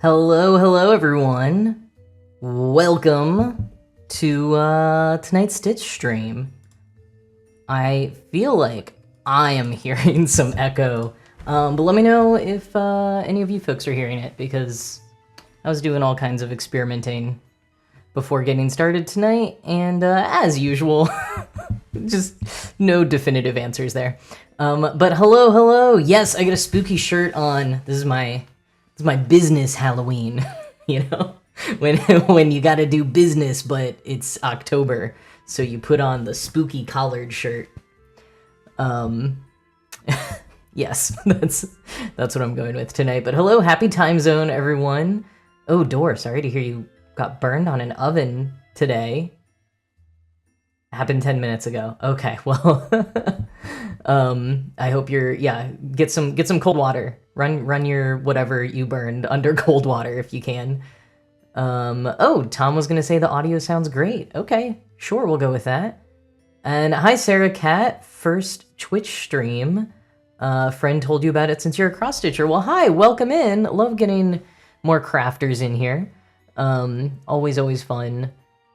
Hello everyone. Welcome to tonight's Stitch stream. I feel like I am hearing some echo, but let me know if any of you folks are hearing it, because I was doing all kinds of experimenting before getting started tonight, and as usual, just no definitive answers there. But hello. Yes, I got a spooky shirt on. This is my business Halloween, you know, when you gotta do business, but it's October, so you put on the spooky collared shirt. Yes, that's what I'm going with tonight. But hello, happy time zone, everyone. Oh, Dor, sorry to hear you got burned on an oven today. Happened 10 minutes ago. Okay, well, I hope you're, get some cold water. Run your whatever you burned under cold water if you can. Oh, Tom was gonna say the audio sounds great. Okay, sure, we'll go with that. And hi, Sarah Cat, first Twitch stream. Friend told you about it since you're a cross-stitcher. Well, hi, welcome in. Love getting more crafters in here. Always fun.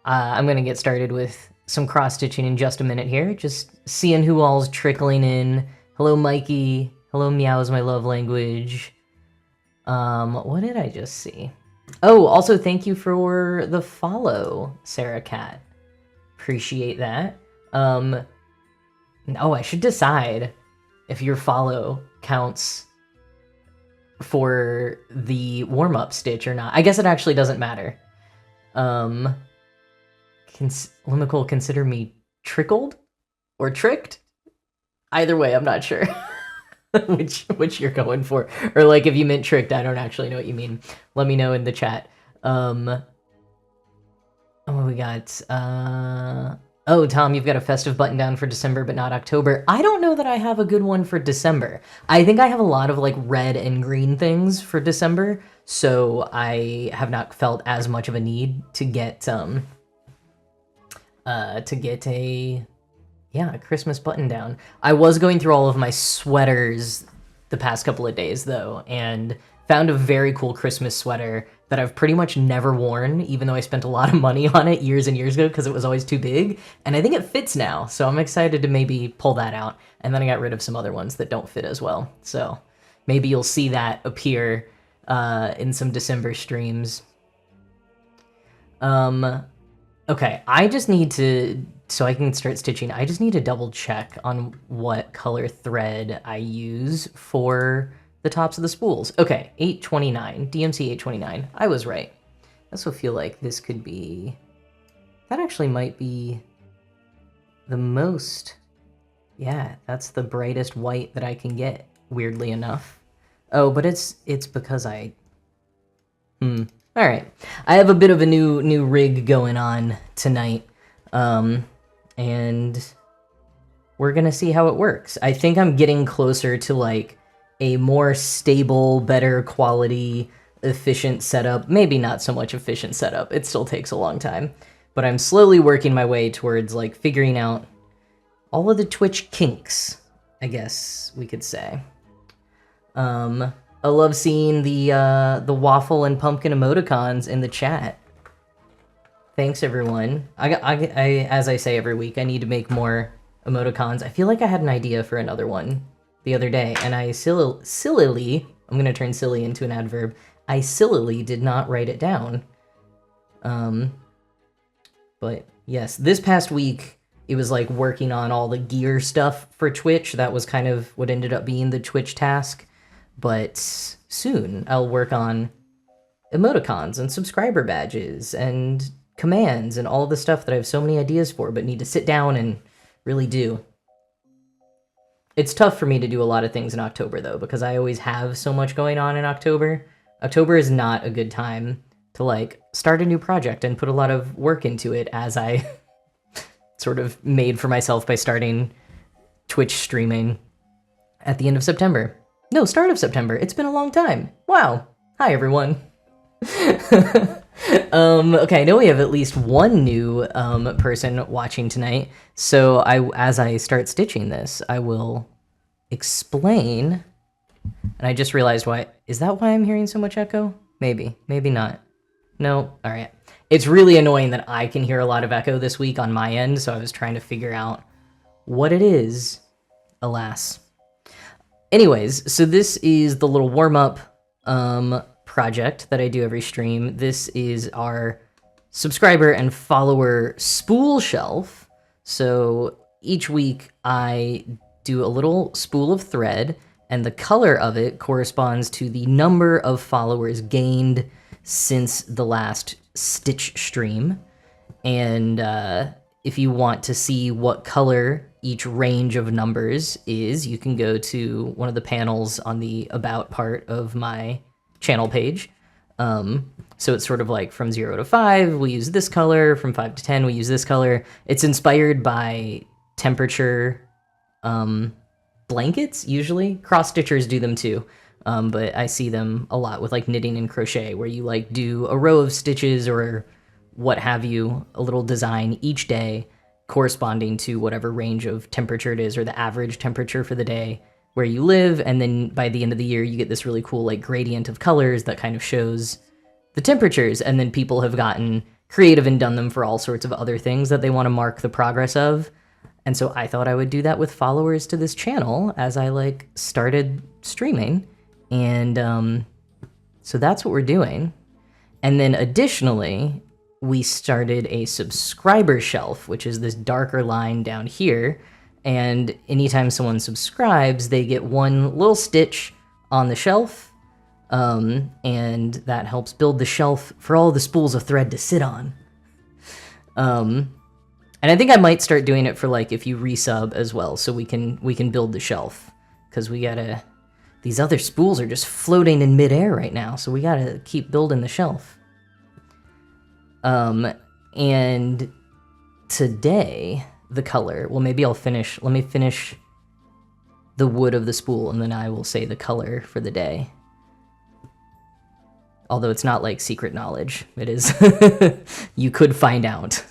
I'm gonna get started with some cross-stitching in just a minute here. Just seeing who all's trickling in. Hello, Mikey. Hello, Meow's my love language. What did I just see? Oh, also thank you for the follow, Sarah Cat. Appreciate that. Oh, I should decide if your follow counts for the warm-up stitch or not. I guess it actually doesn't matter. Limical, consider me trickled or tricked? Either way, I'm not sure which you're going for. Or like if you meant tricked, I don't actually know what you mean. Let me know in the chat. Oh, we got oh, Tom, you've got a festive button down for December but not October. I don't know that I have a good one for December. I think I have a lot of like red and green things for December, so I have not felt as much of a need to get a Christmas button down. I was going through all of my sweaters the past couple of days though, and found a very cool Christmas sweater that I've pretty much never worn, even though I spent a lot of money on it years and years ago because it was always too big, and I think it fits now, so I'm excited to maybe pull that out. And then I got rid of some other ones that don't fit as well, so maybe you'll see that appear in some December streams. Okay, I just need to, so I can start stitching, I just need to double check on what color thread I use for the tops of the spools. Okay, 829, DMC 829, I was right. I also feel like this could be, that actually might be the most, yeah, that's the brightest white that I can get, weirdly enough. Oh, but it's because I, all right, I have a bit of a new rig going on tonight, and we're gonna see how it works. I think I'm getting closer to like a more stable, better quality, efficient setup. Maybe not so much efficient setup. It still takes a long time, but I'm slowly working my way towards like figuring out all of the Twitch kinks, I guess we could say. I love seeing the waffle and pumpkin emoticons in the chat. Thanks, everyone. I as I say every week, I need to make more emoticons. I feel like I had an idea for another one the other day, and I sillily, I'm gonna turn silly into an adverb, I sillily did not write it down. But yes, this past week, it was like working on all the gear stuff for Twitch. That was kind of what ended up being the Twitch task. But soon I'll work on emoticons and subscriber badges and commands and all the stuff that I have so many ideas for, but need to sit down and really do. It's tough for me to do a lot of things in October though, because I always have so much going on in October. October is not a good time to like start a new project and put a lot of work into it, as I sort of made for myself by starting Twitch streaming at the end of September. No, start of September. It's been a long time. Wow. Hi, everyone. Okay, I know we have at least one new person watching tonight, so as I start stitching this, I will explain. And I just realized why. Is that why I'm hearing so much echo? Maybe. Maybe not. No. All right. It's really annoying that I can hear a lot of echo this week on my end, so I was trying to figure out what it is. Alas. Anyways, so this is the little warm-up project that I do every stream. This is our subscriber and follower spool shelf. So each week I do a little spool of thread, and the color of it corresponds to the number of followers gained since the last Stitch stream. And if you want to see what color each range of numbers is, you can go to one of the panels on the About part of my channel page. So it's sort of like from 0 to 5, we use this color. From 5 to 10, we use this color. It's inspired by temperature blankets, usually. Cross-stitchers do them too. But I see them a lot with like knitting and crochet, where you like do a row of stitches or what have you, a little design each day corresponding to whatever range of temperature it is, or the average temperature for the day where you live. And then by the end of the year, you get this really cool like gradient of colors that kind of shows the temperatures. And then people have gotten creative and done them for all sorts of other things that they want to mark the progress of. And so I thought I would do that with followers to this channel as I like started streaming. And so that's what we're doing. And then additionally, we started a subscriber shelf, which is this darker line down here. And anytime someone subscribes, they get one little stitch on the shelf. And that helps build the shelf for all the spools of thread to sit on. And I think I might start doing it for like if you resub as well, so we can build the shelf, because we gotta. These other spools are just floating in midair right now, so we gotta keep building the shelf. And today, the color, well, maybe I'll finish, let me finish the wood of the spool, and then I will say the color for the day. Although it's not like secret knowledge, it is, you could find out.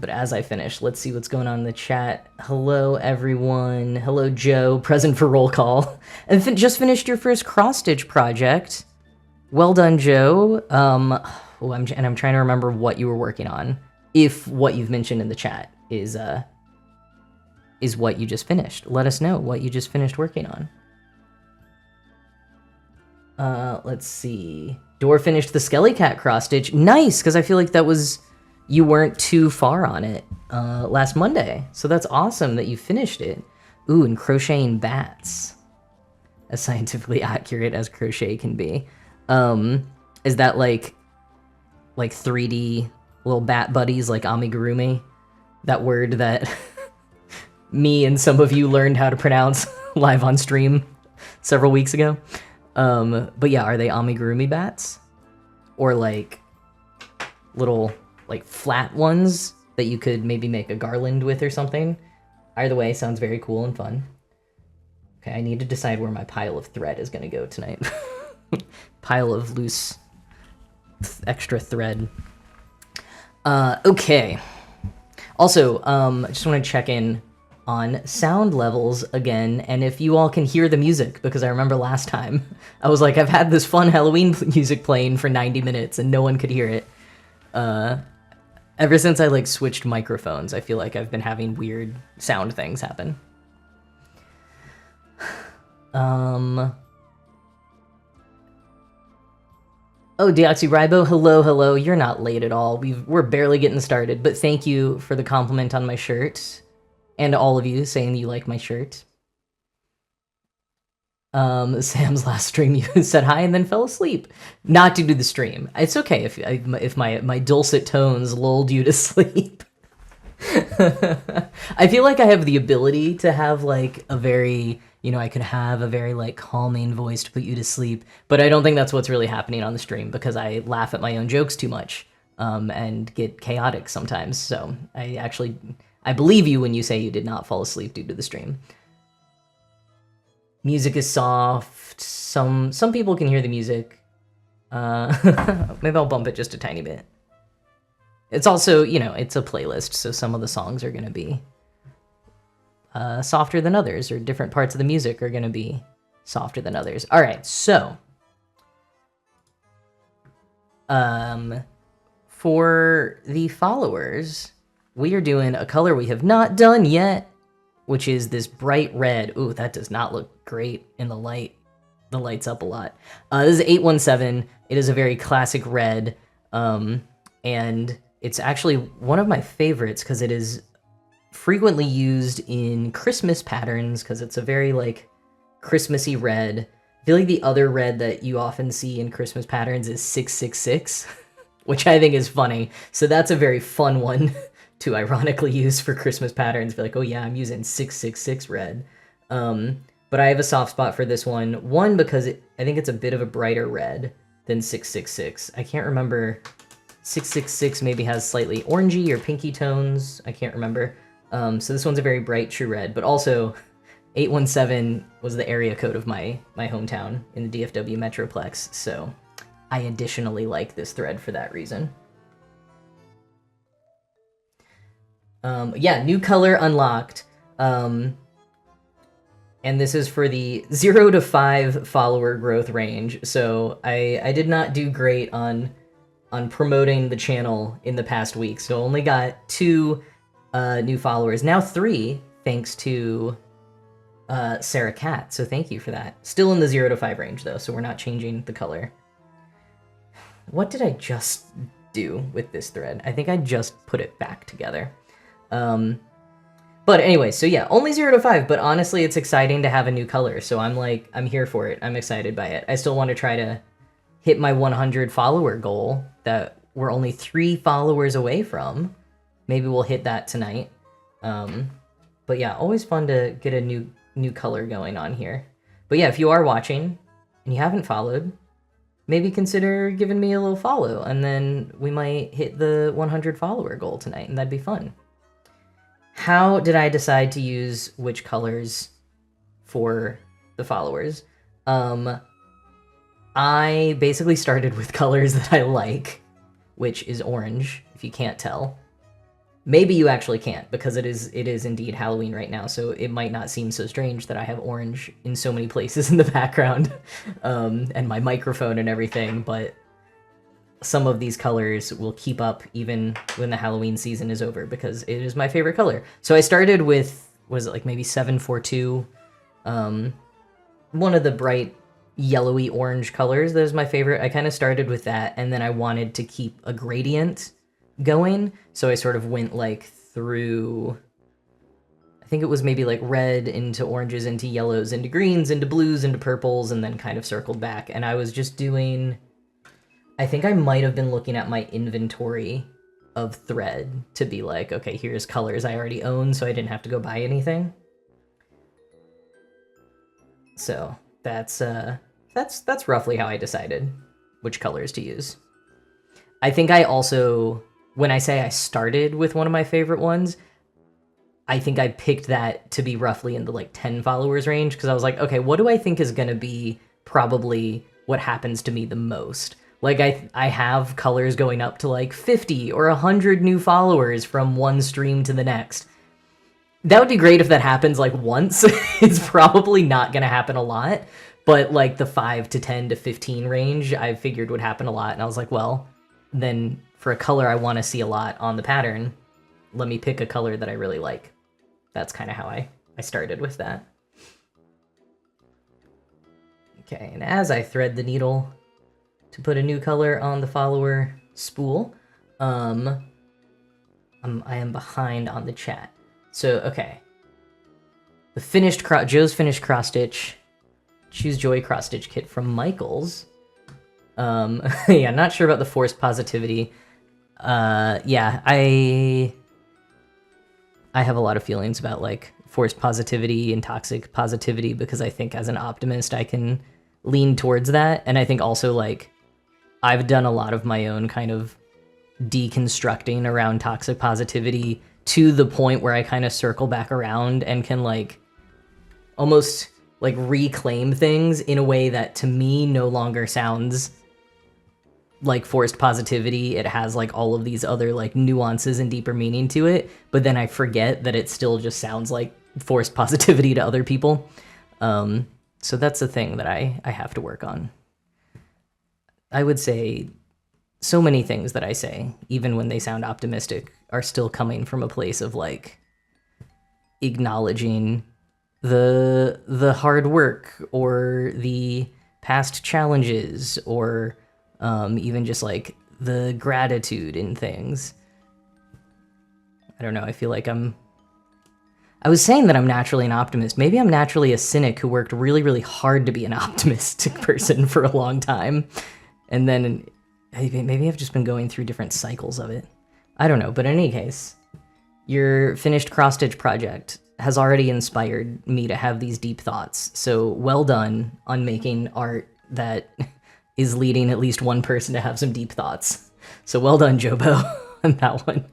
But as I finish, let's see what's going on in the chat. Hello, everyone. Hello, Joe. Present for roll call. And just finished your first cross-stitch project. Well done, Joe. I'm trying to remember what you were working on. If what you've mentioned in the chat is what you just finished. Let us know what you just finished working on. Let's see. Dor finished the Skelly Cat cross-stitch. Nice, because I feel like that was... You weren't too far on it last Monday. So that's awesome that you finished it. Ooh, and crocheting bats. As scientifically accurate as crochet can be. Is that like 3D little bat buddies like amigurumi? That word that me and some of you learned how to pronounce live on stream several weeks ago. But yeah, are they amigurumi bats? Or like little... like flat ones that you could maybe make a garland with or something. Either way, sounds very cool and fun. Okay, I need to decide where my pile of thread is gonna go tonight. Pile of loose extra thread. Okay. Also, I just want to check in on sound levels again, and if you all can hear the music, because I remember last time I was like, I've had this fun Halloween music playing for 90 minutes and no one could hear it. Ever since I like switched microphones, I feel like I've been having weird sound things happen. Oh, Deoxyribo, hello. You're not late at all. We're barely getting started, but thank you for the compliment on my shirt, and all of you saying you like my shirt. Sam's last stream, you said hi and then fell asleep. Not due to the stream. It's okay if my dulcet tones lulled you to sleep. I feel like I have the ability to have like a very, I could have a very like calming voice to put you to sleep, but I don't think that's what's really happening on the stream because I laugh at my own jokes too much, and get chaotic sometimes. So I believe you when you say you did not fall asleep due to the stream. Music is soft. Some people can hear the music. Maybe I'll bump it just a tiny bit. It's also, it's a playlist, so some of the songs are going to be softer than others, or different parts of the music are going to be softer than others. All right, so for the followers, we are doing a color we have not done yet, which is this bright red. Ooh, that does not look great in the light. The light's up a lot. This is 817. It is a very classic red, and it's actually one of my favorites because it is frequently used in Christmas patterns because it's a very, like, Christmassy red. I feel like the other red that you often see in Christmas patterns is 666, which I think is funny. So that's a very fun one to ironically use for Christmas patterns. Be like, oh yeah, I'm using 666 red. But I have a soft spot for this one. One, because I think it's a bit of a brighter red than 666. I can't remember. 666 maybe has slightly orangey or pinky tones. I can't remember. So this one's a very bright true red, but also 817 was the area code of my hometown in the DFW Metroplex, so I additionally like this thread for that reason. Yeah, new color unlocked. And this is for the 0 to 5 follower growth range. So I did not do great on promoting the channel in the past week. So only got 2 new followers. Now 3, thanks to Sarah Cat. So thank you for that. Still in the 0 to 5 range though, so we're not changing the color. What did I just do with this thread? I think I just put it back together. But anyway, so yeah, only 0 to 5, but honestly, it's exciting to have a new color. So I'm here for it. I'm excited by it. I still want to try to hit my 100 follower goal that we're only 3 followers away from. Maybe we'll hit that tonight. But yeah, always fun to get a new color going on here. But yeah, if you are watching and you haven't followed, maybe consider giving me a little follow, and then we might hit the 100 follower goal tonight, and that'd be fun. How did I decide to use which colors for the followers? I basically started with colors that I like, which is orange, if you can't tell. Maybe you actually can't, because it is indeed Halloween right now, so it might not seem so strange that I have orange in so many places in the background, and my microphone and everything, but some of these colors will keep up even when the Halloween season is over, because it is my favorite color. So I started with, was it like maybe 742? One of the bright yellowy orange colors that is my favorite. I kind of started with that, and then I wanted to keep a gradient going, so I sort of went like through, I think it was maybe like red into oranges into yellows into greens into blues into purples, and then kind of circled back. And I was just doing, I think I might have been looking at my inventory of thread to be like, okay, here's colors I already own, so I didn't have to go buy anything. So that's roughly how I decided which colors to use. I think I also, when I say I started with one of my favorite ones, I think I picked that to be roughly in the like 10 followers range, because I was like, okay, what do I think is going to be probably what happens to me the most? Like, I have colors going up to like 50 or 100 new followers from one stream to the next. That would be great if that happens like once. It's probably not going to happen a lot, but like the 5 to 10 to 15 range, I figured would happen a lot. And I was like, well, then for a color I want to see a lot on the pattern, let me pick a color that I really like. That's kind of how I started with that. Okay, and as I thread the needle to put a new color on the follower spool, I am behind on the chat. So, okay. The Joe's finished cross-stitch, Choose Joy cross-stitch kit from Michaels. Yeah, not sure about the forced positivity. Yeah, I have a lot of feelings about like forced positivity and toxic positivity, because I think as an optimist I can lean towards that, and I think also like I've done a lot of my own kind of deconstructing around toxic positivity to the point where I kind of circle back around and can like almost like reclaim things in a way that to me no longer sounds like forced positivity. It has like all of these other like nuances and deeper meaning to it, but then I forget that it still just sounds like forced positivity to other people. So that's the thing that I have to work on. I would say so many things that I say, even when they sound optimistic, are still coming from a place of like acknowledging the hard work or the past challenges or even just like the gratitude in things. I don't know, I feel like I was saying that I'm naturally an optimist. Maybe I'm naturally a cynic who worked really, really hard to be an optimistic person for a long time. And then maybe I've just been going through different cycles of it. I don't know, but in any case, your finished cross-stitch project has already inspired me to have these deep thoughts. So well done on making art that is leading at least one person to have some deep thoughts. So well done, Jobo, on that one.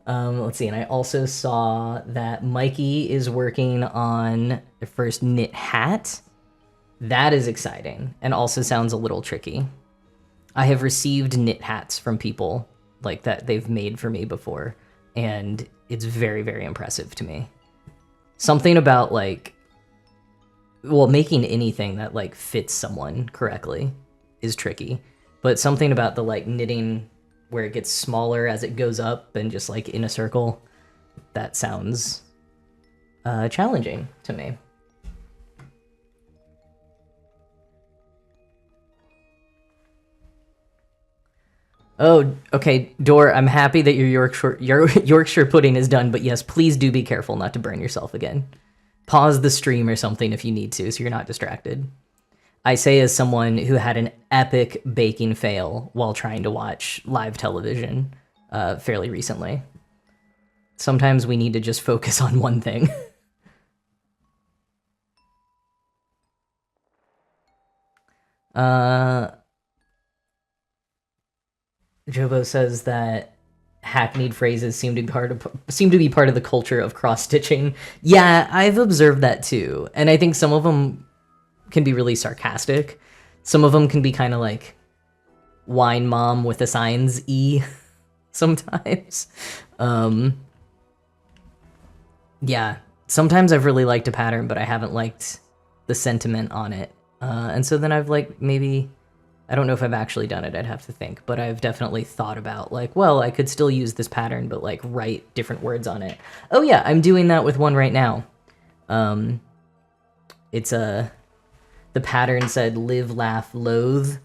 Let's see, and I also saw that Mikey is working on the first knit hat. That is exciting, and also sounds a little tricky. I have received knit hats from people like that they've made for me before, and it's very, very impressive to me. Something about like, well, making anything that like fits someone correctly is tricky, but something about the like knitting where it gets smaller as it goes up and just like in a circle, that sounds challenging to me. Oh, okay, Dor, I'm happy that your Yorkshire pudding is done, but yes, please do be careful not to burn yourself again. Pause the stream or something if you need to, so you're not distracted. I say as someone who had an epic baking fail while trying to watch live television fairly recently. Sometimes we need to just focus on one thing. Jobo says that hackneyed phrases seem to be part of the culture of cross stitching. Yeah, I've observed that too, and I think some of them can be really sarcastic. Some of them can be kind of like wine mom with the signs E sometimes. Yeah, sometimes I've really liked a pattern, but I haven't liked the sentiment on it. And so then I've like maybe, I don't know if I've actually done it, I'd have to think, but I've definitely thought about like, well, I could still use this pattern, but like write different words on it. Oh yeah, I'm doing that with one right now. It's the pattern said live, laugh, loathe,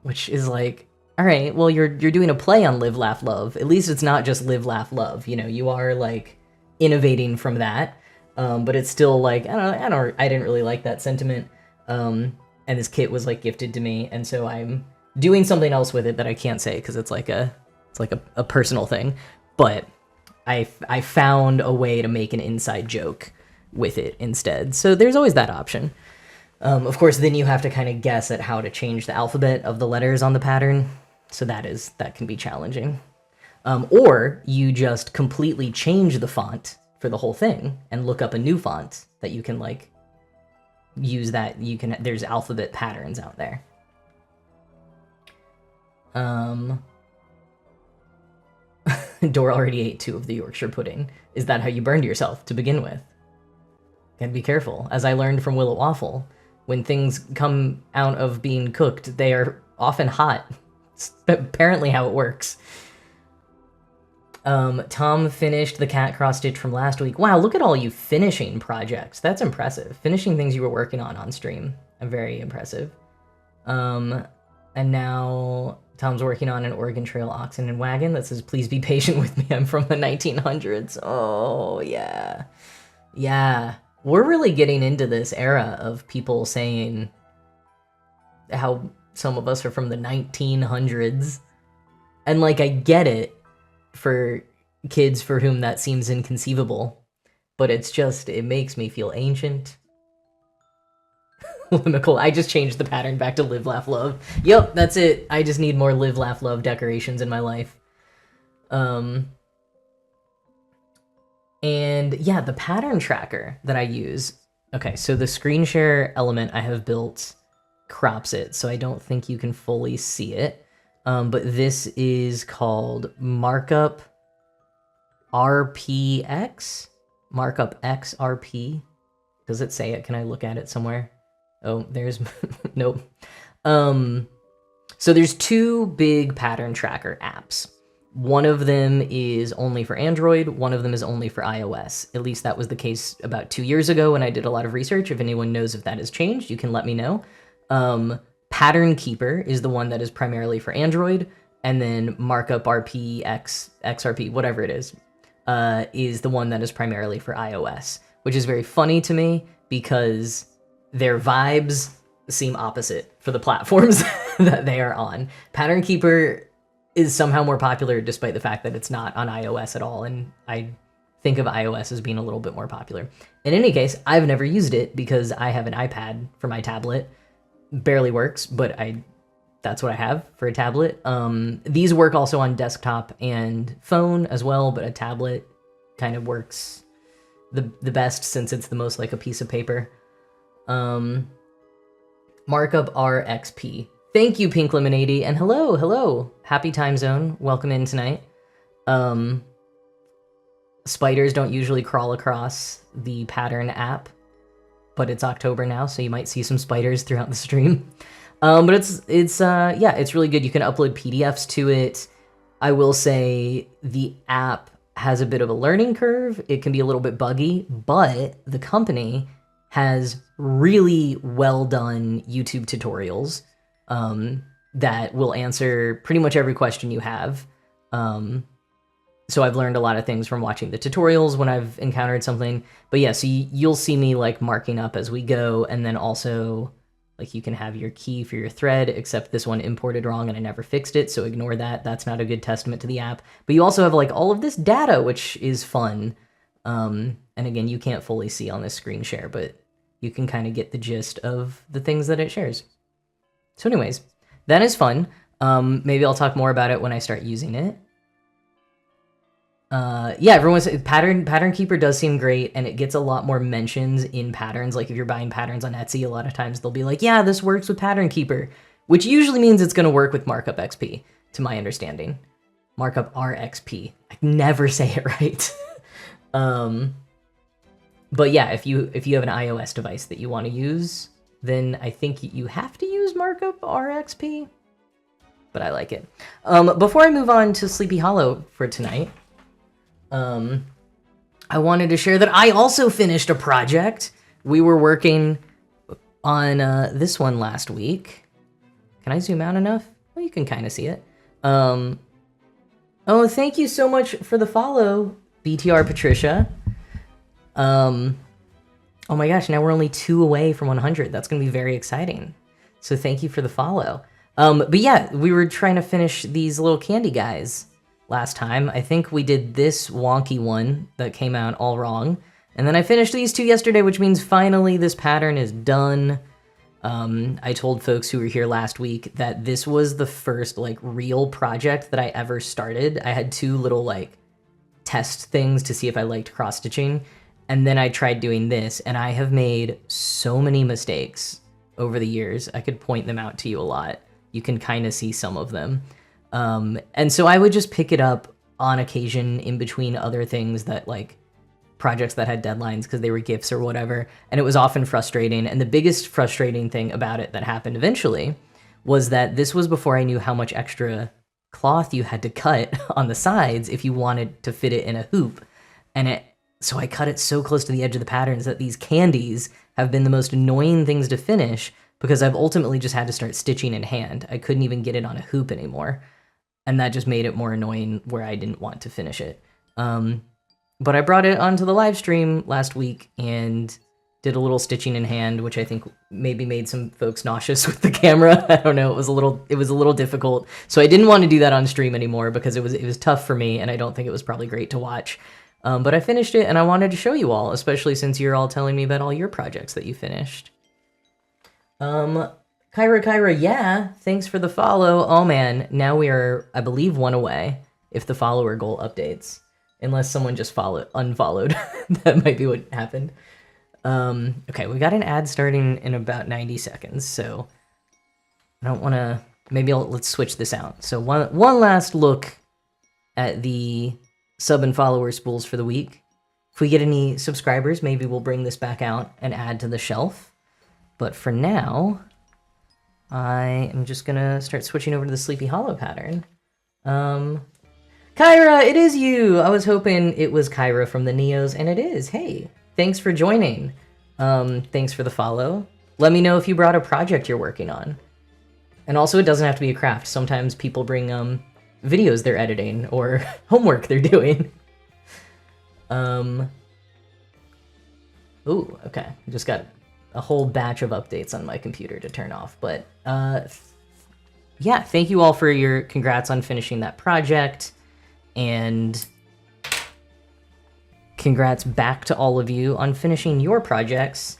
which is like, all right, well, you're doing a play on live, laugh, love. At least it's not just live, laugh, love. You know, you are like innovating from that, but it's still like, I didn't really like that sentiment. And this kit was like gifted to me, and so I'm doing something else with it that I can't say because it's like a personal thing. But I found a way to make an inside joke with it instead. So there's always that option. Of course, then you have to kind of guess at how to change the alphabet of the letters on the pattern. So that can be challenging. Or you just completely change the font for the whole thing and look up a new font that you can like use that. There's alphabet patterns out there. Dora already ate 2 of the Yorkshire pudding. Is that how you burned yourself to begin with? Gotta be careful. As I learned from Willow Waffle, when things come out of being cooked, they are often hot. It's apparently how it works. Tom finished the cat cross stitch from last week. Wow, look at all you finishing projects. That's impressive. Finishing things you were working on stream. Very impressive. And now Tom's working on an Oregon Trail oxen and wagon that says, please be patient with me. I'm from the 1900s. Oh, yeah. Yeah. We're really getting into this era of people saying how some of us are from the 1900s. And, like, I get it for kids for whom that seems inconceivable. But it's just, it makes me feel ancient. Limical. I just changed the pattern back to live, laugh, love. Yep, that's it. I just need more live, laugh, love decorations in my life. And yeah, the pattern tracker that I use. Okay, so the screen share element I have built crops it, so I don't think you can fully see it. But this is called Markup RPX. Markup XRP. Does it say it? Can I look at it somewhere? Oh, there's nope. So there's two big pattern tracker apps. One of them is only for Android, one of them is only for iOS. At least that was the case about 2 years ago when I did a lot of research. If anyone knows if that has changed, you can let me know. Pattern Keeper is the one that is primarily for Android, and then Markup RP, XRP, whatever it is the one that is primarily for iOS, which is very funny to me because their vibes seem opposite for the platforms that they are on. Pattern Keeper is somehow more popular despite the fact that it's not on iOS at all, and I think of iOS as being a little bit more popular. In any case, I've never used it because I have an iPad for my tablet. Barely works, but that's what I have for a tablet. These work also on desktop and phone as well, but a tablet kind of works the best since it's the most like a piece of paper. Markup RXP. Thank you, Pink Lemonade, and hello. Happy time zone. Welcome in tonight. Spiders don't usually crawl across the pattern app, but it's October now, so you might see some spiders throughout the stream. But it's really good. You can upload PDFs to it. I will say the app has a bit of a learning curve. It can be a little bit buggy, but the company has really well done YouTube tutorials that will answer pretty much every question you have. So I've learned a lot of things from watching the tutorials when I've encountered something. But yeah, so you'll see me like marking up as we go, and then also like you can have your key for your thread, except this one imported wrong and I never fixed it, so ignore that. That's not a good testament to the app. But you also have like all of this data, which is fun. And again, you can't fully see on this screen share, but you can kind of get the gist of the things that it shares. So anyways, that is fun. Maybe I'll talk more about it when I start using it. Yeah, everyone says Pattern Keeper does seem great, and it gets a lot more mentions in patterns. Like if you're buying patterns on Etsy, a lot of times they'll be like, yeah, this works with Pattern Keeper, which usually means it's going to work with Markup XP, to my understanding. Markup RXP. I never say it right. But yeah, if you have an iOS device that you want to use, then I think you have to use Markup RXP. But I like it. Before I move on to Sleepy Hollow for tonight, I wanted to share that I also finished a project. We were working on this one last week. Can I zoom out enough? Well, you can kind of see it. Oh, thank you so much for the follow, BTR Patricia. Oh my gosh, now we're only 2 away from 100. That's going to be very exciting. So thank you for the follow. But yeah, we were trying to finish these little candy guys last time. I think we did this wonky one that came out all wrong. And then I finished these 2 yesterday, which means finally this pattern is done. I told folks who were here last week that this was the first like real project that I ever started. I had 2 little like test things to see if I liked cross-stitching. And then I tried doing this, and I have made so many mistakes over the years. I could point them out to you a lot. You can kind of see some of them. And so I would just pick it up on occasion in between other things that like projects that had deadlines because they were gifts or whatever. And it was often frustrating. And the biggest frustrating thing about it that happened eventually was that this was before I knew how much extra cloth you had to cut on the sides if you wanted to fit it in a hoop. So I cut it so close to the edge of the patterns that these candies have been the most annoying things to finish because I've ultimately just had to start stitching in hand. I couldn't even get it on a hoop anymore. And that just made it more annoying where I didn't want to finish it. But I brought it onto the live stream last week and did a little stitching in hand, which I think maybe made some folks nauseous with the camera. I don't know, it was a little difficult. So I didn't want to do that on stream anymore because it was tough for me, and I don't think it was probably great to watch. But I finished it, and I wanted to show you all, especially since you're all telling me about all your projects that you finished. Kyra, yeah, thanks for the follow. Oh man, now we are, I believe, 1 away if the follower goal updates. Unless someone just unfollowed. That might be what happened. Okay, we got an ad starting in about 90 seconds, so I don't want to... Maybe let's switch this out. So one last look at the sub and follower spools for the week. If we get any subscribers, maybe we'll bring this back out and add to the shelf. But for now, I am just gonna start switching over to the Sleepy Hollow pattern. Kyra, it is you! I was hoping it was Kyra from the Neos, and it is. Hey, thanks for joining. Thanks for the follow. Let me know if you brought a project you're working on. And also, it doesn't have to be a craft. Sometimes people bring videos they're editing or homework they're doing. Ooh, okay. Just got a whole batch of updates on my computer to turn off. But yeah, thank you all for your congrats on finishing that project. And congrats back to all of you on finishing your projects.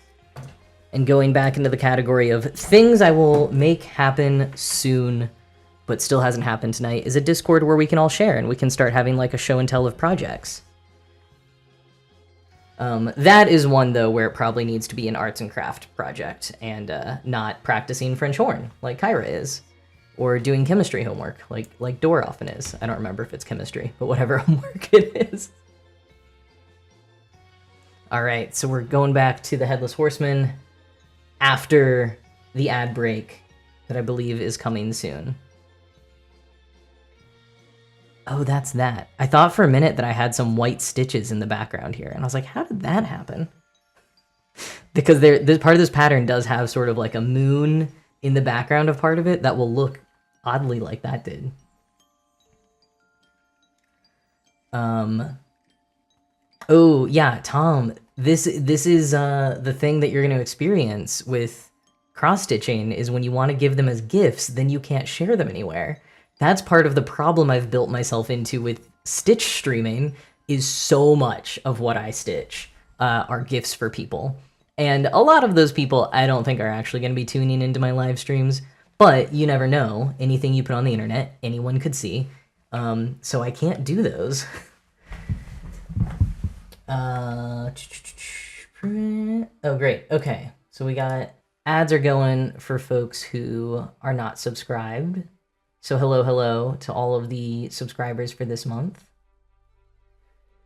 And going back into the category of things I will make happen soon, but still hasn't happened tonight, is a Discord where we can all share and we can start having like a show and tell of projects. That is one, though, where it probably needs to be an arts and craft project and not practicing French horn like Kyra is, or doing chemistry homework like Dora often is. I don't remember if it's chemistry, but whatever homework it is. All right, so we're going back to the Headless Horseman after the ad break that I believe is coming soon. Oh, that's that. I thought for a minute that I had some white stitches in the background here, and I was like, how did that happen? Because this part of this pattern does have sort of like a moon in the background of part of it that will look oddly like that did. Oh, yeah, Tom, this is the thing that you're going to experience with cross-stitching is when you want to give them as gifts, then you can't share them anywhere. That's part of the problem I've built myself into with Stitch streaming, is so much of what I stitch are gifts for people. And a lot of those people I don't think are actually going to be tuning into my live streams, but you never know. Anything you put on the internet, anyone could see. So I can't do those. Oh, great. Okay. So we got ads are going for folks who are not subscribed. So hello to all of the subscribers for this month.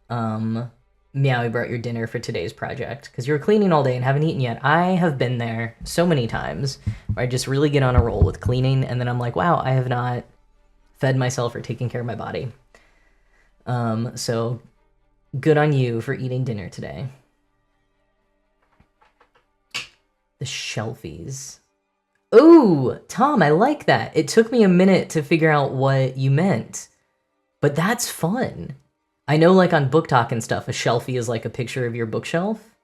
Meow, you brought your dinner for today's project because you were cleaning all day and haven't eaten yet. I have been there so many times where I just really get on a roll with cleaning and then I'm like, wow, I have not fed myself or taken care of my body. So good on you for eating dinner today. The shelfies. Ooh, Tom, I like that. It took me a minute to figure out what you meant, but that's fun. I know, like, on Book Talk and stuff, a shelfie is, like, a picture of your bookshelf.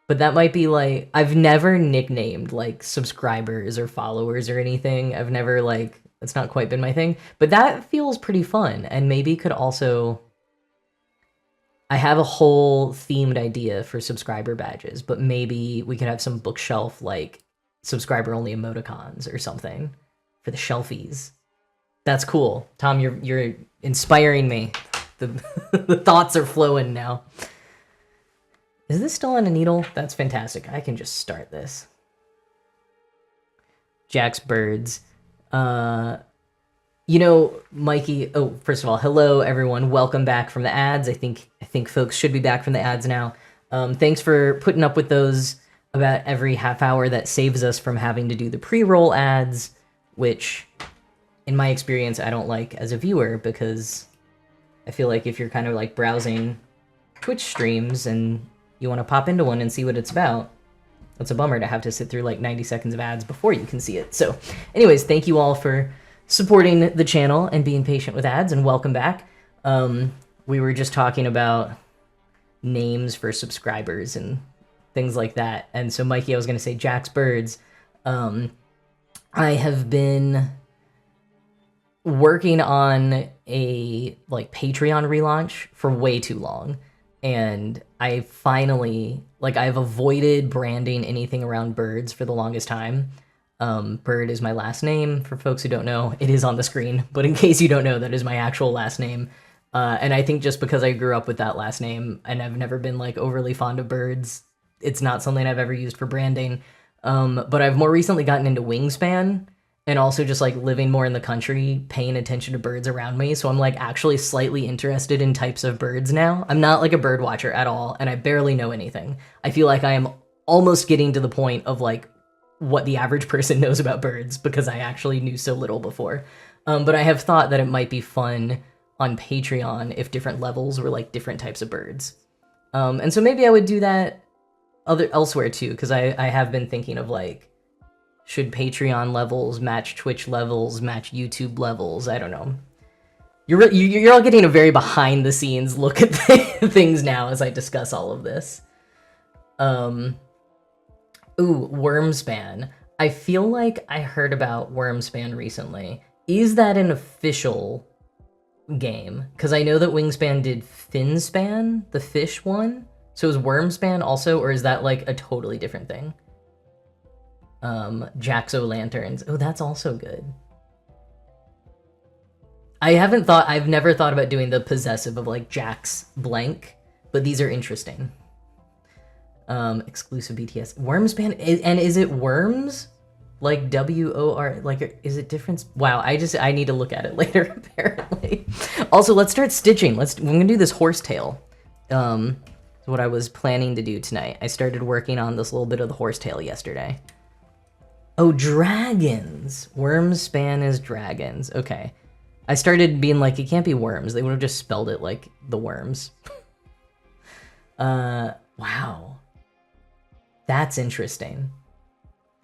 But that might be, like... I've never nicknamed, like, subscribers or followers or anything. I've never, like... That's not quite been my thing. But that feels pretty fun, and maybe could also... I have a whole themed idea for subscriber badges, but maybe we could have some bookshelf, like, subscriber-only emoticons or something for the shelfies. That's cool. Tom, you're inspiring me. The thoughts are flowing now. Is this still on a needle? That's fantastic. I can just start this. Jack's birds. You know, Mikey, oh, first of all, hello everyone. Welcome back from the ads. I think folks should be back from the ads now. Thanks for putting up with those about every half hour. That saves us from having to do the pre-roll ads, which in my experience, I don't like as a viewer because I feel like if you're kind of like browsing Twitch streams and you want to pop into one and see what it's about, it's a bummer to have to sit through like 90 seconds of ads before you can see it. So anyways, thank you all for supporting the channel and being patient with ads, and welcome back. We were just talking about names for subscribers and things like that. And so Mikey, I was going to say Jack's Birds. I have been working on a like Patreon relaunch for way too long, and I finally, like, I've avoided branding anything around birds for the longest time. Bird is my last name. For folks who don't know, it is on the screen, but in case you don't know, that is my actual last name. And I think just because I grew up with that last name and I've never been like overly fond of birds, it's not something I've ever used for branding. But I've more recently gotten into Wingspan, and also just like living more in the country, paying attention to birds around me. So I'm like actually slightly interested in types of birds now. I'm not like a bird watcher at all, and I barely know anything. I feel like I am almost getting to the point of like what the average person knows about birds because I actually knew so little before. But I have thought that it might be fun on Patreon if different levels were like different types of birds. And so maybe I would do that elsewhere too, because I have been thinking of like, should Patreon levels match Twitch levels, match YouTube levels? I don't know. You're all getting a very behind the scenes look at things now as I discuss all of this. Ooh, Wormspan. I feel like I heard about Wormspan recently. Is that an official game? Because I know that Wingspan did Finspan, the fish one. So is Wormspan also, or is that like a totally different thing? Jack-o'-lanterns. Oh, that's also good. I've never thought about doing the possessive of like Jack's blank, but these are interesting. Exclusive BTS. Wormspan, and is it worms? Like W-O-R, like, is it different? Wow, I need to look at it later, apparently. Also, let's start stitching. We're gonna do this horsetail. What I was planning to do tonight. I started working on this little bit of the horsetail yesterday. Oh, dragons. Wormspan is dragons. Okay. I started being like, it can't be worms. They would have just spelled it like the worms. Wow. That's interesting.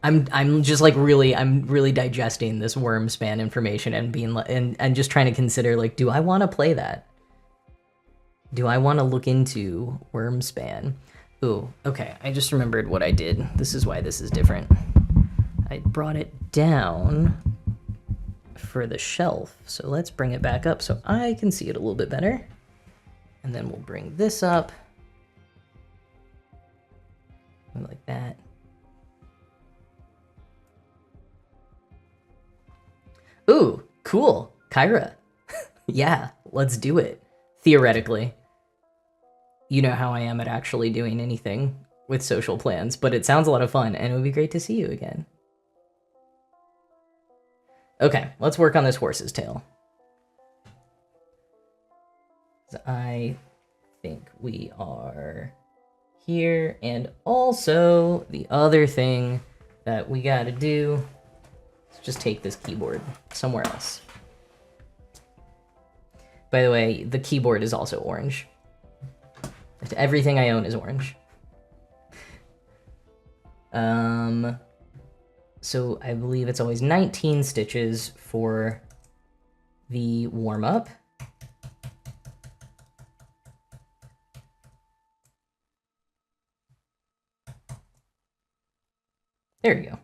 I'm just like I'm really digesting this Wormspan information and being and just trying to consider like, do I want to play that? Do I want to look into Wormspan? Ooh, okay. I just remembered what I did. This is why this is different. I brought it down for the shelf. So let's bring it back up so I can see it a little bit better. And then we'll bring this up. Like that. Ooh, cool. Kyra. Yeah, let's do it. Theoretically. You know how I am at actually doing anything with social plans, but it sounds a lot of fun, and it would be great to see you again. Okay, let's work on this horse's tail. I think we are here, and also the other thing that we gotta do is just take this keyboard somewhere else. By the way, the keyboard is also orange. Everything I own is orange. So I believe it's always 19 stitches for the warm-up. There you go.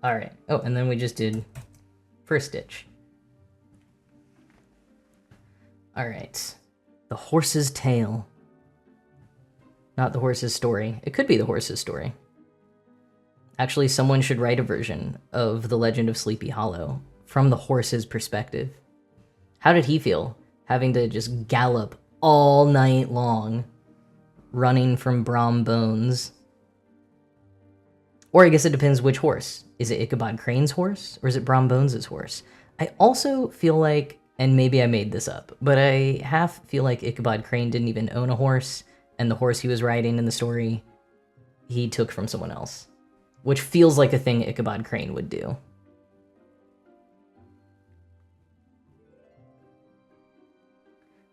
All right. Oh, and then we just did first stitch. All right. The horse's tail. Not the horse's story. It could be the horse's story. Actually, someone should write a version of The Legend of Sleepy Hollow from the horse's perspective. How did he feel having to just gallop all night long, running from Brom Bones? Or I guess it depends which horse. Is it Ichabod Crane's horse, or is it Brom Bones' horse? I also feel like, and maybe I made this up, but I half feel like Ichabod Crane didn't even own a horse, and the horse he was riding in the story, he took from someone else. Which feels like a thing Ichabod Crane would do.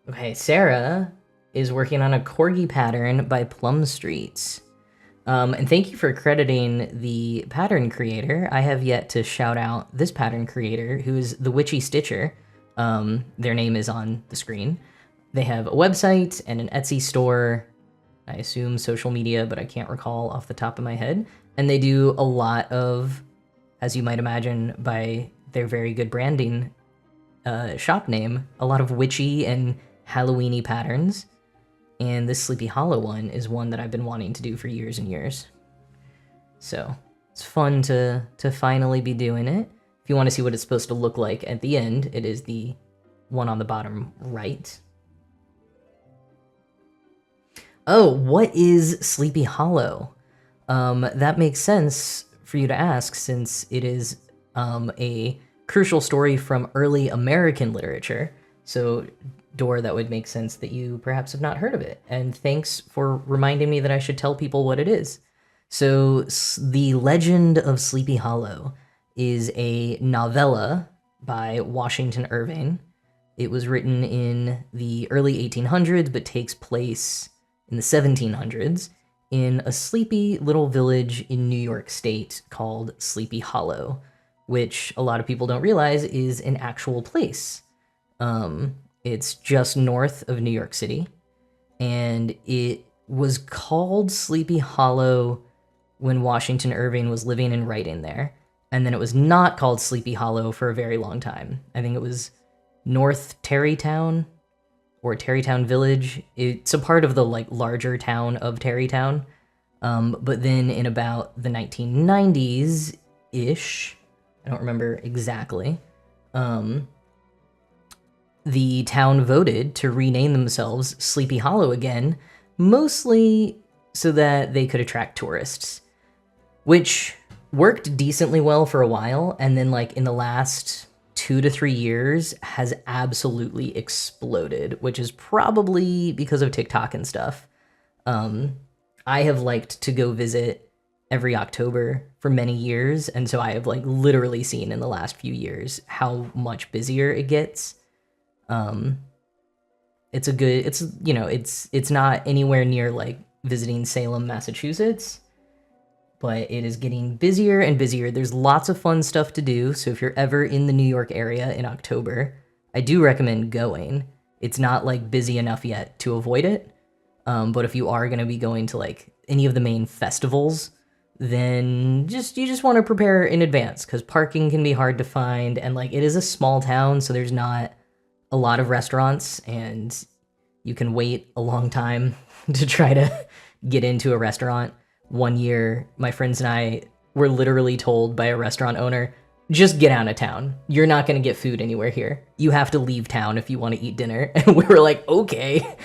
Okay, Sarah is working on a corgi pattern by Plum Streets. And thank you for crediting the pattern creator. I have yet to shout out this pattern creator, who is the Witchy Stitcher. Their name is on the screen. They have a website and an Etsy store, I assume social media, but I can't recall off the top of my head. And they do a lot of, as you might imagine by their very good branding shop name, a lot of witchy and Halloween-y patterns. And this Sleepy Hollow one is one that I've been wanting to do for years and years. So it's fun to finally be doing it. If you want to see what it's supposed to look like at the end, it is the one on the bottom right. Oh, what is Sleepy Hollow? That makes sense for you to ask, since it is a crucial story from early American literature. So, Dor, that would make sense that you perhaps have not heard of it. And thanks for reminding me that I should tell people what it is. So, The Legend of Sleepy Hollow is a novella by Washington Irving. It was written in the early 1800s, but takes place in the 1700s in a sleepy little village in New York State called Sleepy Hollow, which a lot of people don't realize is an actual place. It's just north of New York City, and it was called Sleepy Hollow when Washington Irving was living and writing there, and then it was not called Sleepy Hollow for a very long time. I think it was North Tarrytown or Tarrytown Village. It's a part of the larger town of Tarrytown. But then in about the 1990s-ish, I don't remember exactly, the town voted to rename themselves Sleepy Hollow again, mostly so that they could attract tourists, which worked decently well for a while, and then in the last 2 to 3 years has absolutely exploded, which is probably because of TikTok and stuff. I have liked to go visit every October for many years, and so I have literally seen in the last few years how much busier it gets. It's not anywhere near visiting Salem, Massachusetts, but it is getting busier and busier. There's lots of fun stuff to do, so if you're ever in the New York area in October, I do recommend going. It's not busy enough yet to avoid it, but if you are going to be going to any of the main festivals, then you just want to prepare in advance, because parking can be hard to find, and it is a small town, so there's not a lot of restaurants, and you can wait a long time to try to get into a restaurant. One year, my friends and I were literally told by a restaurant owner, just get out of town. You're not going to get food anywhere here. You have to leave town if you want to eat dinner. And we were like, okay.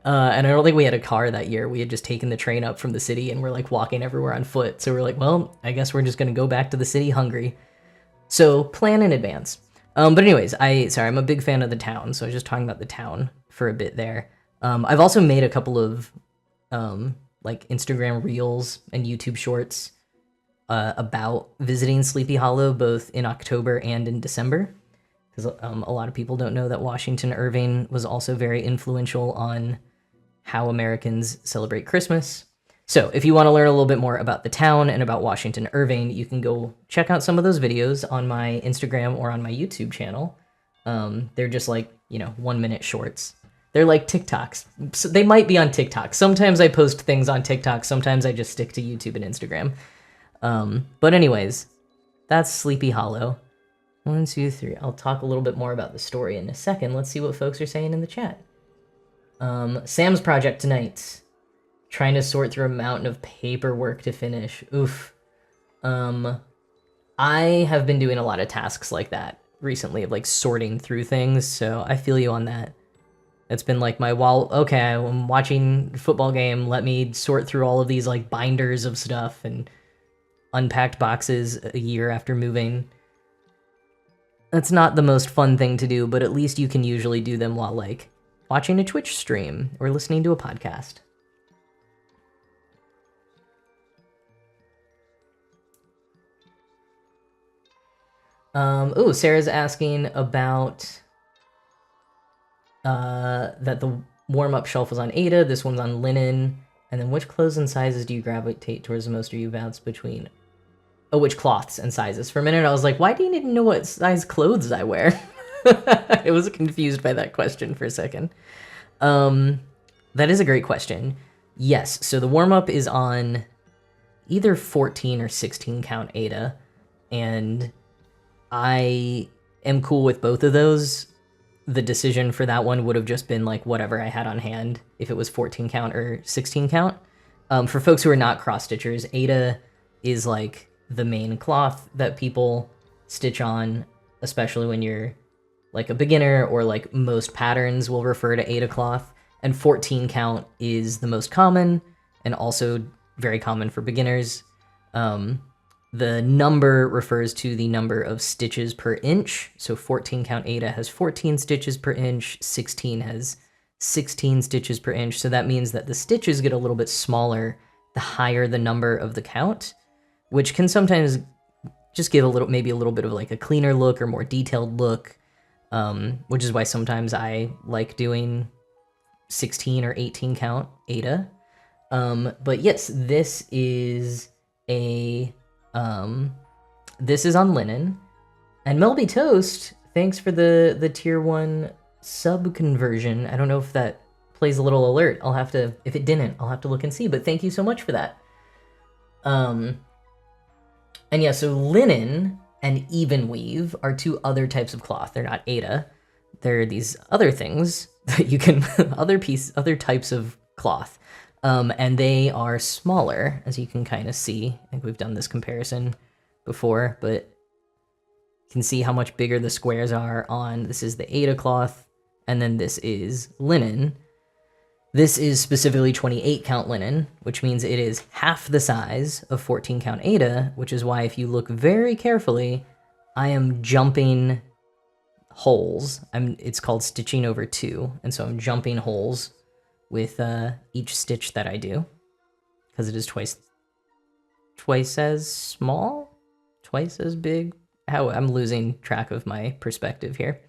And I don't think we had a car that year. We had just taken the train up from the city and we're walking everywhere on foot. So we're like, well, I guess we're just going to go back to the city hungry. So plan in advance. But anyways, I'm a big fan of the town. So I was just talking about the town for a bit there. I've also made a couple of Instagram reels and YouTube shorts about visiting Sleepy Hollow, both in October and in December, because a lot of people don't know that Washington Irving was also very influential on how Americans celebrate Christmas. So if you want to learn a little bit more about the town and about Washington Irving, you can go check out some of those videos on my Instagram or on my YouTube channel. They're just 1-minute shorts. They're like TikToks. So they might be on TikTok. Sometimes I post things on TikTok. Sometimes I just stick to YouTube and Instagram. But anyways, that's Sleepy Hollow. 1, 2, 3. I'll talk a little bit more about the story in a second. Let's see what folks are saying in the chat. Sam's project tonight. Trying to sort through a mountain of paperwork to finish. Oof. I have been doing a lot of tasks like that recently, of sorting through things, so I feel you on that. It's been okay, I'm watching a football game, let me sort through all of these binders of stuff and unpacked boxes a year after moving. That's not the most fun thing to do, but at least you can usually do them while watching a Twitch stream or listening to a podcast. Sarah's asking about that the warm-up shelf was on Ada, this one's on linen, and then which clothes and sizes do you gravitate towards the most, or you bounce between? Oh, which cloths and sizes. For a minute I was like, why do you need to know what size clothes I wear? I was confused by that question for a second. That is a great question. Yes, so the warm-up is on either 14 or 16 count Ada, and I am cool with both of those. The decision for that one would have just been whatever I had on hand, if it was 14 count or 16 count. For folks who are not cross-stitchers, Ada is the main cloth that people stitch on, especially when you're a beginner, or most patterns will refer to Ada cloth. and 14 count is the most common and also very common for beginners. The number refers to the number of stitches per inch. So 14 count Ada has 14 stitches per inch, 16 has 16 stitches per inch. So that means that the stitches get a little bit smaller the higher the number of the count, which can sometimes just give maybe a little bit of like a cleaner look or more detailed look, which is why sometimes I like doing 16 or 18 count Ada. But yes, this is this is on linen. And Melby Toast, thanks for the tier 1 sub conversion. I don't know if that plays a little alert. If it didn't, I'll have to look and see, but thank you so much for that. And yeah, so linen and even weave are two other types of cloth. They're not Ada. They're these other things that you can, other types of cloth. And they are smaller, as you can kind of see. I think we've done this comparison before, but you can see how much bigger the squares are on, this is the Ada cloth, and then this is linen. This is specifically 28 count linen, which means it is half the size of 14 count Ada, which is why if you look very carefully, I am jumping holes. It's called stitching over 2, and so I'm jumping holes with each stitch that I do, because it is twice as small, twice as big. I'm losing track of my perspective here.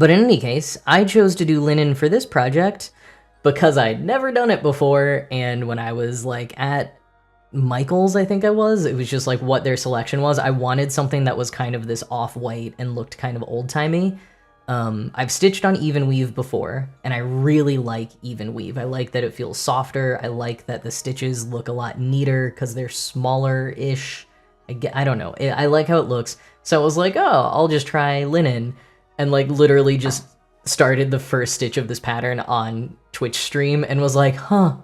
But in any case, I chose to do linen for this project because I'd never done it before, and when I was like at Michael's, I think it was just like what their selection was. I wanted something that was kind of this off-white and looked kind of old-timey. I've stitched on even weave before, and I really like even weave. I like that it feels softer. I like that the stitches look a lot neater because they're smaller-ish. I don't know. I like how it looks. So I was like, oh, I'll just try linen. And like literally just started the first stitch of this pattern on Twitch stream and was like, huh,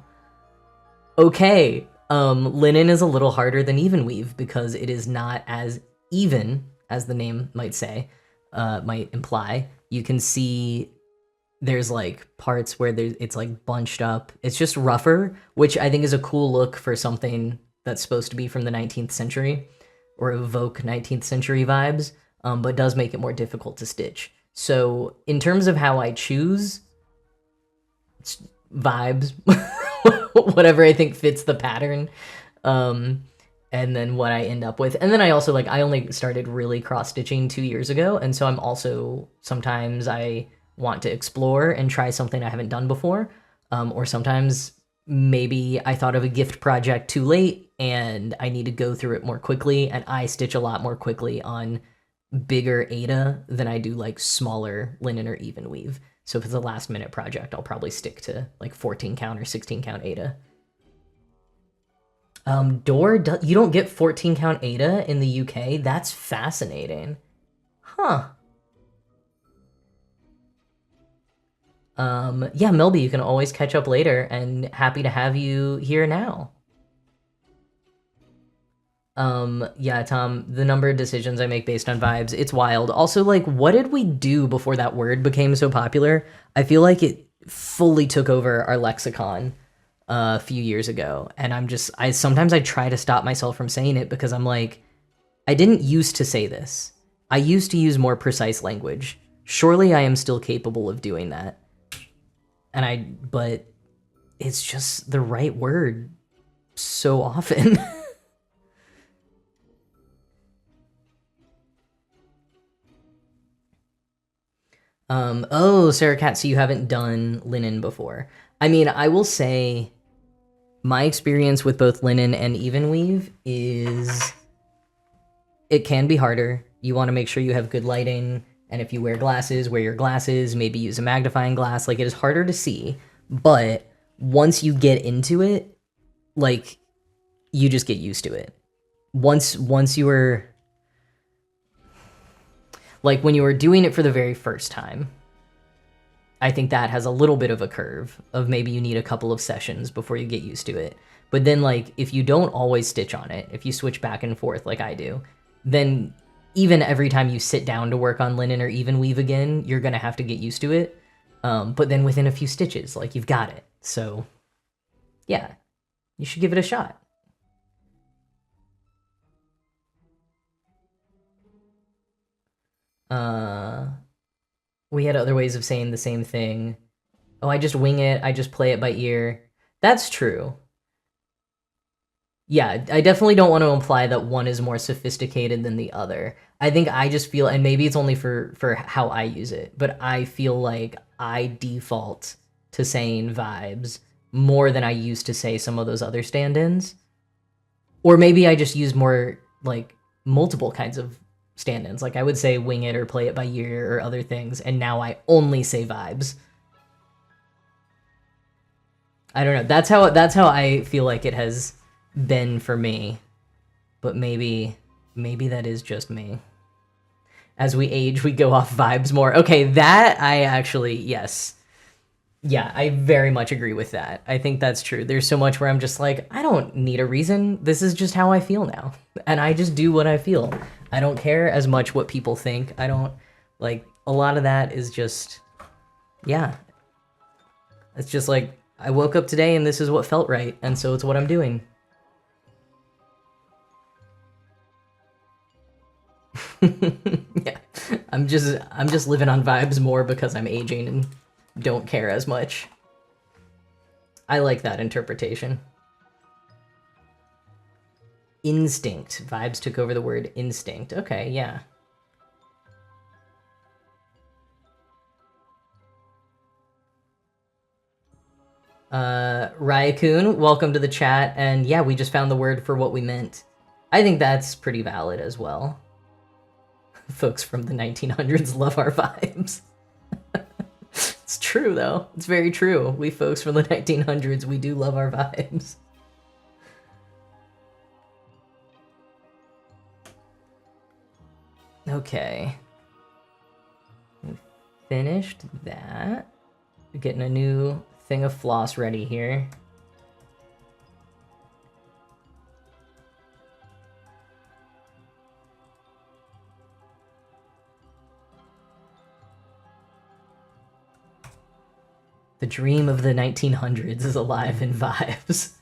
okay. Linen is a little harder than even weave because it is not as even as the name might say, might imply. You can see there's like parts where it's like bunched up. It's just rougher, which I think is a cool look for something that's supposed to be from the 19th century or evoke 19th century vibes. But does make it more difficult to stitch. So in terms of how I choose, it's vibes, whatever I think fits the pattern, and then what I end up with. And then I also I only started really cross-stitching 2 years ago, and so I'm also, sometimes I want to explore and try something I haven't done before, or sometimes maybe I thought of a gift project too late, and I need to go through it more quickly, and I stitch a lot more quickly on bigger Ada than I do like smaller linen or even weave. So if it's a last minute project, I'll probably stick to like 14 count or 16 count Ada. You don't get 14 count Ada in the UK? That's fascinating. Huh. Yeah, Melby, you can always catch up later, and happy to have you here now. Yeah, Tom, the number of decisions I make based on vibes, it's wild. Also, like, what did we do before that word became so popular? I feel like it fully took over our lexicon a few years ago, and sometimes I try to stop myself from saying it because I'm like, I didn't used to say this. I used to use more precise language. Surely I am still capable of doing that. But it's just the right word so often. Oh, Sarah Cat, so you haven't done linen before. I mean, I will say my experience with both linen and even weave is it can be harder. You want to make sure you have good lighting, and if you wear glasses, wear your glasses, maybe use a magnifying glass. Like, it is harder to see, but once you get into it, like, you just get used to it. Once you were... Like, when you were doing it for the very first time, I think that has a little bit of a curve of maybe you need a couple of sessions before you get used to it. But then, like, if you don't always stitch on it, if you switch back and forth like I do, then even every time you sit down to work on linen or even weave again, you're going to have to get used to it. But then within a few stitches, like, you've got it. So, yeah, you should give it a shot. We had other ways of saying the same thing. Oh, I just wing it. I just play it by ear. That's true. Yeah, I definitely don't want to imply that one is more sophisticated than the other. I think I just feel, and maybe it's only for how I use it, but I feel like I default to saying vibes more than I used to say some of those other stand-ins. Or maybe I just use more, like, multiple kinds of stand-ins. Like, I would say wing it or play it by ear or other things, and now I only say vibes. I don't know. That's how I feel like it has been for me. But maybe that is just me. As we age, we go off vibes more. Okay, that I actually, yes. Yeah, I very much agree with that. I think that's true. There's so much where I'm just like, I don't need a reason. This is just how I feel now. And I just do what I feel. I don't care as much what people think. I don't, like, a lot of that is just, yeah. It's just like, I woke up today and this is what felt right. And so it's what I'm doing. Yeah, I'm just living on vibes more because I'm aging and don't care as much. I like that interpretation. Instinct. Vibes took over the word instinct. Okay, yeah. Ryakun, welcome to the chat. And yeah, we just found the word for what we meant. I think that's pretty valid as well. Folks from the 1900s love our vibes. It's true, though. It's very true. We folks from the 1900s, we do love our vibes. Okay. We finished that. Getting a new thing of floss ready here. The dream of the 1900s is alive in vibes.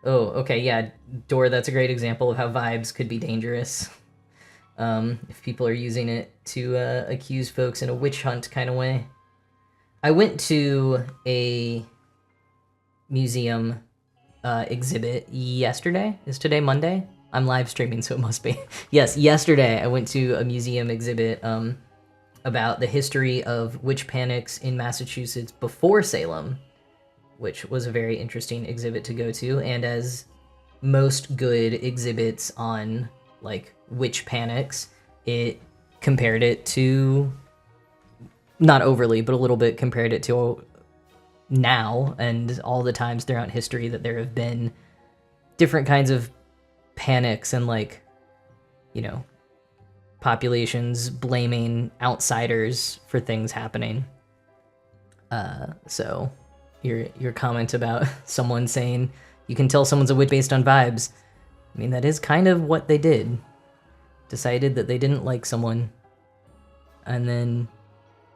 Oh, okay, yeah, Dora, that's a great example of how vibes could be dangerous. If people are using it to accuse folks in a witch hunt kind of way. I went to a museum exhibit yesterday. Is today Monday? I'm live streaming, so it must be. Yes, yesterday I went to a museum exhibit about the history of witch panics in Massachusetts before Salem, which was a very interesting exhibit to go to. And as most good exhibits on, like, witch panics, it compared it to, not overly, but a little bit compared it to now and all the times throughout history that there have been different kinds of panics and, like, you know, populations blaming outsiders for things happening. So your comment about someone saying you can tell someone's a witch based on vibes, I mean, that is kind of what they did. Decided that they didn't like someone and then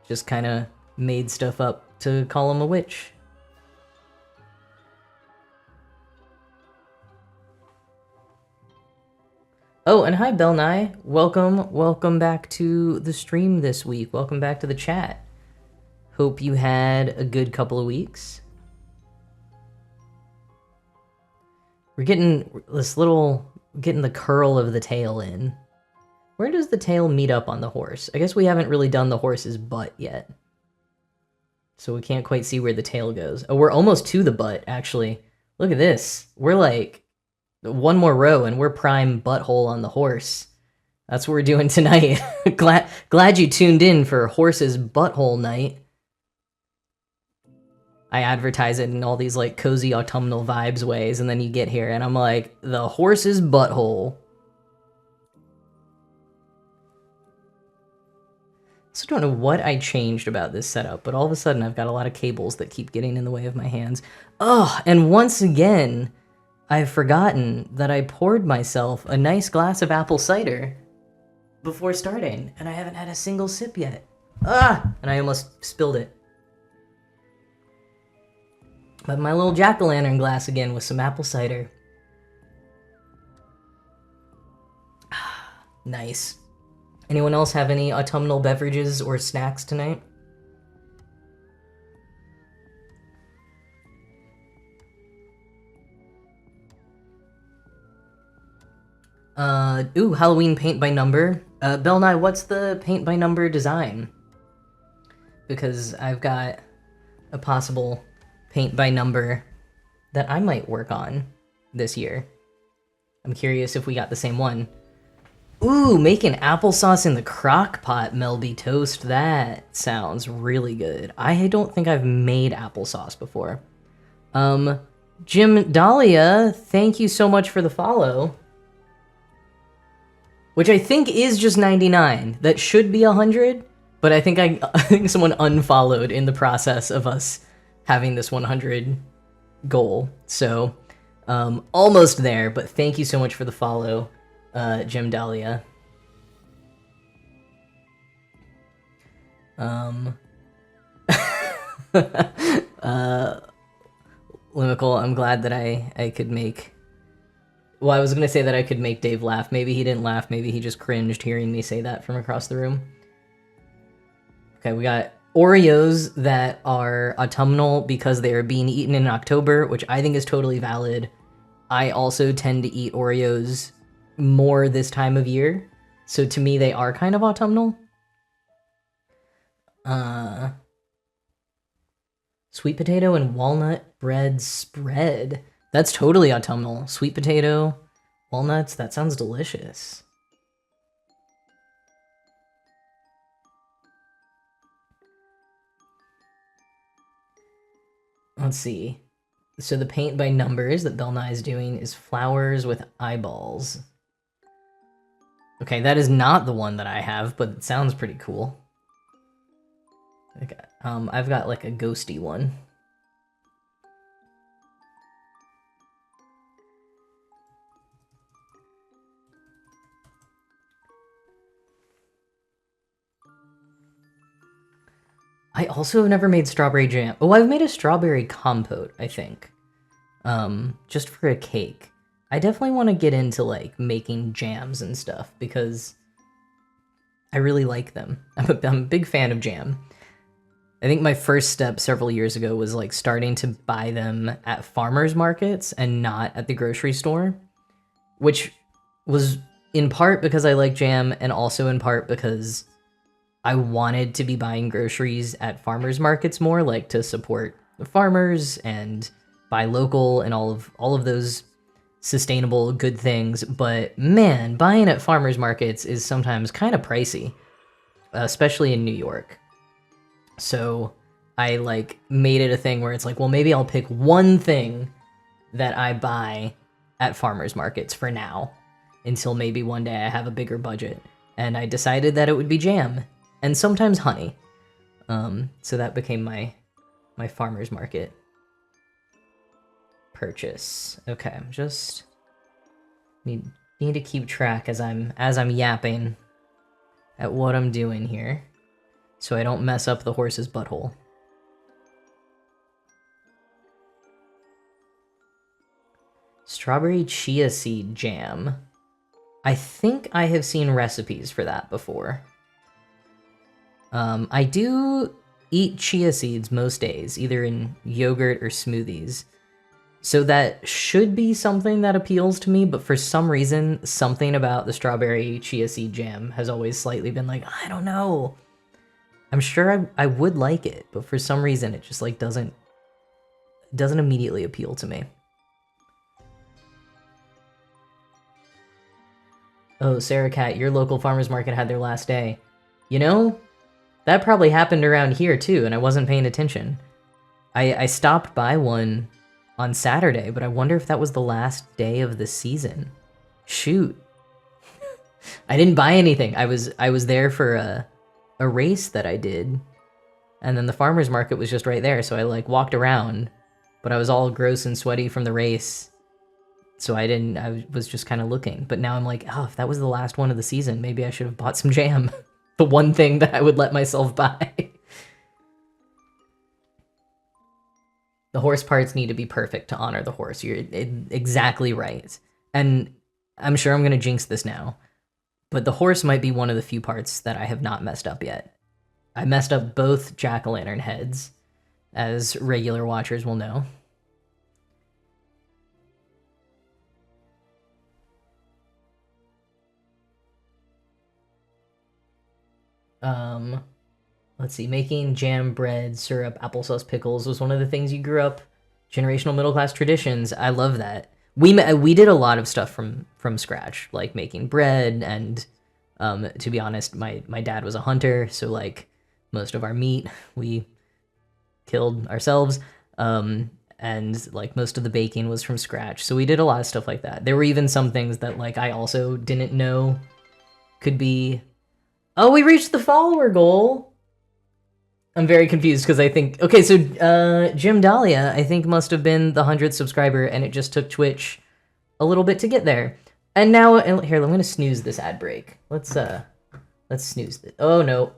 just kind of made stuff up to call them a witch. Oh, and hi, Bell Nye. Welcome back to the stream this week. Welcome back to the chat. Hope you had a good couple of weeks. We're getting this getting the curl of the tail in. Where does the tail meet up on the horse? I guess we haven't really done the horse's butt yet. So we can't quite see where the tail goes. Oh, we're almost to the butt, actually. Look at this. We're like one more row and we're prime butthole on the horse. That's what we're doing tonight. glad you tuned in for Horse's Butthole Night. I advertise it in all these, like, cozy autumnal vibes ways, and then you get here and I'm like, the horse's butthole. So I don't know what I changed about this setup, but all of a sudden I've got a lot of cables that keep getting in the way of my hands. Oh, and once again, I've forgotten that I poured myself a nice glass of apple cider before starting, and I haven't had a single sip yet. Ah! And I almost spilled it. But my little jack-o'-lantern glass again with some apple cider. Nice. Anyone else have any autumnal beverages or snacks tonight? Ooh, Halloween paint by number. Bell Nye, what's the paint by number design? Because I've got a possible paint by number that I might work on this year. I'm curious if we got the same one. Ooh, making applesauce in the crock pot, Melby Toast. That sounds really good. I don't think I've made applesauce before. Jim Dahlia, thank you so much for the follow. Which I think is just 99. That should be 100, but I think someone unfollowed in the process of us having this 100 goal. So, almost there, but thank you so much for the follow, Jim Dahlia. Limical, I'm glad that I could make... Well, I was going to say that I could make Dave laugh. Maybe he didn't laugh. Maybe he just cringed hearing me say that from across the room. Okay, we got Oreos that are autumnal because they are being eaten in October, which I think is totally valid. I also tend to eat Oreos more this time of year, so to me they are kind of autumnal. Sweet potato and walnut bread spread. That's totally autumnal. Sweet potato, walnuts, that sounds delicious. Let's see. So the paint by numbers that Bell Nye is doing is flowers with eyeballs. Okay, that is not the one that I have, but it sounds pretty cool. Okay, I've got like a ghosty one. I also have never made strawberry jam. Oh, I've made a strawberry compote, I think. Just for a cake. I definitely want to get into, like, making jams and stuff, because I really like them. I'm a big fan of jam. I think my first step several years ago was, like, starting to buy them at farmers markets and not at the grocery store, which was in part because I like jam and also in part because I wanted to be buying groceries at farmers markets more, like to support the farmers and buy local and all of those sustainable good things. But man, buying at farmers markets is sometimes kind of pricey, especially in New York. So I like made it a thing where it's like, well, maybe I'll pick one thing that I buy at farmers markets for now until maybe one day I have a bigger budget. And I decided that it would be jam. And sometimes honey. So that became my farmer's market purchase. Okay, I'm just need to keep track as I'm yapping at what I'm doing here, so I don't mess up the horse's butthole. Strawberry chia seed jam. I think I have seen recipes for that before. I do eat chia seeds most days, either in yogurt or smoothies. So that should be something that appeals to me, but for some reason, something about the strawberry chia seed jam has always slightly been like, I don't know. I'm sure I would like it, but for some reason it just like doesn't immediately appeal to me. Oh, Sarah Cat, your local farmer's market had their last day. You know, that probably happened around here too, and I wasn't paying attention. I stopped by one on Saturday, but I wonder if that was the last day of the season. Shoot. I didn't buy anything. I was there for a race that I did, and then the farmer's market was just right there, so I like walked around, but I was all gross and sweaty from the race, So I was just kind of looking. But now I'm like, oh, if that was the last one of the season, maybe I should have bought some jam. The one thing that I would let myself buy. The horse parts need to be perfect to honor the horse. You're exactly right. And I'm sure I'm going to jinx this now, but the horse might be one of the few parts that I have not messed up yet. I messed up both jack-o'-lantern heads, as regular watchers will know. Let's see, making jam, bread, syrup, applesauce, pickles was one of the things you grew up. Generational middle-class traditions. I love that. We did a lot of stuff from scratch, like making bread, and to be honest, my dad was a hunter, so like most of our meat we killed ourselves, and like most of the baking was from scratch. So we did a lot of stuff like that. There were even some things that like I also didn't know could be. Oh, we reached the follower goal. I'm very confused because I think, okay, so Jim Dahlia, I think, must have been the 100th subscriber, and it just took Twitch a little bit to get there. And now, here, I'm gonna snooze this ad break. Let's snooze this. Oh no.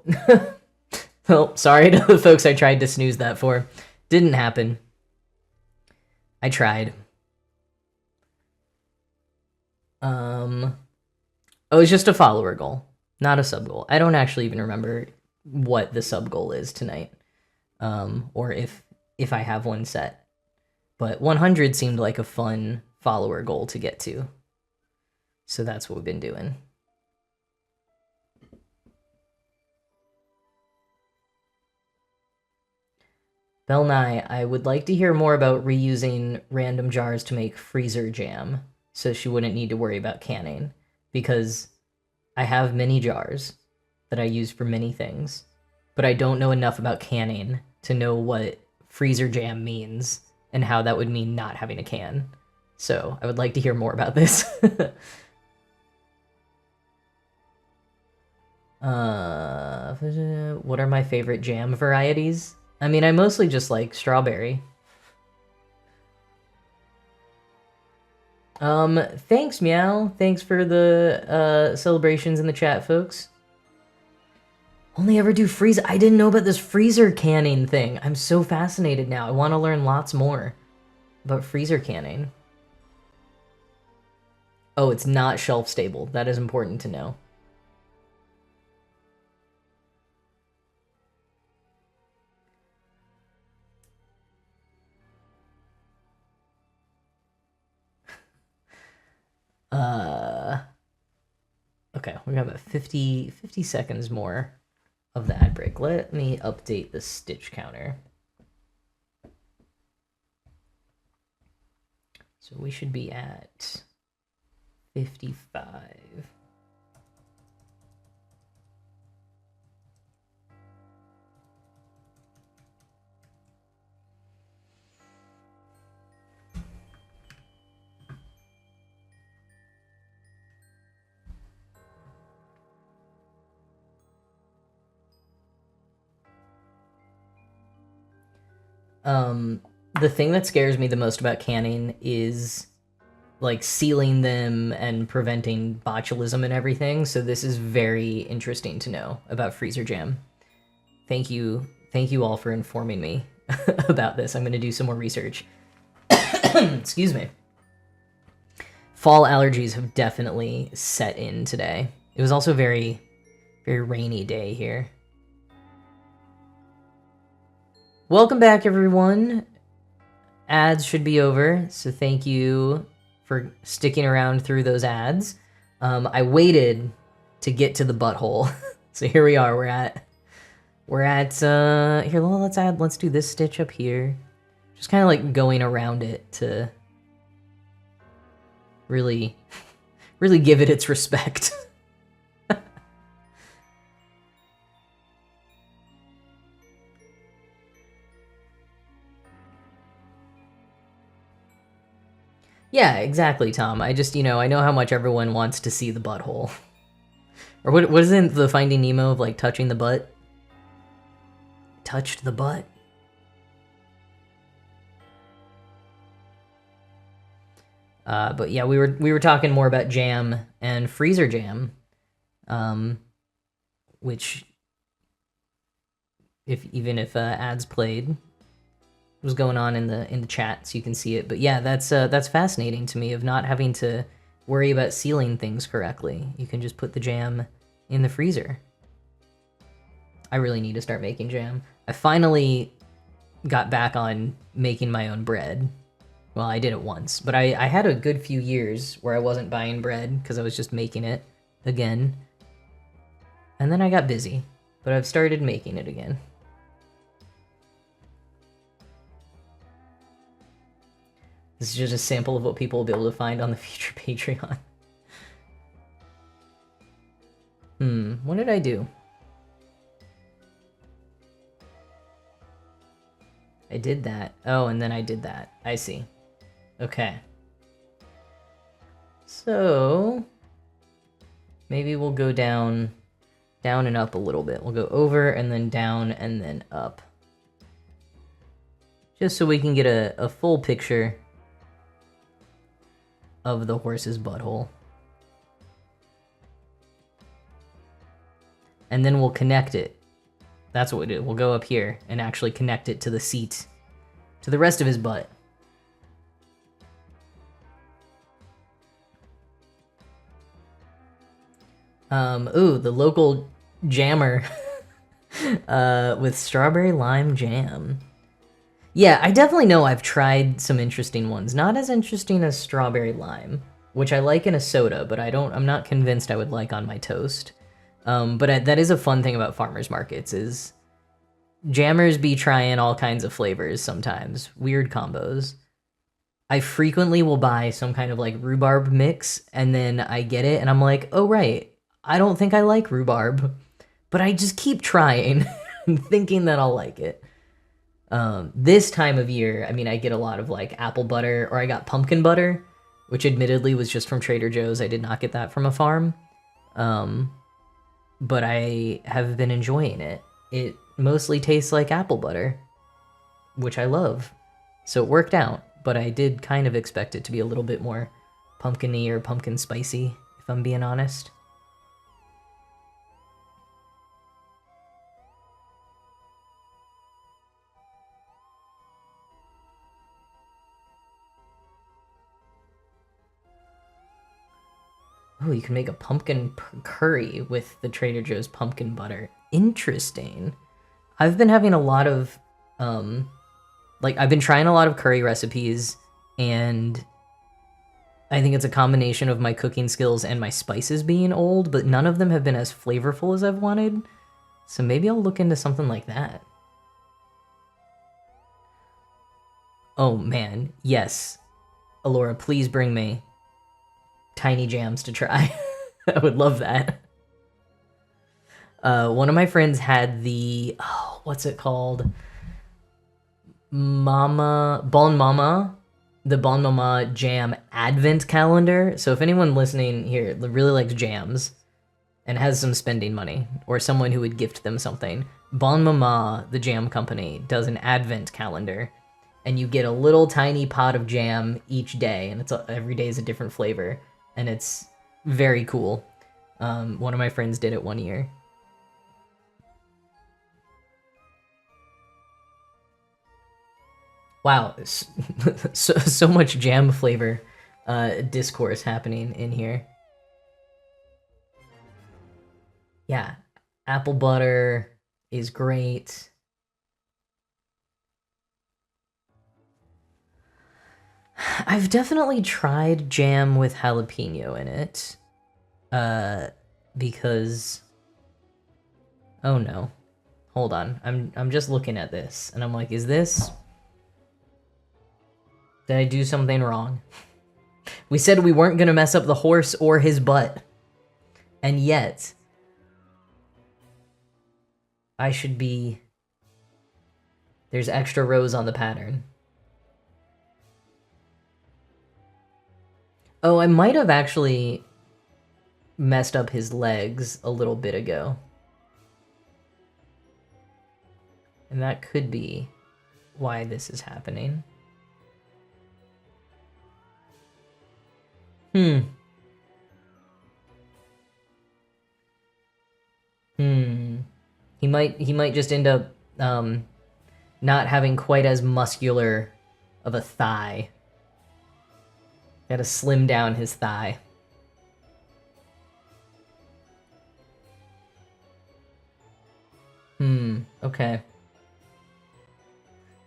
Well, sorry to the folks I tried to snooze that for. Didn't happen. I tried. Oh, it's just a follower goal, not a sub goal. I don't actually even remember what the sub goal is tonight, or if I have one set. But 100 seemed like a fun follower goal to get to, so that's what we've been doing. Bell Nye, I would like to hear more about reusing random jars to make freezer jam, so she wouldn't need to worry about canning, because I have many jars that I use for many things, but I don't know enough about canning to know what freezer jam means and how that would mean not having a can. So I would like to hear more about this. What are my favorite jam varieties? I mean, I mostly just like strawberry. Thanks, Meow. Thanks for the celebrations in the chat, folks. Only ever do freeze. I didn't know about this freezer canning thing. I'm so fascinated now. I want to learn lots more about freezer canning. Oh, it's not shelf stable. That is important to know. Okay, we got about 50 seconds more of the ad break. Let me update the stitch counter. So we should be at 55. The thing that scares me the most about canning is like sealing them and preventing botulism and everything. So this is very interesting to know about freezer jam. Thank you all for informing me about this. I'm going to do some more research. Excuse me. Fall allergies have definitely set in today. It was also very, very rainy day here. Welcome back, everyone. Ads should be over, so thank you for sticking around through those ads. I waited to get to the butthole, so here we are. We're at here. Let's do this stitch up here. Just kind of like going around it to really give it its respect. Yeah, exactly, Tom. I just, I know how much everyone wants to see the butthole. Or what isn't the Finding Nemo of, like, touching the butt? Touched the butt. But yeah, we were talking more about jam and freezer jam, which if ads played was going on in the chat, so you can see it. But yeah, that's fascinating to me of not having to worry about sealing things correctly. You can just put the jam in the freezer. I really need to start making jam. I finally got back on making my own bread. Well, I did it once, but I had a good few years where I wasn't buying bread because I was just making it again. And then I got busy, but I've started making it again. This is just a sample of what people will be able to find on the future Patreon. What did I do? I did that. Oh, and then I did that. I see. Okay. So maybe we'll go down and up a little bit. We'll go over and then down and then up. Just so we can get a full picture of the horse's butthole. And then we'll connect it. That's what we do. We'll go up here and actually connect it to the seat, to the rest of his butt. Ooh, the local jammer with strawberry lime jam. Yeah, I definitely know I've tried some interesting ones. Not as interesting as strawberry lime, which I like in a soda, but I'm not convinced I would like on my toast. But that is a fun thing about farmers markets is jammers be trying all kinds of flavors sometimes, weird combos. I frequently will buy some kind of like rhubarb mix and then I get it and I'm like, oh right, I don't think I like rhubarb, but I just keep trying thinking that I'll like it. This time of year, I mean, I get a lot of like apple butter, or I got pumpkin butter, which admittedly was just from Trader Joe's. I did not get that from a farm. But I have been enjoying it. It mostly tastes like apple butter, which I love. So it worked out, but I did kind of expect it to be a little bit more pumpkin-y or pumpkin spicy, if I'm being honest. Oh, you can make a pumpkin curry with the Trader Joe's pumpkin butter. Interesting. I've been having a lot of, I've been trying a lot of curry recipes, and I think it's a combination of my cooking skills and my spices being old, but none of them have been as flavorful as I've wanted. So maybe I'll look into something like that. Oh man, yes. Alora, please bring me tiny jams to try. I would love that. One of my friends had the, what's it called? Bon Mama, the Bon Mama jam advent calendar. So if anyone listening here really likes jams and has some spending money, or someone who would gift them something, Bon Mama, the jam company, does an advent calendar. And you get a little tiny pot of jam each day, and every day is a different flavor. And it's very cool. One of my friends did it one year. Wow, so much jam flavor discourse happening in here. Yeah, apple butter is great. I've definitely tried jam with jalapeno in it. Because... Oh no. Hold on. I'm just looking at this, and I'm like, is this... Did I do something wrong? We said we weren't gonna mess up the horse or his butt. And yet... I should be... There's extra rows on the pattern. Oh, I might have actually messed up his legs a little bit ago. And that could be why this is happening. Hmm. Hmm. He might just end up not having quite as muscular of a thigh. Gotta slim down his thigh. Okay.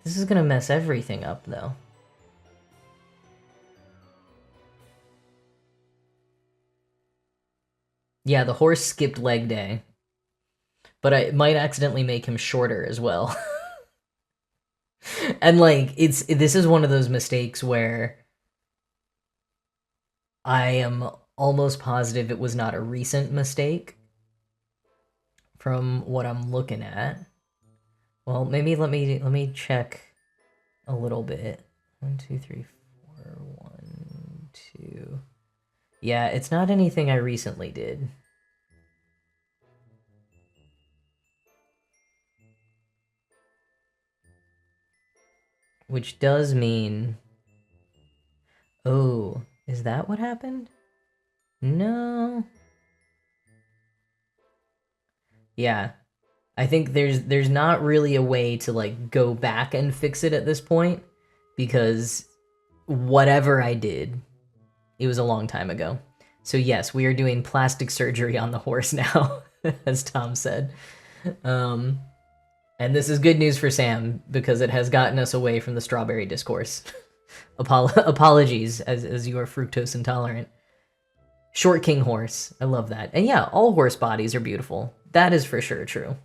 This is gonna mess everything up, though. Yeah, the horse skipped leg day. But it might accidentally make him shorter as well. And, like, this is one of those mistakes where I am almost positive it was not a recent mistake from what I'm looking at. Well, maybe let me check a little bit. 1, 2, 3, 4, 1, 2. Yeah, it's not anything I recently did. Which does mean... Oh, is that what happened? No. Yeah. I think there's not really a way to, like, go back and fix it at this point, because whatever I did, it was a long time ago. So yes, we are doing plastic surgery on the horse now, as Tom said. And this is good news for Sam, because it has gotten us away from the strawberry discourse. Apologies, as you are fructose intolerant. Short king horse. I love that. And yeah, all horse bodies are beautiful. That is for sure true.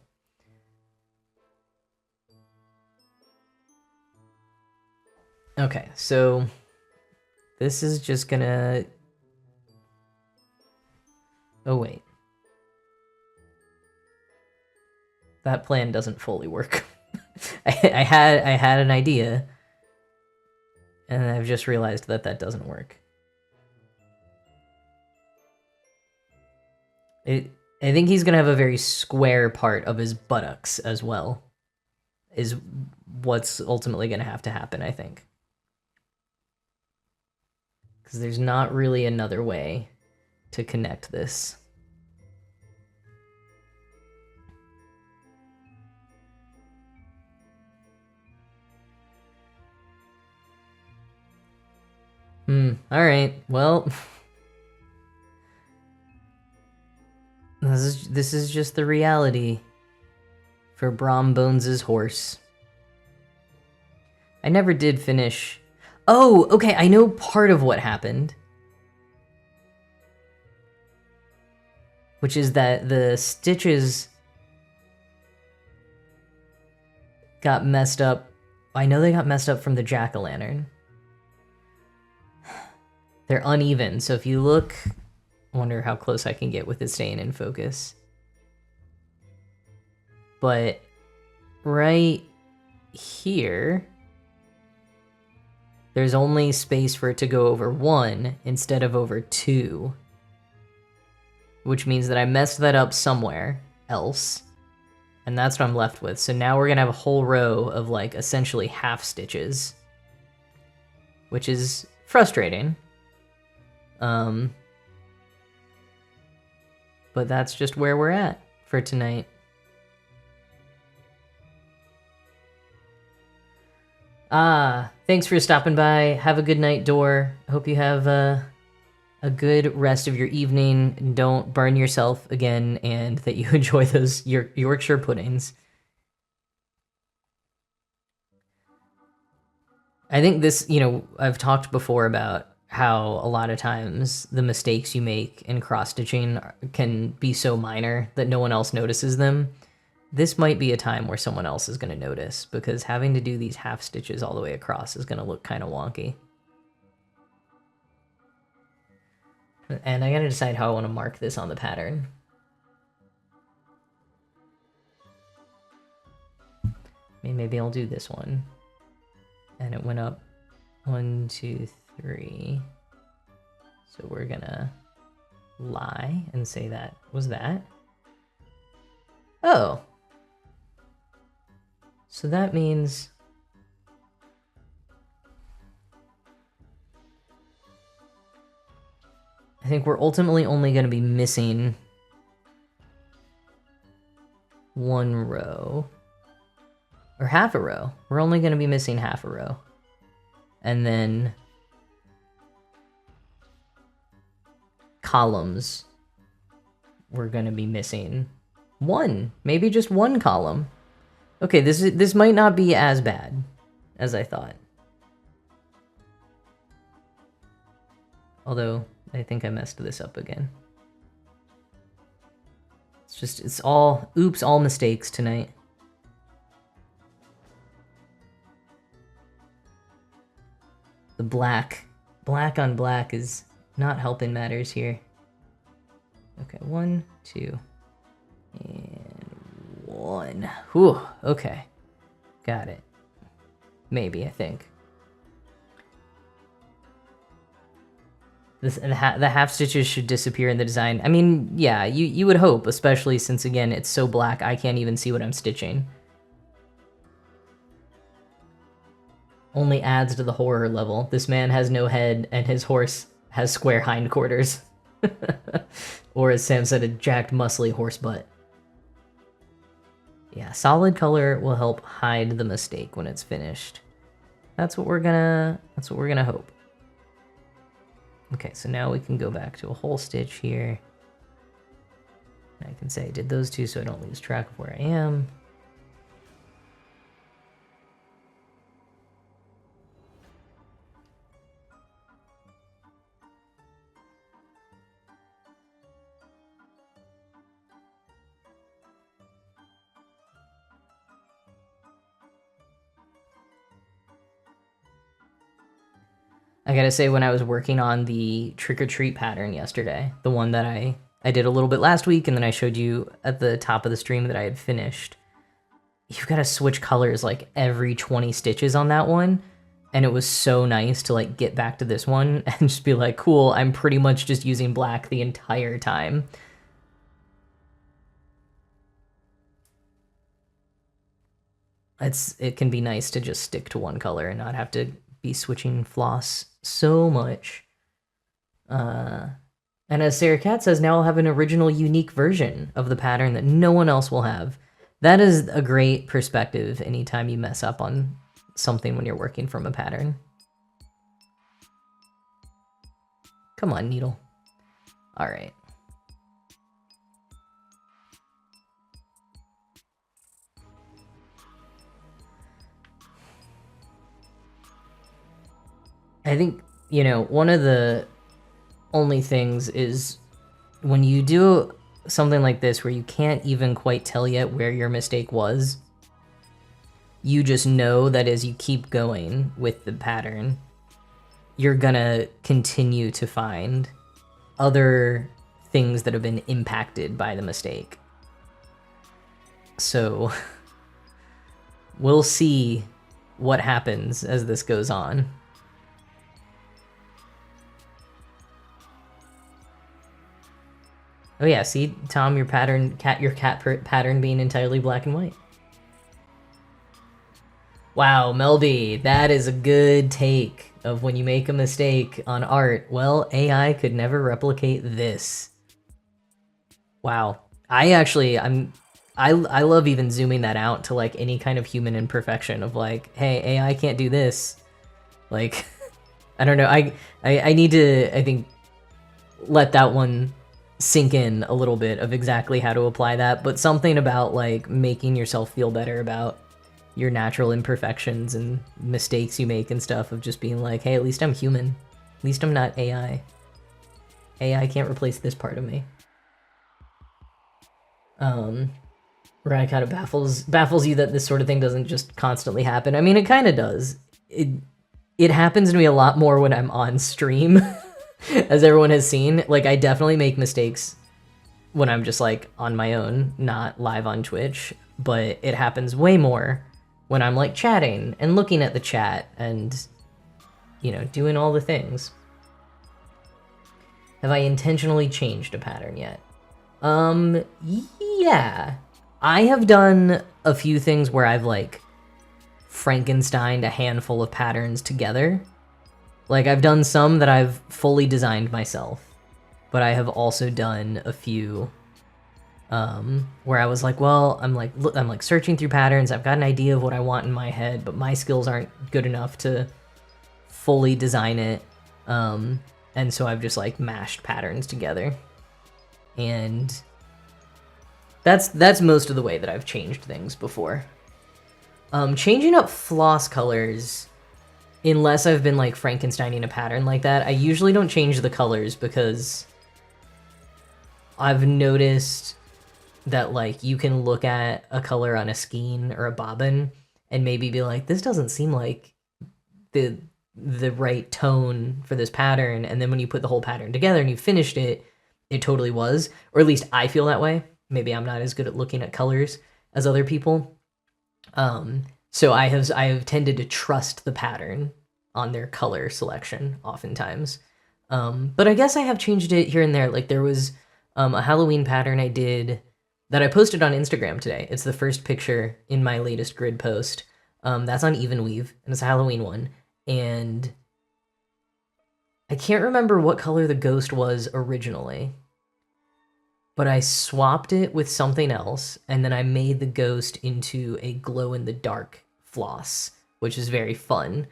Okay, so this is just gonna... Oh, wait. That plan doesn't fully work. I had an idea, and I've just realized that that doesn't work. I think he's gonna have a very square part of his buttocks as well, is what's ultimately gonna have to happen, I think. Because there's not really another way to connect this. Alright, well... This is just the reality for Brom Bones' horse. I never did finish... Oh, okay, I know part of what happened. Which is that the stitches got messed up. I know they got messed up from the jack-o'-lantern. They're uneven, so if you look... I wonder how close I can get with it staying in focus. But right here, there's only space for it to go over 1 instead of over 2. Which means that I messed that up somewhere else. And that's what I'm left with. So now we're gonna have a whole row of, like, essentially half stitches. Which is frustrating. But that's just where we're at for tonight. Thanks for stopping by. Have a good night, Door. Hope you have a good rest of your evening. Don't burn yourself again, and that you enjoy those Yorkshire puddings. I think this, I've talked before about how a lot of times the mistakes you make in cross-stitching can be so minor that no one else notices them. This might be a time where someone else is going to notice, because having to do these half stitches all the way across is going to look kind of wonky. And I got to decide how I want to mark this on the pattern. Maybe I'll do this one. And it went up 1, 2, 3. So we're gonna lie and say that was that. Oh. So that means... think we're ultimately only going to be missing one row. Or half a row. We're only going to be missing half a row. And then columns, we're going to be missing one. Maybe just one column. Okay, this might not be as bad as I thought. Although, I think I messed this up again. It's all, oops, all mistakes tonight. The black on black is not helping matters here. Okay, 1, 2, and 1. Whew, okay. Got it. Maybe, I think. The half stitches should disappear in the design. I mean, yeah, you would hope, especially since, again, it's so black I can't even see what I'm stitching. Only adds to the horror level. This man has no head, and his horse has square hindquarters. Or as Sam said, a jacked, muscly horse butt. Yeah, solid color will help hide the mistake when it's finished. That's what we're gonna hope. Okay, so now we can go back to a whole stitch here. I can say I did those two so I don't lose track of where I am. I gotta say, when I was working on the trick-or-treat pattern yesterday, the one that I did a little bit last week, and then I showed you at the top of the stream that I had finished, you've got to switch colors like every 20 stitches on that one, and it was so nice to like get back to this one and just be like, cool, I'm pretty much just using black the entire time. It can be nice to just stick to one color and not have to be switching floss so much. And as Sarah Cat says, now I'll have an original, unique version of the pattern that no one else will have. That is a great perspective anytime you mess up on something when you're working from a pattern. Come on, needle. All right. I think, you know, one of the only things is when you do something like this where you can't even quite tell yet where your mistake was, you just know that as you keep going with the pattern, you're gonna continue to find other things that have been impacted by the mistake. So we'll see what happens as this goes on. Oh yeah, see, Tom, your cat pattern being entirely black and white. Wow, Melby, that is a good take of when you make a mistake on art. Well, AI could never replicate this. Wow. I love even zooming that out to like any kind of human imperfection of like, hey, AI can't do this. Like, I don't know. I need to, I think, let that one sink in a little bit of exactly how to apply that, but something about like making yourself feel better about your natural imperfections and mistakes you make and stuff, of just being like, hey, at least I'm human. At least I'm not AI. AI can't replace this part of me. Right, kind of baffles you that this sort of thing doesn't just constantly happen. I mean, it kind of does. It happens to me a lot more when I'm on stream. As everyone has seen, like, I definitely make mistakes when I'm just, like, on my own, not live on Twitch, but it happens way more when I'm, like, chatting and looking at the chat and, you know, doing all the things. Have I intentionally changed a pattern yet? Yeah. I have done a few things where I've, like, Frankensteined a handful of patterns together. Like, I've done some that I've fully designed myself. but I have also done a few where I was like, well, I'm like searching through patterns. I've got an idea of what I want in my head, but my skills aren't good enough to fully design it. And so I've just like mashed patterns together. And that's most of the way that I've changed things before. Changing up floss colors, unless I've been like Frankensteining a pattern like that, I usually don't change the colors because I've noticed that like you can look at a color on a skein or a bobbin and maybe be like, this doesn't seem like the right tone for this pattern, and then when you put the whole pattern together and you finished it, it totally was. Or at least I feel that way. Maybe I'm not as good at looking at colors as other people. So I have tended to trust the pattern on their color selection oftentimes. But I guess I have changed it here and there. Like there was a Halloween pattern I did that I posted on Instagram today. It's the first picture in my latest grid post. That's on Even Weave, and it's a Halloween one. And I can't remember what color the ghost was originally, but I swapped it with something else, and then I made the ghost into a glow-in-the-dark floss, which is very fun.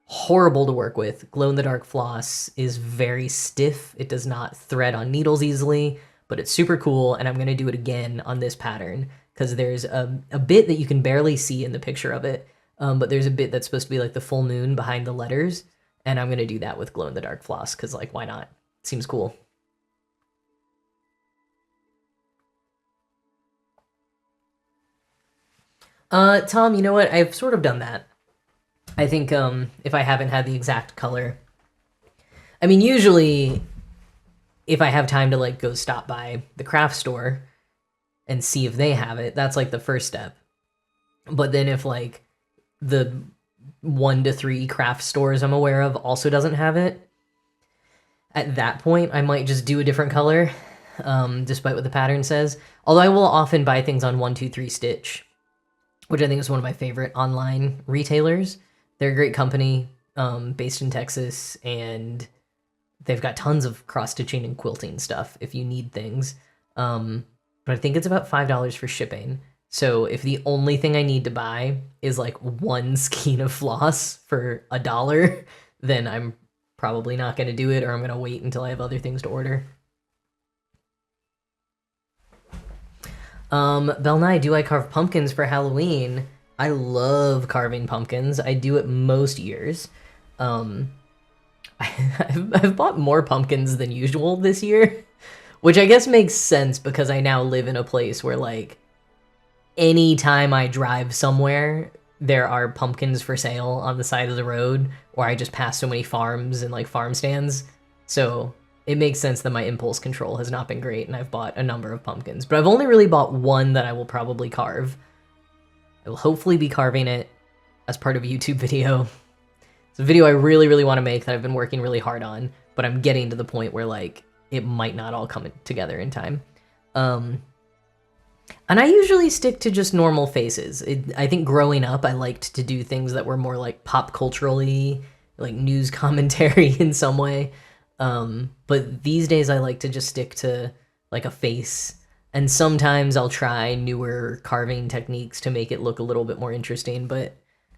Horrible to work with. Glow-in-the-dark floss is very stiff. It does not thread on needles easily, but it's super cool, and I'm going to do it again on this pattern, because there's a bit that you can barely see in the picture of it, but there's a bit that's supposed to be like the full moon behind the letters, and I'm going to do that with glow-in-the-dark floss, because, like, why not? It seems cool. Tom, you know what? I've sort of done that. I think if I haven't had the exact color, I mean, usually if I have time to like go stop by the craft store and see if they have it, that's like the first step. But then if like the 1 to 3 craft stores I'm aware of also doesn't have it, at that point I might just do a different color, despite what the pattern says. Although I will often buy things on 123 Stitch, which I think is one of my favorite online retailers. They're a great company, based in Texas, and they've got tons of cross-stitching and quilting stuff if you need things. But I think it's about $5 for shipping. So if the only thing I need to buy is like 1 skein of floss for $1, then I'm probably not going to do it, or I'm going to wait until I have other things to order. Bell Nye, do I carve pumpkins for Halloween? I love carving pumpkins. I do it most years. I've bought more pumpkins than usual this year, which I guess makes sense because I now live in a place where, like, anytime I drive somewhere, there are pumpkins for sale on the side of the road, or I just pass so many farms and, like, farm stands. So it makes sense that my impulse control has not been great, and I've bought a number of pumpkins. But I've only really bought one that I will probably carve. I will hopefully be carving it as part of a YouTube video. It's a video I really, really want to make that I've been working really hard on, but I'm getting to the point where, like, it might not all come together in time. And I usually stick to just normal faces. I think growing up, I liked to do things that were more, like, pop culturally, like news commentary in some way. But these days I like to just stick to, like, a face. And sometimes I'll try newer carving techniques to make it look a little bit more interesting. But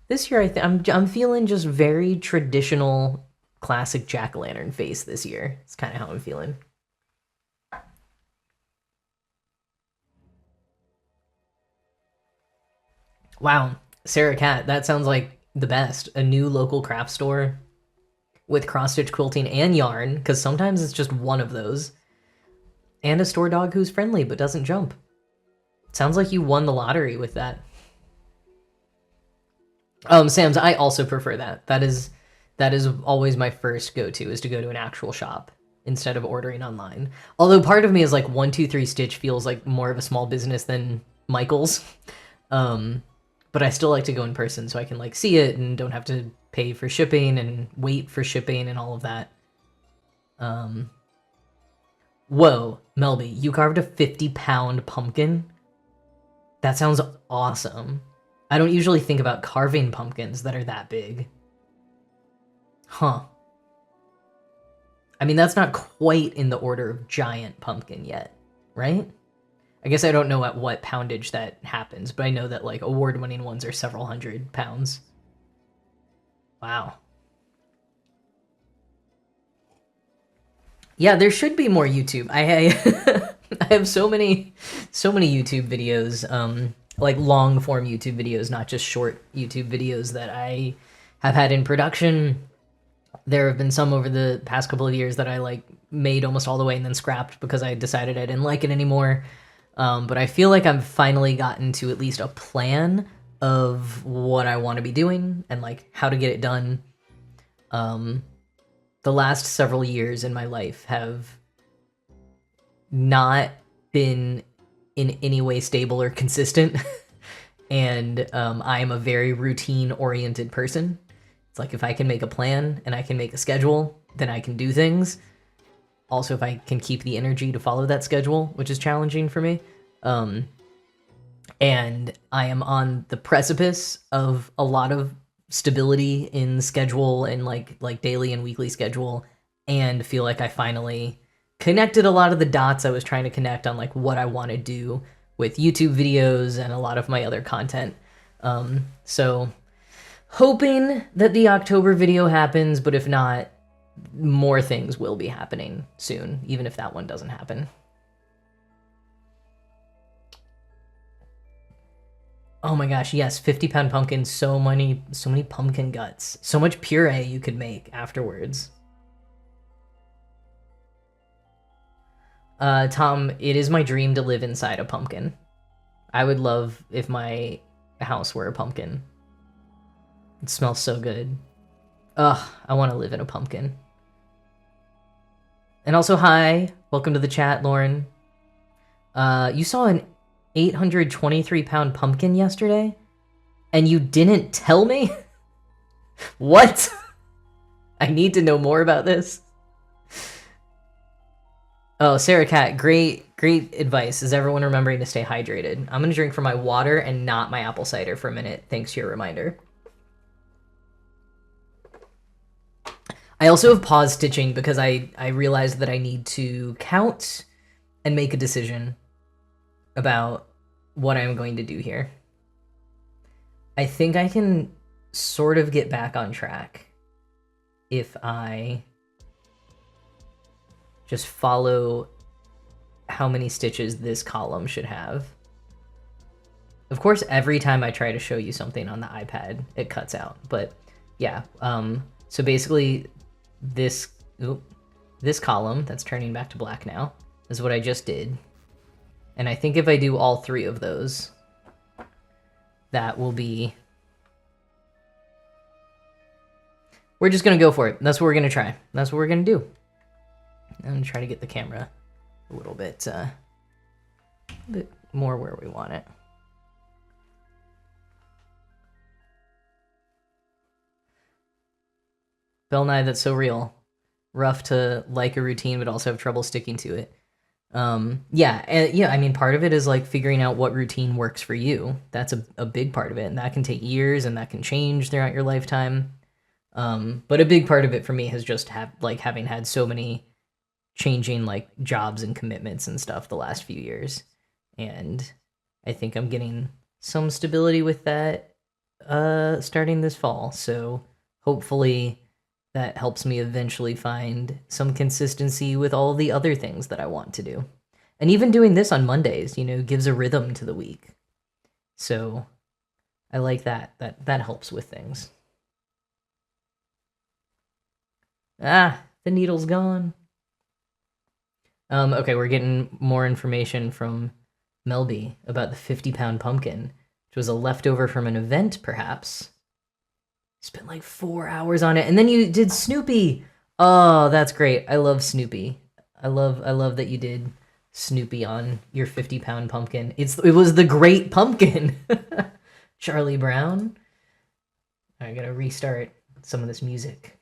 this year I'm feeling just very traditional, classic jack-o'-lantern face this year. It's kind of how I'm feeling. Wow, Sarah Cat, that sounds like the best. A new local craft store with cross-stitch quilting and yarn, because sometimes it's just one of those. And a store dog who's friendly but doesn't jump. Sounds like you won the lottery with that. Sam's, I also prefer that. That is always my first go-to, is to go to an actual shop instead of ordering online. Although part of me is like 123 Stitch feels like more of a small business than Michael's. But I still like to go in person so I can like see it and don't have to pay for shipping and wait for shipping and all of that. Whoa, Melby, you carved a 50-pound pumpkin? That sounds awesome. I don't usually think about carving pumpkins that are that big. Huh. I mean, that's not quite in the order of giant pumpkin yet, right? I guess I don't know at what poundage that happens, but I know that like award-winning ones are several hundred pounds. Wow. Yeah, there should be more YouTube. I have so many YouTube videos, like long form YouTube videos, not just short YouTube videos that I have had in production. There have been some over the past couple of years that I like made almost all the way and then scrapped because I decided I didn't like it anymore. But I feel like I've finally gotten to at least a plan of what I want to be doing and like how to get it done. The last several years in my life have not been in any way stable or consistent. And I am a very routine-oriented person. It's like if I can make a plan and I can make a schedule, then I can do things. Also, if I can keep the energy to follow that schedule, which is challenging for me. And I am on the precipice of a lot of stability in schedule and like daily and weekly schedule, and feel like I finally connected a lot of the dots I was trying to connect on like what I want to do with YouTube videos and a lot of my other content. So hoping that the October video happens, but if not, more things will be happening soon, even if that one doesn't happen. Oh my gosh, yes, 50-pound pumpkin, so many pumpkin guts. So much puree you could make afterwards. Tom, it is my dream to live inside a pumpkin. I would love if my house were a pumpkin. It smells so good. Ugh, I want to live in a pumpkin. And also, hi, welcome to the chat, Lauren. You saw an 823-pound pumpkin yesterday? And you didn't tell me? What? I need to know more about this. Oh, Sarah Cat, great advice. Is everyone remembering to stay hydrated? I'm gonna drink from my water and not my apple cider for a minute, thanks to your reminder. I also have paused stitching because I realized that I need to count and make a decision about what I'm going to do here. I think I can sort of get back on track if I just follow how many stitches this column should have. Of course, every time I try to show you something on the iPad, it cuts out. But yeah, so basically this column that's turning back to black now is what I just did. And I think if I do all three of those, that will be... We're just going to go for it. That's what we're going to try. That's what we're going to do. I'm going to try to get the camera a little bit more where we want it. Bell Nye, that's so real. Rough to like a routine, but also have trouble sticking to it. Yeah, I mean, part of it is like figuring out what routine works for you. That's a big part of it, and that can take years, and that can change throughout your lifetime. But a big part of it for me has just having had so many changing like jobs and commitments and stuff the last few years, and I think I'm getting some stability with that starting this fall. So hopefully that helps me eventually find some consistency with all the other things that I want to do. And even doing this on Mondays, gives a rhythm to the week. So I like that. That helps with things. Ah, the needle's gone. Okay, we're getting more information from Melby about the 50-pound pumpkin, which was a leftover from an event, perhaps. Spent like 4 hours on it, and then you did Snoopy. Oh, that's great. I love Snoopy. I love that you did Snoopy on your 50-pound pumpkin. It was the Great Pumpkin. Charlie Brown. I gotta restart some of this music.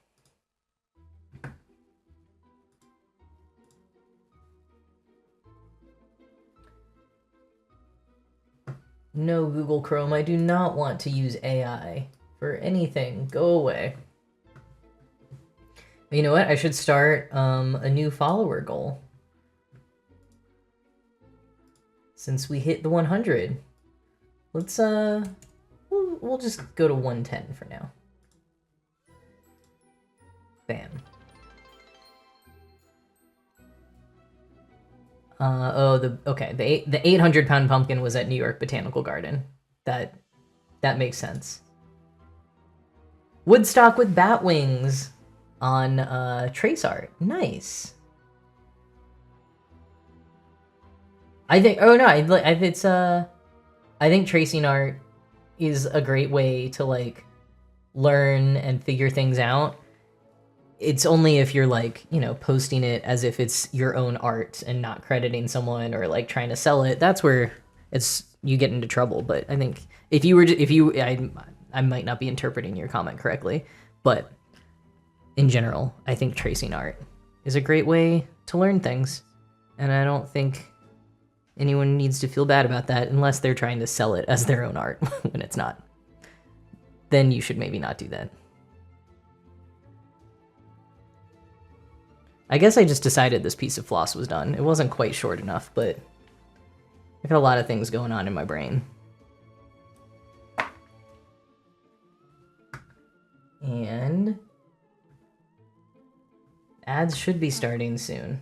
No, Google Chrome, I do not want to use AI for anything. Go away. You know what? I should start a new follower goal. Since we hit the 100. Let's, we'll just go to 110 for now. Bam. Okay, the 800-pound pumpkin was at New York Botanical Garden. That makes sense. Woodstock with bat wings on trace art. Nice. I think. Oh no, it's I think tracing art is a great way to like learn and figure things out. It's only if you're like, you know, posting it as if it's your own art and not crediting someone or like trying to sell it. That's where you get into trouble. But I think I might not be interpreting your comment correctly, but in general, I think tracing art is a great way to learn things. And I don't think anyone needs to feel bad about that unless they're trying to sell it as their own art when it's not. Then you should maybe not do that. I guess I just decided this piece of floss was done. It wasn't quite short enough, but I got a lot of things going on in my brain. And ads should be starting soon.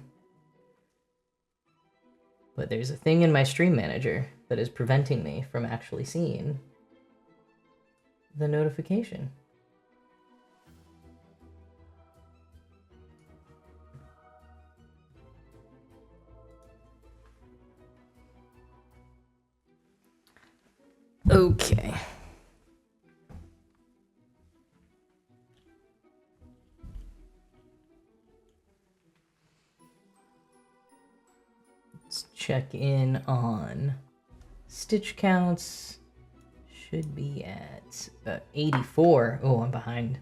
But there's a thing in my stream manager that is preventing me from actually seeing the notification. Okay. Let's check in on stitch counts. Should be at 84. Oh, I'm behind.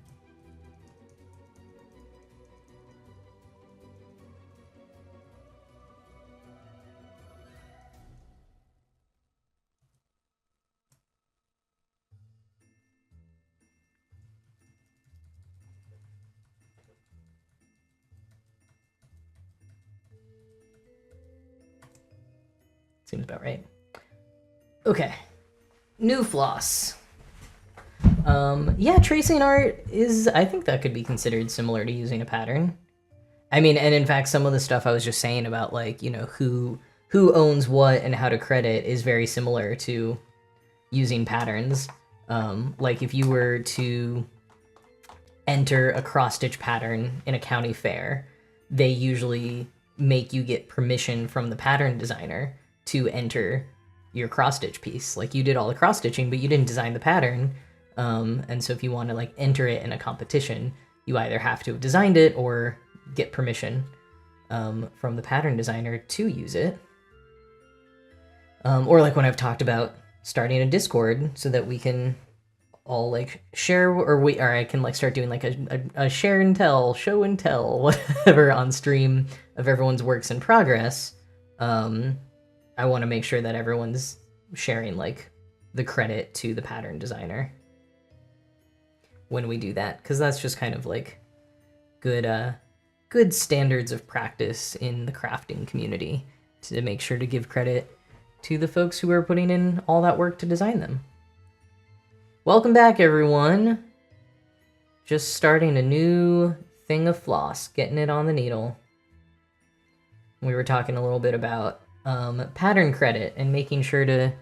Seems about right. Okay. New floss. Yeah, tracing art is, I think that could be considered similar to using a pattern. I mean, and in fact, some of the stuff I was just saying about like, you know, who owns what and how to credit is very similar to using patterns. Like if you were to enter a cross-stitch pattern in a county fair, they usually make you get permission from the pattern designer to enter your cross-stitch piece. Like you did all the cross-stitching, but you didn't design the pattern. And so if you want to like enter it in a competition, you either have to have designed it or get permission from the pattern designer to use it. Or like when I've talked about starting a Discord so that we can all like share, or I can like start doing like a share and tell, show and tell, whatever on stream of everyone's works in progress. I want to make sure that everyone's sharing like the credit to the pattern designer when we do that, because that's just kind of like good standards of practice in the crafting community to make sure to give credit to the folks who are putting in all that work to design them. Welcome back, everyone. Just starting a new thing of floss, getting it on the needle. We were talking a little bit about pattern credit and making sure to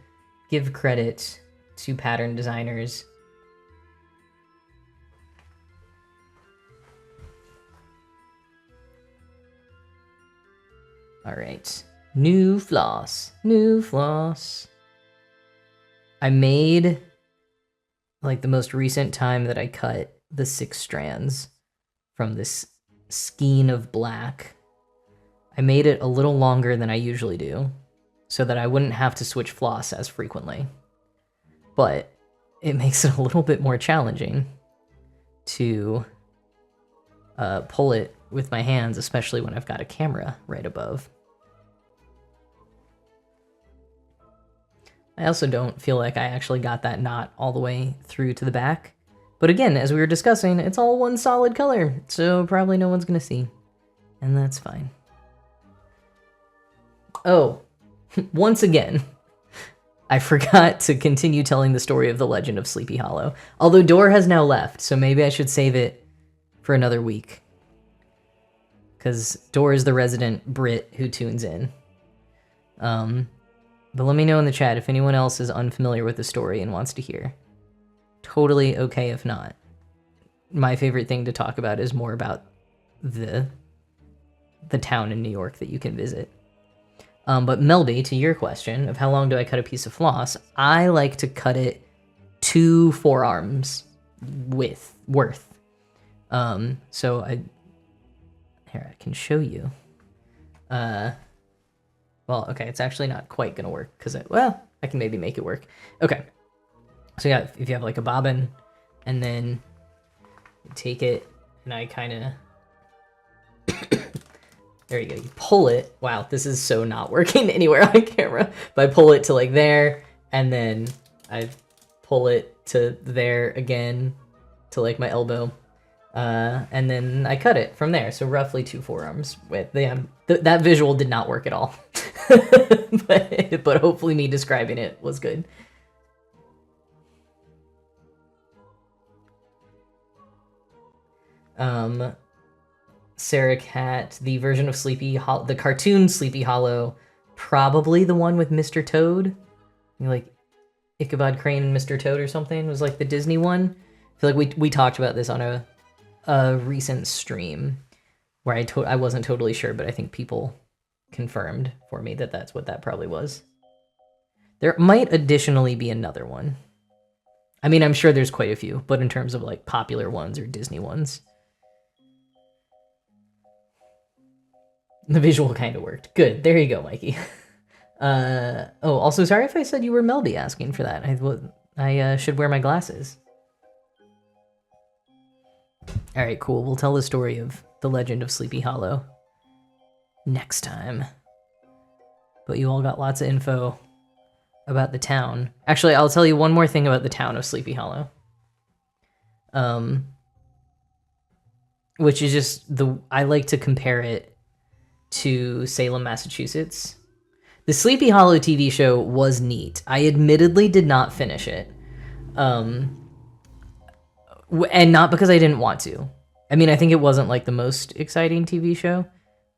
give credit to pattern designers. All right, new floss, new floss. I made like the most recent time that I cut the 6 strands from this skein of black. I made it a little longer than I usually do so that I wouldn't have to switch floss as frequently. But it makes it a little bit more challenging to pull it with my hands, especially when I've got a camera right above. I also don't feel like I actually got that knot all the way through to the back. But again, as we were discussing, it's all one solid color, so probably no one's gonna see. And that's fine. Oh, once again, I forgot to continue telling the story of the legend of Sleepy Hollow. Although Dor has now left, so maybe I should save it for another week. Because Dor is the resident Brit who tunes in. But let me know in the chat if anyone else is unfamiliar with the story and wants to hear. Totally okay if not. My favorite thing to talk about is more about the town in New York that you can visit. But Melby, to your question of how long do I cut a piece of floss, I like to cut it 2 forearms worth. So here, I can show you. Well, okay, it's actually not quite gonna work because I can maybe make it work. Okay, so yeah, if you have like a bobbin, and then you take it, and I kind of there you go. You pull it. Wow, this is so not working anywhere on camera. But I pull it to like there, and then I pull it to there again, to like my elbow, and then I cut it from there. So roughly 2 forearms width. That visual did not work at all, but hopefully me describing it was good. Sarah Cat, the version of the cartoon Sleepy Hollow, probably the one with Mr. Toad, like Ichabod Crane and Mr. Toad or something, was like the Disney one. I feel like we talked about this on a recent stream where I wasn't totally sure, but I think people confirmed for me that that's what that probably was. There might additionally be another one. I mean, I'm sure there's quite a few, but in terms of like popular ones or Disney ones. The visual kind of worked. Good. There you go, Mikey. Oh, also, sorry if I said you were Melby asking for that. I should wear my glasses. All right, cool. We'll tell the story of the legend of Sleepy Hollow next time. But you all got lots of info about the town. Actually, I'll tell you one more thing about the town of Sleepy Hollow. Which is just I like to compare it to Salem, Massachusetts. The Sleepy Hollow TV show was neat. I admittedly did not finish it. And not because I didn't want to. I mean, I think it wasn't like the most exciting TV show,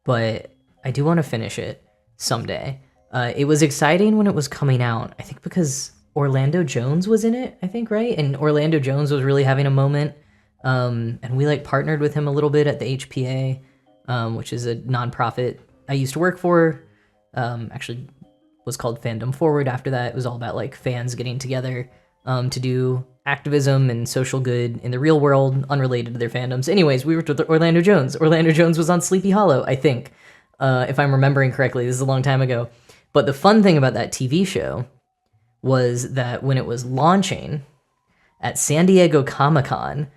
but I do want to finish it someday. It was exciting when it was coming out, I think because Orlando Jones was in it, I think, right? And Orlando Jones was really having a moment. And we like partnered with him a little bit at the HPA, which is a nonprofit I used to work for. Actually was called Fandom Forward after that. It was all about like fans getting together to do activism and social good in the real world, unrelated to their fandoms. Anyways, we were with Orlando Jones. Orlando Jones was on Sleepy Hollow, I think, if I'm remembering correctly. This is a long time ago. But the fun thing about that TV show was that when it was launching at San Diego Comic-Con,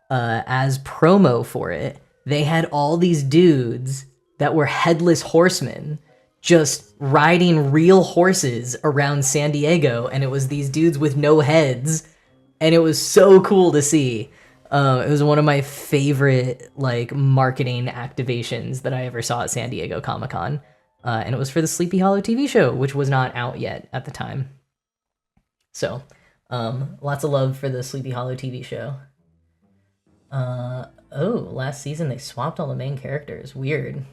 as promo for it, they had all these dudes that were Headless Horsemen just riding real horses around San Diego, and it was these dudes with no heads, and it was so cool to see. It was one of my favorite like marketing activations that I ever saw at San Diego Comic-Con, and it was for the Sleepy Hollow TV show, which was not out yet at the time. So, lots of love for the Sleepy Hollow TV show. Oh, last season they swapped all the main characters. Weird.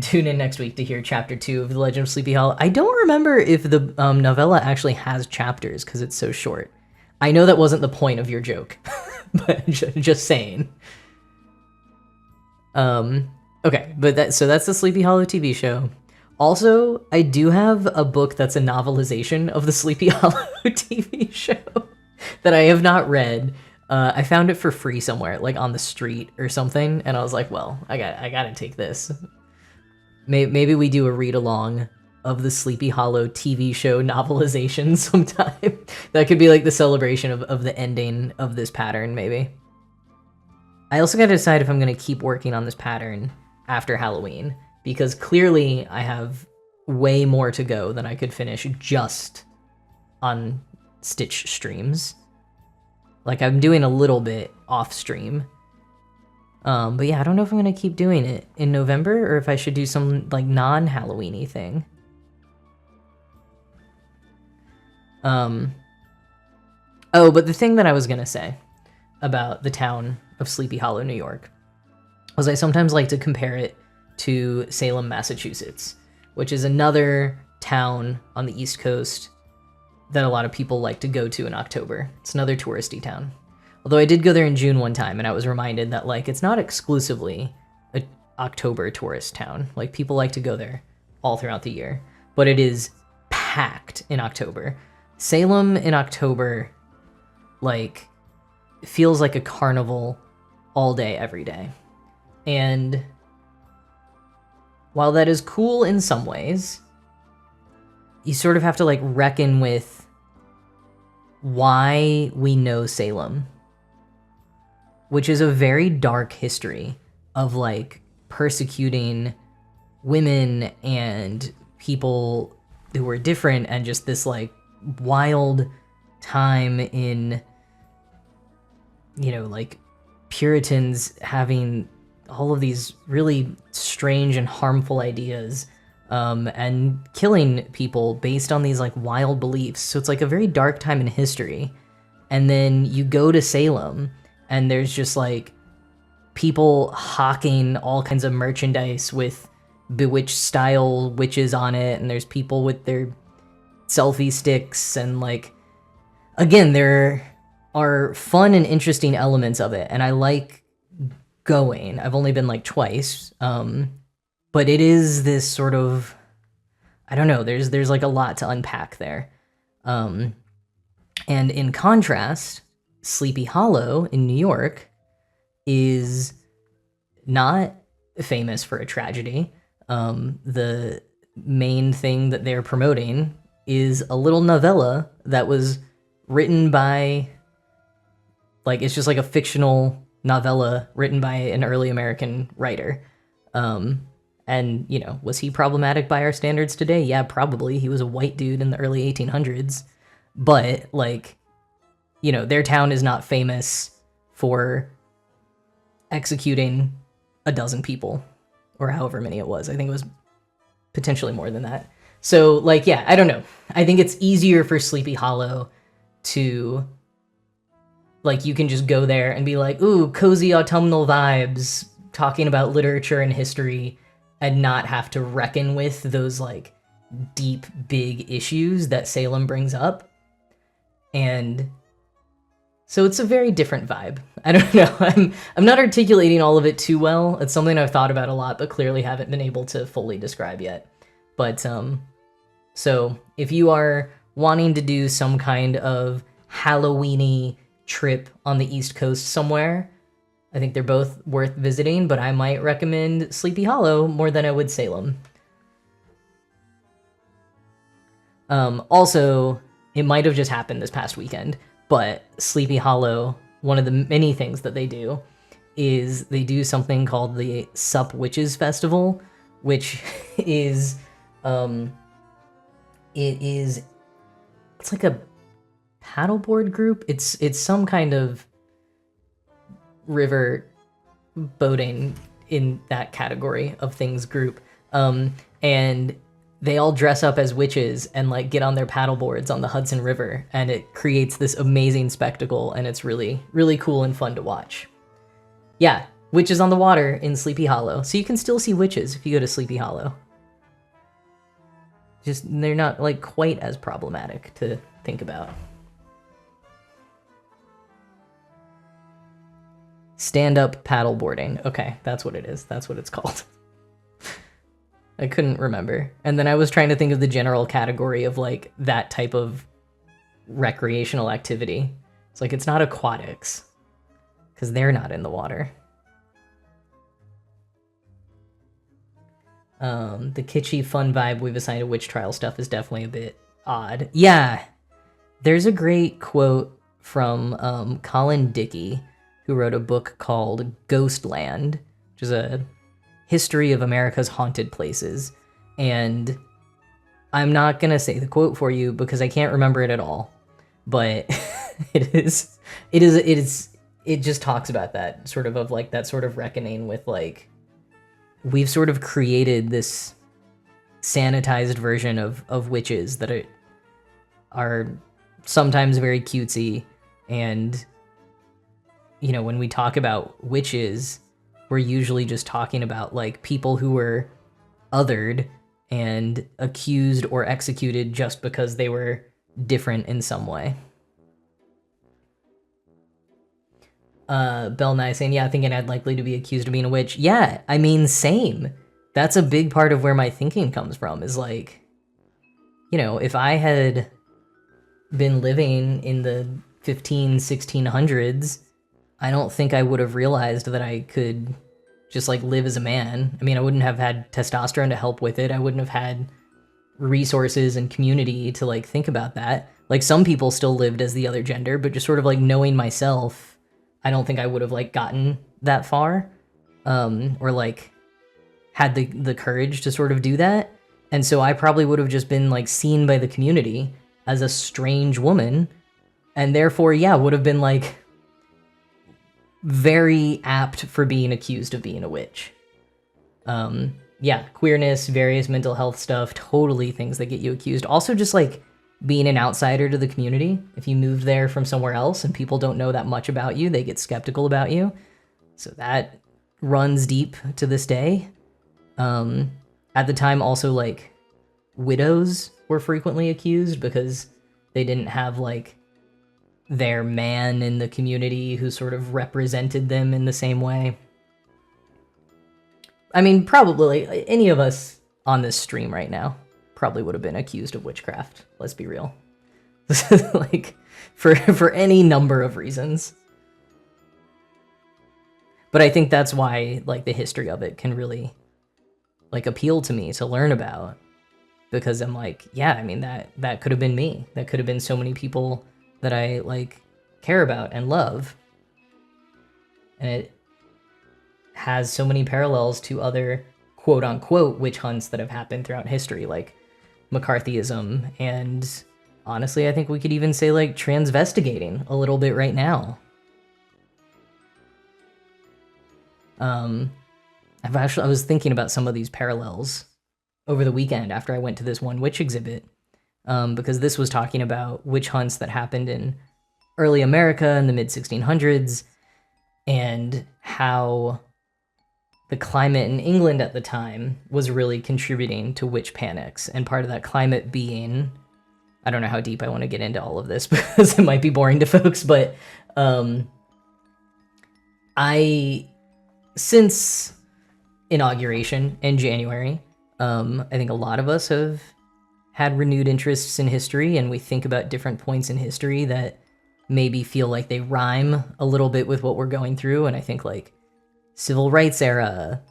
Tune in next week to hear Chapter 2 of The Legend of Sleepy Hollow. I don't remember if the novella actually has chapters because it's so short. I know that wasn't the point of your joke, but just saying. Okay, but that's the Sleepy Hollow TV show. Also, I do have a book that's a novelization of the Sleepy Hollow TV show that I have not read. I found it for free somewhere, like on the street or something, and I was like, well, I gotta take this. Maybe we do a read-along of the Sleepy Hollow TV show novelization sometime. That could be like the celebration of the ending of this pattern, maybe. I also gotta decide if I'm gonna keep working on this pattern after Halloween, because clearly I have way more to go than I could finish just on Stitch streams. Like, I'm doing a little bit off stream. But yeah, I don't know if I'm gonna keep doing it in November or if I should do some like non-Halloween-y thing. Oh, but the thing that I was gonna say about the town of Sleepy Hollow, New York, was I sometimes like to compare it to Salem, Massachusetts, which is another town on the East Coast that a lot of people like to go to in October. It's another touristy town. Although I did go there in June one time, and I was reminded that like it's not exclusively an October tourist town. Like, people like to go there all throughout the year, but it is packed in October. Salem in October, like, feels like a carnival all day, every day. And while that is cool in some ways, you sort of have to like reckon with why we know Salem, which is a very dark history of like persecuting women and people who were different, and just this like wild time in, you know, like Puritans having all of these really strange and harmful ideas, and killing people based on these like wild beliefs. So it's like a very dark time in history. And then you go to Salem and there's just like people hawking all kinds of merchandise with Bewitched style witches on it, and there's people with their selfie sticks, and like, again, there are fun and interesting elements of it, and I like going. I've only been like twice, but it is this sort of, I don't know, there's like a lot to unpack there. And in contrast, Sleepy Hollow in New York is not famous for a tragedy. The main thing that they're promoting is a little novella that was written by, like, it's just like a fictional novella written by an early American writer. And, you know, was he problematic by our standards today? Yeah, probably. He was a white dude in the early 1800s. But, like, you know, their town is not famous for executing a dozen people, or however many it was. I think it was potentially more than that. So, like, yeah, I don't know. I think it's easier for Sleepy Hollow to, like, you can just go there and be like, ooh, cozy autumnal vibes, talking about literature and history, and not have to reckon with those, like, deep, big issues that Salem brings up. And so it's a very different vibe. I don't know. I'm not articulating all of it too well. It's something I've thought about a lot, but clearly haven't been able to fully describe yet. But, so if you are wanting to do some kind of Halloween-y trip on the East Coast somewhere, I think they're both worth visiting, but I might recommend Sleepy Hollow more than I would Salem. Also, it might have just happened this past weekend, but Sleepy Hollow, one of the many things that they do is they do something called the Sup Witches Festival, which is, it's like a paddleboard group. It's some kind of river boating in that category of things group. And they all dress up as witches and like get on their paddleboards on the Hudson River, and it creates this amazing spectacle, and it's really, really cool and fun to watch. Yeah, witches on the water in Sleepy Hollow. So you can still see witches if you go to Sleepy Hollow. Just, they're not like quite as problematic to think about. Stand-up paddleboarding. Okay, that's what it is. That's what it's called. I couldn't remember. And then I was trying to think of the general category of like that type of recreational activity. It's like, it's not aquatics, because they're not in the water. The kitschy fun vibe we've assigned to witch trial stuff is definitely a bit odd. Yeah, there's a great quote from Colin Dickey, who wrote a book called Ghostland, which is a history of America's haunted places. And I'm not gonna say the quote for you because I can't remember it at all. But It is. It is. It is. It just talks about that sort of like that sort of reckoning with like we've sort of created this sanitized version of witches that are sometimes very cutesy, and you know, when we talk about witches, we're usually just talking about like people who were othered and accused or executed just because they were different in some way. Bell Nye saying, yeah, thinking I'd likely to be accused of being a witch. Yeah, I mean, same. That's a big part of where my thinking comes from, is like, you know, if I had been living in the 1600s, I don't think I would have realized that I could just like live as a man. I mean, I wouldn't have had testosterone to help with it. I wouldn't have had resources and community to like think about that. Like some people still lived as the other gender, but just sort of like knowing myself, I don't think I would have like gotten that far, or like had the courage to sort of do that. And so I probably would have just been like seen by the community as a strange woman, and therefore, yeah, would have been like very apt for being accused of being a witch. Yeah, queerness, various mental health stuff, totally things that get you accused. Also just like being an outsider to the community. If you moved there from somewhere else and people don't know that much about you, they get skeptical about you. So that runs deep to this day. At the time, also like widows were frequently accused because they didn't have like their man in the community who sort of represented them in the same way. I mean, probably any of us on this stream right now probably would have been accused of witchcraft. Let's be real. Like, for any number of reasons. But I think that's why, like, the history of it can really, like, appeal to me to learn about. Because I'm like, yeah, I mean, that could have been me. That could have been so many people that I, like, care about and love. And it has so many parallels to other quote-unquote witch hunts that have happened throughout history, like McCarthyism, and honestly, I think we could even say, like, transvestigating a little bit right now. I was thinking about some of these parallels over the weekend after I went to this one witch exhibit, because this was talking about witch hunts that happened in early America in the mid-1600s, and how the climate in England at the time was really contributing to witch panics, and part of that climate being, I don't know how deep I want to get into all of this because it might be boring to folks, but since inauguration in January, I think a lot of us have had renewed interests in history, and we think about different points in history that maybe feel like they rhyme a little bit with what we're going through, and I think like Civil Rights era,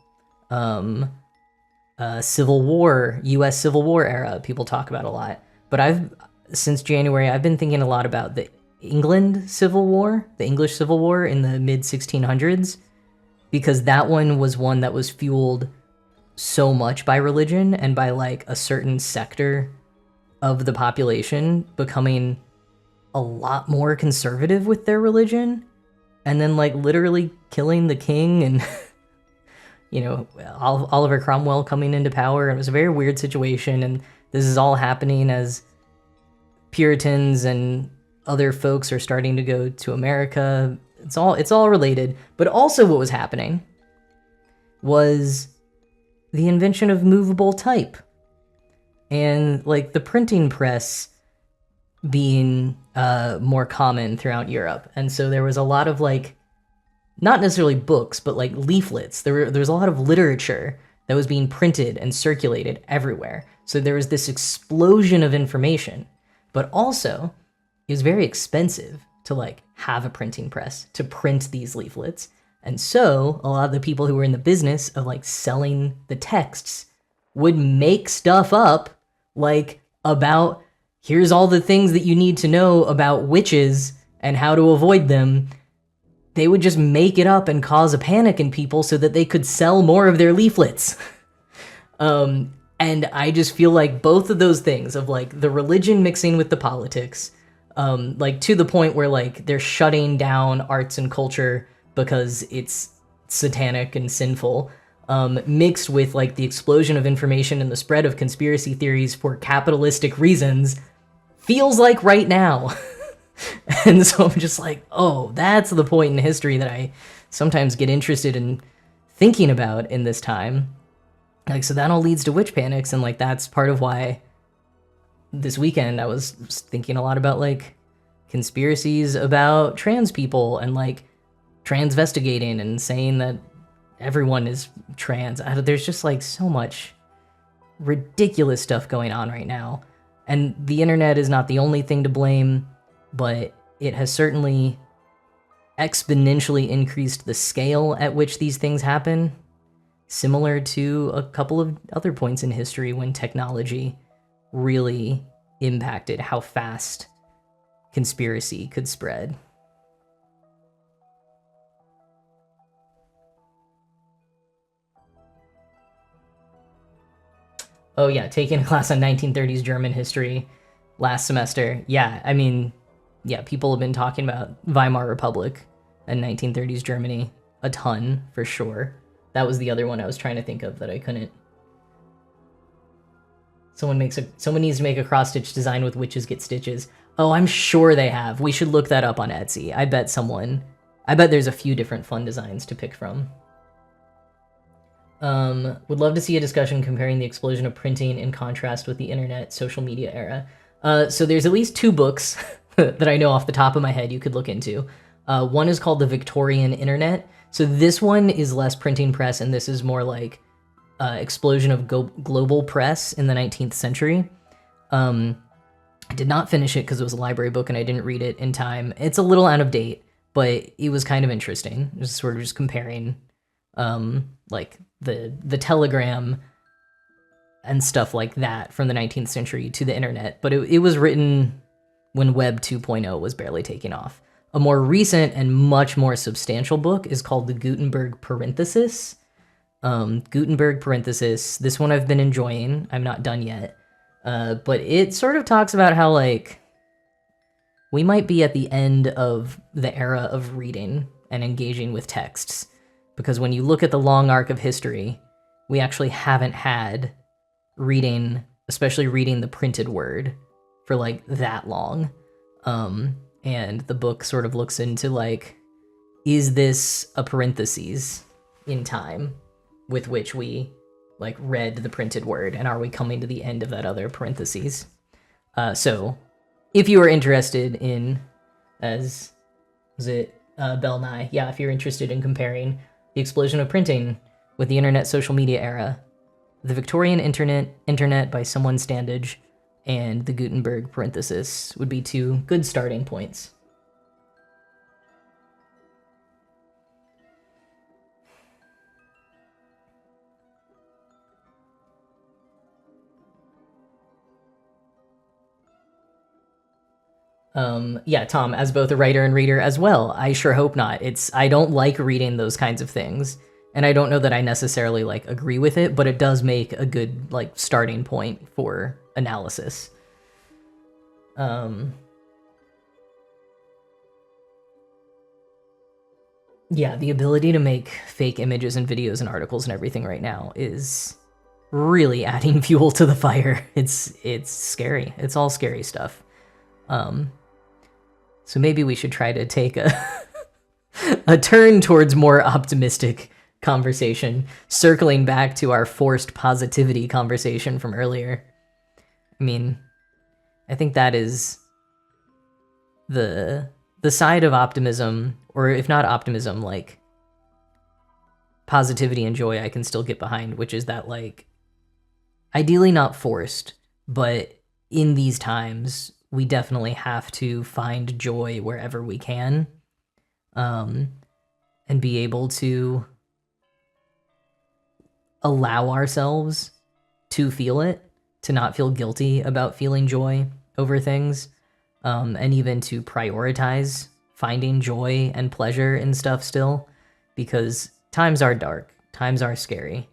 Civil War, U.S. Civil War era, people talk about a lot. But since January, I've been thinking a lot about the England Civil War, the English Civil War in the mid-1600s, because that one was one that was fueled so much by religion and by like a certain sector of the population becoming a lot more conservative with their religion, and then like literally killing the king and you know, Oliver Cromwell coming into power. It was a very weird situation, and this is all happening as Puritans and other folks are starting to go to America. It's all related. But also what was happening was the invention of movable type and like the printing press being more common throughout Europe. And so there was a lot of like, not necessarily books, but like leaflets. There was a lot of literature that was being printed and circulated everywhere. So there was this explosion of information, but also it was very expensive to like have a printing press to print these leaflets. And so a lot of the people who were in the business of like selling the texts would make stuff up like about, here's all the things that you need to know about witches and how to avoid them. They would just make it up and cause a panic in people so that they could sell more of their leaflets. And I just feel like both of those things of like the religion mixing with the politics, like to the point where like they're shutting down arts and culture because it's satanic and sinful, mixed with like the explosion of information and the spread of conspiracy theories for capitalistic reasons, feels like right now. And so I'm just like, oh, that's the point in history that I sometimes get interested in thinking about in this time. Like, so that all leads to witch panics, and like that's part of why this weekend I was thinking a lot about like conspiracies about trans people and like transvestigating and saying that everyone is trans. There's just like so much ridiculous stuff going on right now. And the internet is not the only thing to blame, but it has certainly exponentially increased the scale at which these things happen, similar to a couple of other points in history when technology really impacted how fast conspiracy could spread. Oh yeah, taking a class on 1930s German history last semester. Yeah, I mean, yeah, people have been talking about Weimar Republic and 1930s Germany a ton, for sure. That was the other one I was trying to think of that I couldn't. Someone needs to make a cross-stitch design with witches get stitches. Oh, I'm sure they have. We should look that up on Etsy. I bet there's a few different fun designs to pick from. Would love to see a discussion comparing the explosion of printing in contrast with the internet social media era. So there's at least 2 books that I know off the top of my head you could look into. One is called The Victorian Internet. So this one is less printing press, and this is more like explosion of global press in the 19th century. I did not finish it because it was a library book and I didn't read it in time. It's a little out of date, but it was kind of interesting. It was sort of just comparing like the telegram and stuff like that from the 19th century to the internet. But it was written when Web 2.0 was barely taking off. A more recent and much more substantial book is called the Gutenberg Parenthesis. Gutenberg Parenthesis. This one I've been enjoying. I'm not done yet. But it sort of talks about how, like, we might be at the end of the era of reading and engaging with texts. Because when you look at the long arc of history, we actually haven't had reading, especially reading the printed word, for, like, that long. And the book sort of looks into, like, is this a parentheses in time with which we, like, read the printed word, and are we coming to the end of that other parentheses? So, if you are interested in, was it Bell Nye? Yeah, if you're interested in comparing the explosion of printing with the internet social media era, the Victorian Internet by someone Standage, and the Gutenberg Parenthesis would be 2 good starting points. Yeah, Tom, as both a writer and reader as well, I sure hope not. I don't like reading those kinds of things, and I don't know that I necessarily, like, agree with it, but it does make a good, like, starting point for analysis. Yeah, the ability to make fake images and videos and articles and everything right now is really adding fuel to the fire. It's scary. It's all scary stuff. So maybe we should try to take a turn towards more optimistic conversation, circling back to our forced positivity conversation from earlier. I mean, I think that is the side of optimism, or if not optimism, like positivity and joy I can still get behind, which is that, like, ideally not forced, but in these times, we definitely have to find joy wherever we can, and be able to allow ourselves to feel it, to not feel guilty about feeling joy over things, and even to prioritize finding joy and pleasure in stuff still, because times are dark, times are scary,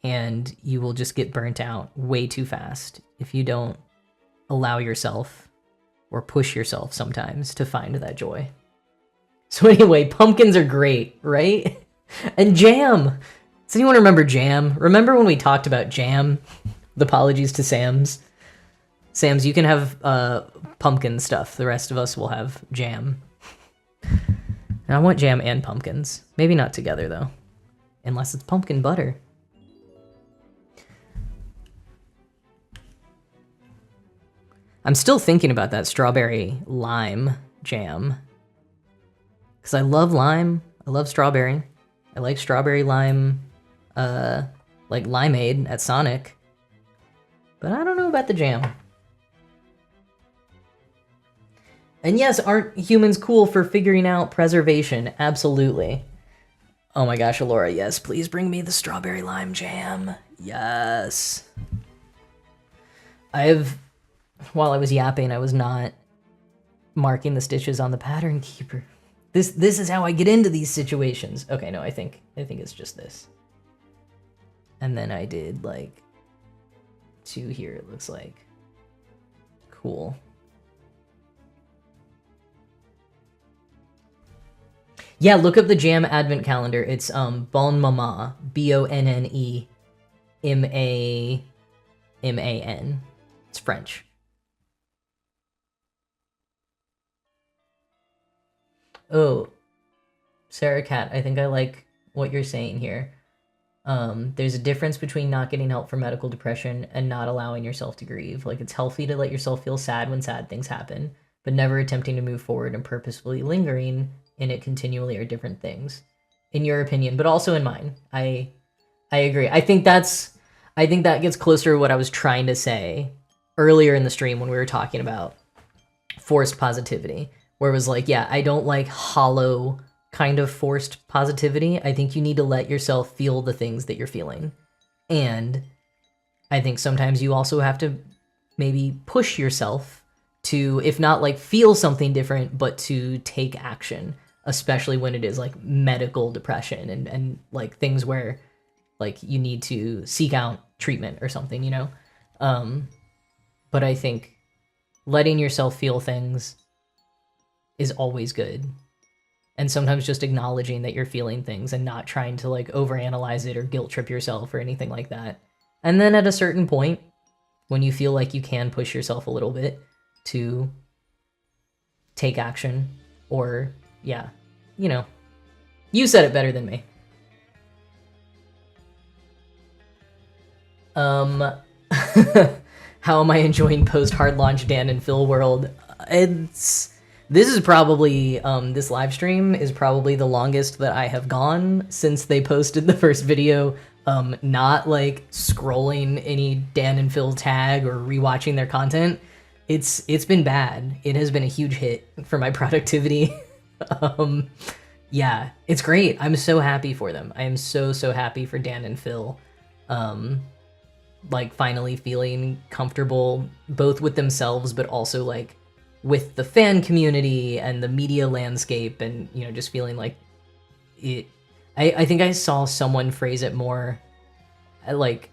and you will just get burnt out way too fast if you don't allow yourself or push yourself sometimes to find that joy. So anyway, pumpkins are great, right? And jam. Does anyone remember jam? Remember when we talked about jam? The apologies to Sam's. Sam's, you can have pumpkin stuff. The rest of us will have jam. And I want jam and pumpkins. Maybe not together, though. Unless it's pumpkin butter. I'm still thinking about that strawberry lime jam. Because I love lime. I love strawberry. I like strawberry lime, like limeade at Sonic. But I don't know about the jam. And yes, aren't humans cool for figuring out preservation? Absolutely. Oh my gosh, Alora, yes, please bring me the strawberry lime jam. Yes. While I was yapping, I was not marking the stitches on the pattern keeper. This is how I get into these situations. Okay, no, I think it's just this. And then I did like 2 here, it looks like. Cool. Yeah, look up the Jam Advent Calendar. It's Bon Mama, Bonne Maman. It's French. Oh, Sarah Cat, I think I like what you're saying here. There's a difference between not getting help for medical depression and not allowing yourself to grieve. Like, it's healthy to let yourself feel sad when sad things happen, but never attempting to move forward and purposefully lingering in it continually are different things, in your opinion, but also in mine. I agree. I think that gets closer to what I was trying to say earlier in the stream when we were talking about forced positivity, where it was like, yeah, I don't like hollow kind of forced positivity. I think you need to let yourself feel the things that you're feeling. And I think sometimes you also have to maybe push yourself to, if not like feel something different, but to take action, especially when it is like medical depression and like things where like you need to seek out treatment or something, you know? But I think letting yourself feel things is always good. And sometimes just acknowledging that you're feeling things and not trying to like overanalyze it or guilt trip yourself or anything like that. And then at a certain point, when you feel like you can push yourself a little bit to take action, or yeah, you know, you said it better than me. How am I enjoying post-hard launch Dan and Phil world? This is probably, this live stream is probably the longest that I have gone since they posted the first video. Not like scrolling any Dan and Phil tag or rewatching their content. It's been bad. It has been a huge hit for my productivity. Yeah, it's great. I'm so happy for them. I am so happy for Dan and Phil. Like finally feeling comfortable both with themselves, but also like with the fan community and the media landscape, and you know, just feeling like it. I think I saw someone phrase it more like,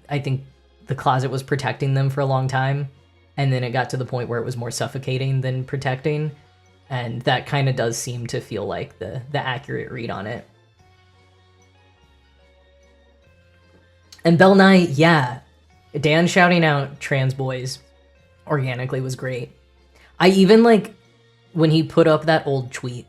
I think the closet was protecting them for a long time, and then it got to the point where it was more suffocating than protecting, and that kind of does seem to feel like the accurate read on it. And Bell Knight, yeah, Dan shouting out trans boys organically was great. I even like when he put up that old tweet,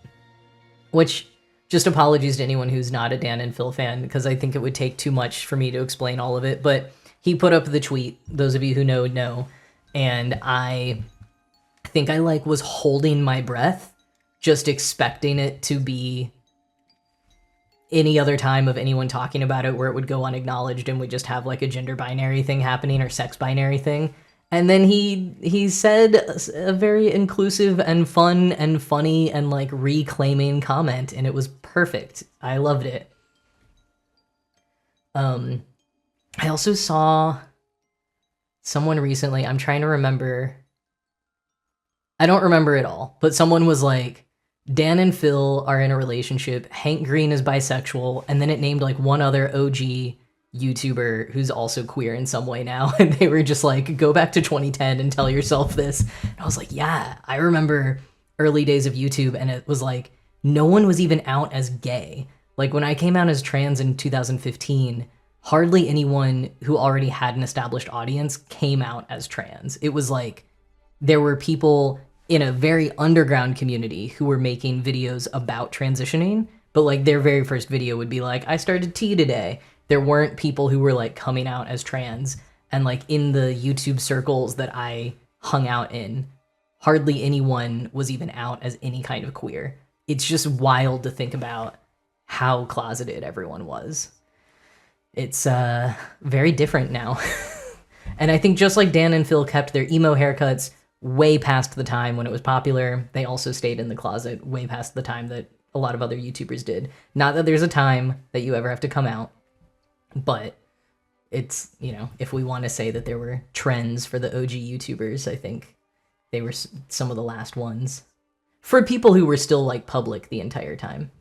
which, just apologies to anyone who's not a Dan and Phil fan, because I think it would take too much for me to explain all of it, but he put up the tweet, those of you who know, and I think I like was holding my breath, just expecting it to be any other time of anyone talking about it where it would go unacknowledged and we just have like a gender binary thing happening or sex binary thing. And then he said a very inclusive and fun and funny and like reclaiming comment, and it was perfect. I loved it. I also saw someone recently, I'm trying to remember, I don't remember it all, but someone was like, Dan and Phil are in a relationship, Hank Green is bisexual, and then it named like one other OG YouTuber who's also queer in some way now, and they were just like, go back to 2010 and tell yourself this. And I was like, yeah, I remember early days of YouTube, and it was like no one was even out as gay. Like when I came out as trans in 2015, hardly anyone who already had an established audience came out as trans. It was like there were people in a very underground community who were making videos about transitioning, but like their very first video would be like, I started tea today. There weren't people who were like coming out as trans. And like in the YouTube circles that I hung out in, hardly anyone was even out as any kind of queer. It's just wild to think about how closeted everyone was. It's very different now. And I think just like Dan and Phil kept their emo haircuts way past the time when it was popular, they also stayed in the closet way past the time that a lot of other YouTubers did. Not that there's a time that you ever have to come out, but it's, you know, if we want to say that there were trends for the OG YouTubers, I think they were some of the last ones. For people who were still, like, public the entire time.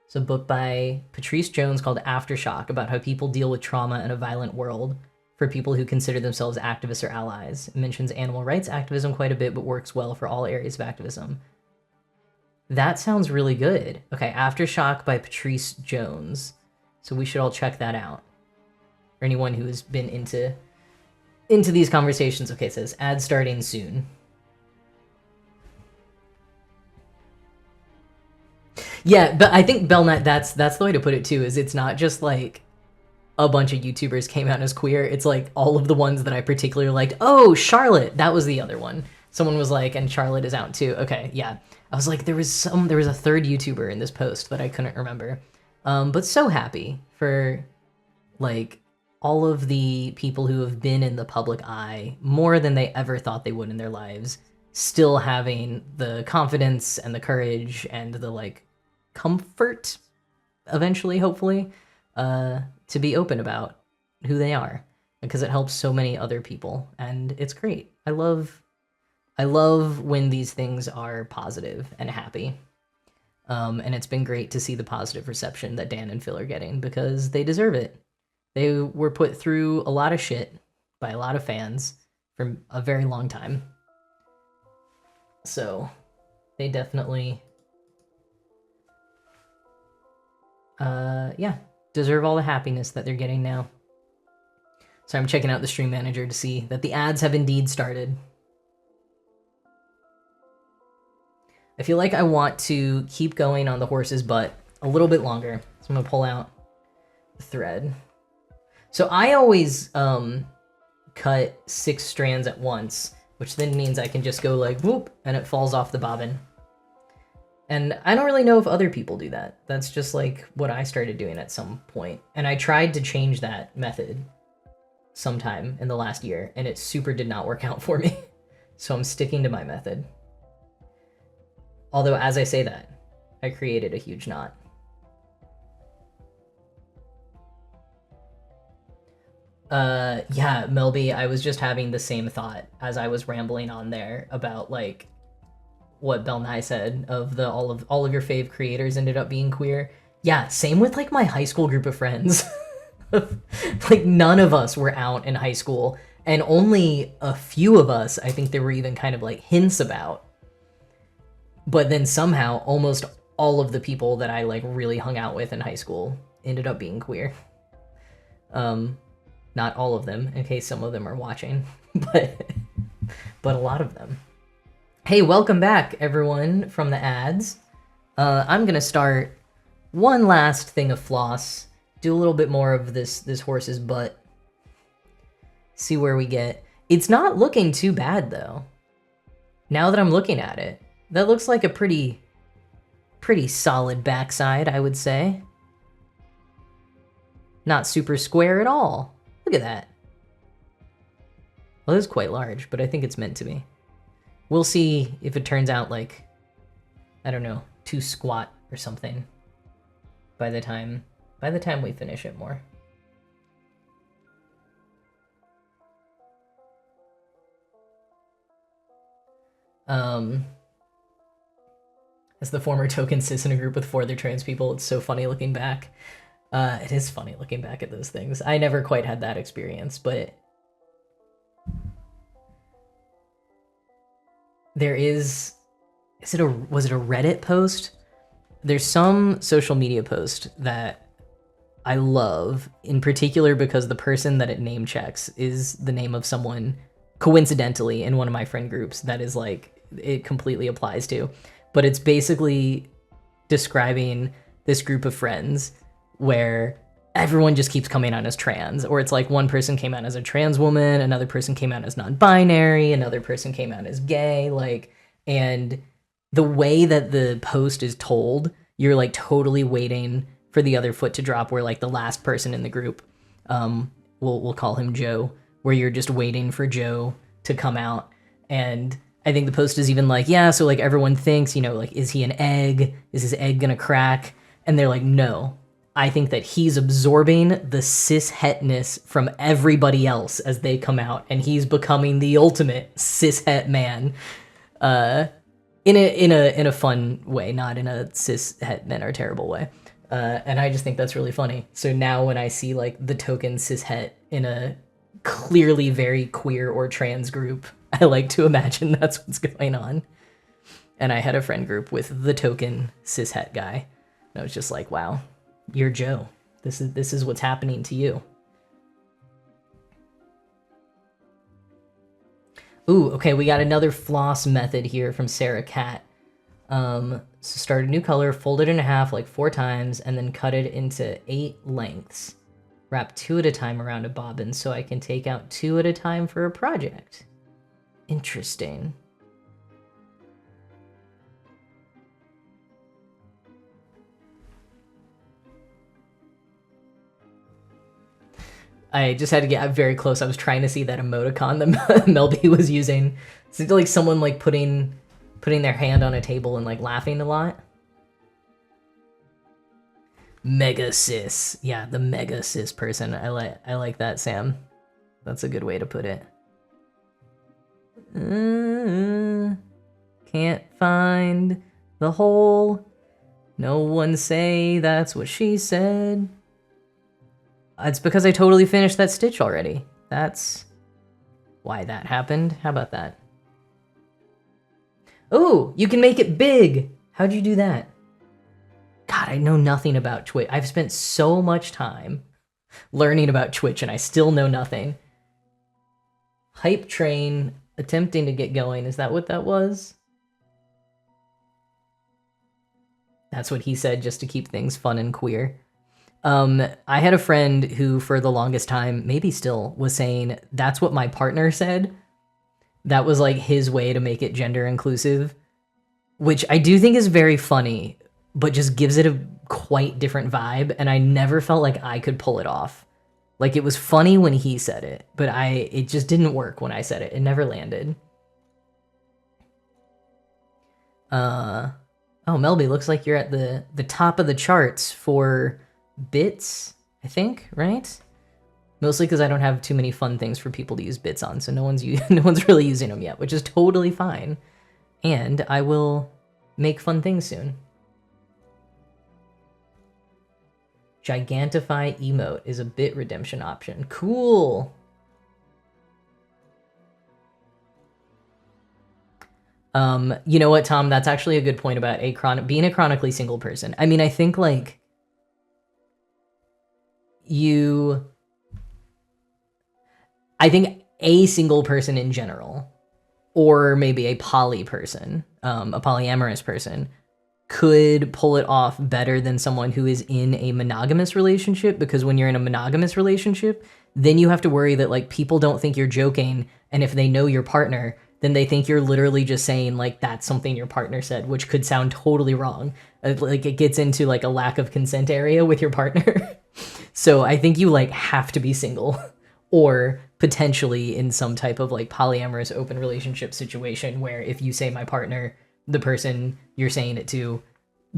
It's a book by Patrice Jones called Aftershock about how people deal with trauma in a violent world for people who consider themselves activists or allies. It mentions animal rights activism quite a bit, but works well for all areas of activism. That sounds really good. Okay, Aftershock by Patrice Jones. So we should all check that out. Or anyone who has been into these conversations. Okay, it says ad starting soon. Yeah, but I think Belknight, that's the way to put it too, is it's not just like a bunch of YouTubers came out as queer. It's like all of the ones that I particularly liked. Oh, Charlotte, that was the other one. Someone was like, and Charlotte is out too. Okay, yeah. I was like, there was a third YouTuber in this post, but I couldn't remember. But so happy for like all of the people who have been in the public eye more than they ever thought they would in their lives, still having the confidence and the courage and the like comfort eventually, hopefully, to be open about who they are, because it helps so many other people, and it's great. I love when these things are positive and happy. And it's been great to see the positive reception that Dan and Phil are getting, because they deserve it. They were put through a lot of shit by a lot of fans for a very long time. So they definitely, yeah, deserve all the happiness that they're getting now. So I'm checking out the stream manager to see that the ads have indeed started. I feel like I want to keep going on the horse's butt a little bit longer. So I'm gonna pull out the thread. So I always cut 6 strands at once, which then means I can just go like whoop and it falls off the bobbin. And I don't really know if other people do that. That's just like what I started doing at some point. And I tried to change that method sometime in the last year, and it super did not work out for me. So I'm sticking to my method. Although, as I say that, I created a huge knot. Yeah, Melby, I was just having the same thought as I was rambling on there about, like, what Bel Nye said of the all of your fave creators ended up being queer. Yeah, same with, like, my high school group of friends. Like, none of us were out in high school, and only a few of us, I think there were even kind of, like, hints about. But then somehow, almost all of the people that I, like, really hung out with in high school ended up being queer. Not all of them, in case some of them are watching, but a lot of them. Hey, welcome back, everyone, from the ads. I'm gonna start one last thing of floss, do a little bit more of this horse's butt, see where we get. It's not looking too bad, though. Now that I'm looking at it, that looks like a pretty solid backside, I would say. Not super square at all. Look at that. Well, it is quite large, but I think it's meant to be. We'll see if it turns out like, I don't know, too squat or something by the time we finish it more. As the former token cis in a group with 4 other trans people, it's so funny looking back. It is funny looking back at those things. I never quite had that experience, but there was it a Reddit post? There's some social media post that I love, in particular because the person that it name checks is the name of someone, coincidentally, in one of my friend groups that is like, it completely applies to. But it's basically describing this group of friends where everyone just keeps coming out as trans, or it's like one person came out as a trans woman, another person came out as non-binary, another person came out as gay, like, and the way that the post is told, you're like totally waiting for the other foot to drop, where like the last person in the group, we'll call him Joe, where you're just waiting for Joe to come out. And I think the post is even like, yeah, so like everyone thinks, you know, like, is he an egg? Is his egg gonna crack? And they're like, no, I think that he's absorbing the cis-hetness from everybody else as they come out, and he's becoming the ultimate cis-het man, in a fun way, not in a cis-het men are terrible way. And I just think that's really funny. So now when I see like the token cis-het in a clearly very queer or trans group, I like to imagine that's what's going on. And I had a friend group with the token cis-het guy. And I was just like, wow, you're Joe. This is what's happening to you. Ooh, okay, we got another floss method here from Sarah Cat. So start a new color, fold it in half like 4 times, and then cut it into 8 lengths. Wrap 2 at a time around a bobbin so I can take out 2 at a time for a project. Interesting. I just had to get very close. I was trying to see that emoticon that Melby was using. It's like someone like putting their hand on a table and like laughing a lot. Mega cis. Yeah, the mega cis person. I like that, Sam. That's a good way to put it. Can't find the hole. No one say that's what she said. It's because I totally finished that stitch already. That's why that happened. How about that? Oh, you can make it big. How'd you do that? God, I know nothing about Twitch. I've spent so much time learning about Twitch and I still know nothing. Hype train attempting to get going. Is that what that was? That's what he said just to keep things fun and queer. I had a friend who for the longest time, maybe still, was saying, that's what my partner said. That was like his way to make it gender inclusive, which I do think is very funny, but just gives it a quite different vibe. And I never felt like I could pull it off. Like it was funny when he said it, but it just didn't work when I said it. It never landed. Oh, Melby, looks like you're at the top of the charts for bits, I think, right? Mostly because I don't have too many fun things for people to use bits on, so no one's really using them yet, which is totally fine. And I will make fun things soon. Gigantify emote is a bit redemption option. Cool. You know what, Tom? That's actually a good point about being a chronically single person. I mean, I think like I think a single person in general, or maybe a poly person, a polyamorous person, could pull it off better than someone who is in a monogamous relationship, because when you're in a monogamous relationship, then you have to worry that like people don't think you're joking, and if they know your partner, then they think you're literally just saying like that's something your partner said, which could sound totally wrong. Like it gets into like a lack of consent area with your partner. So I think you like have to be single or potentially in some type of like polyamorous open relationship situation where if you say my partner, the person you're saying it to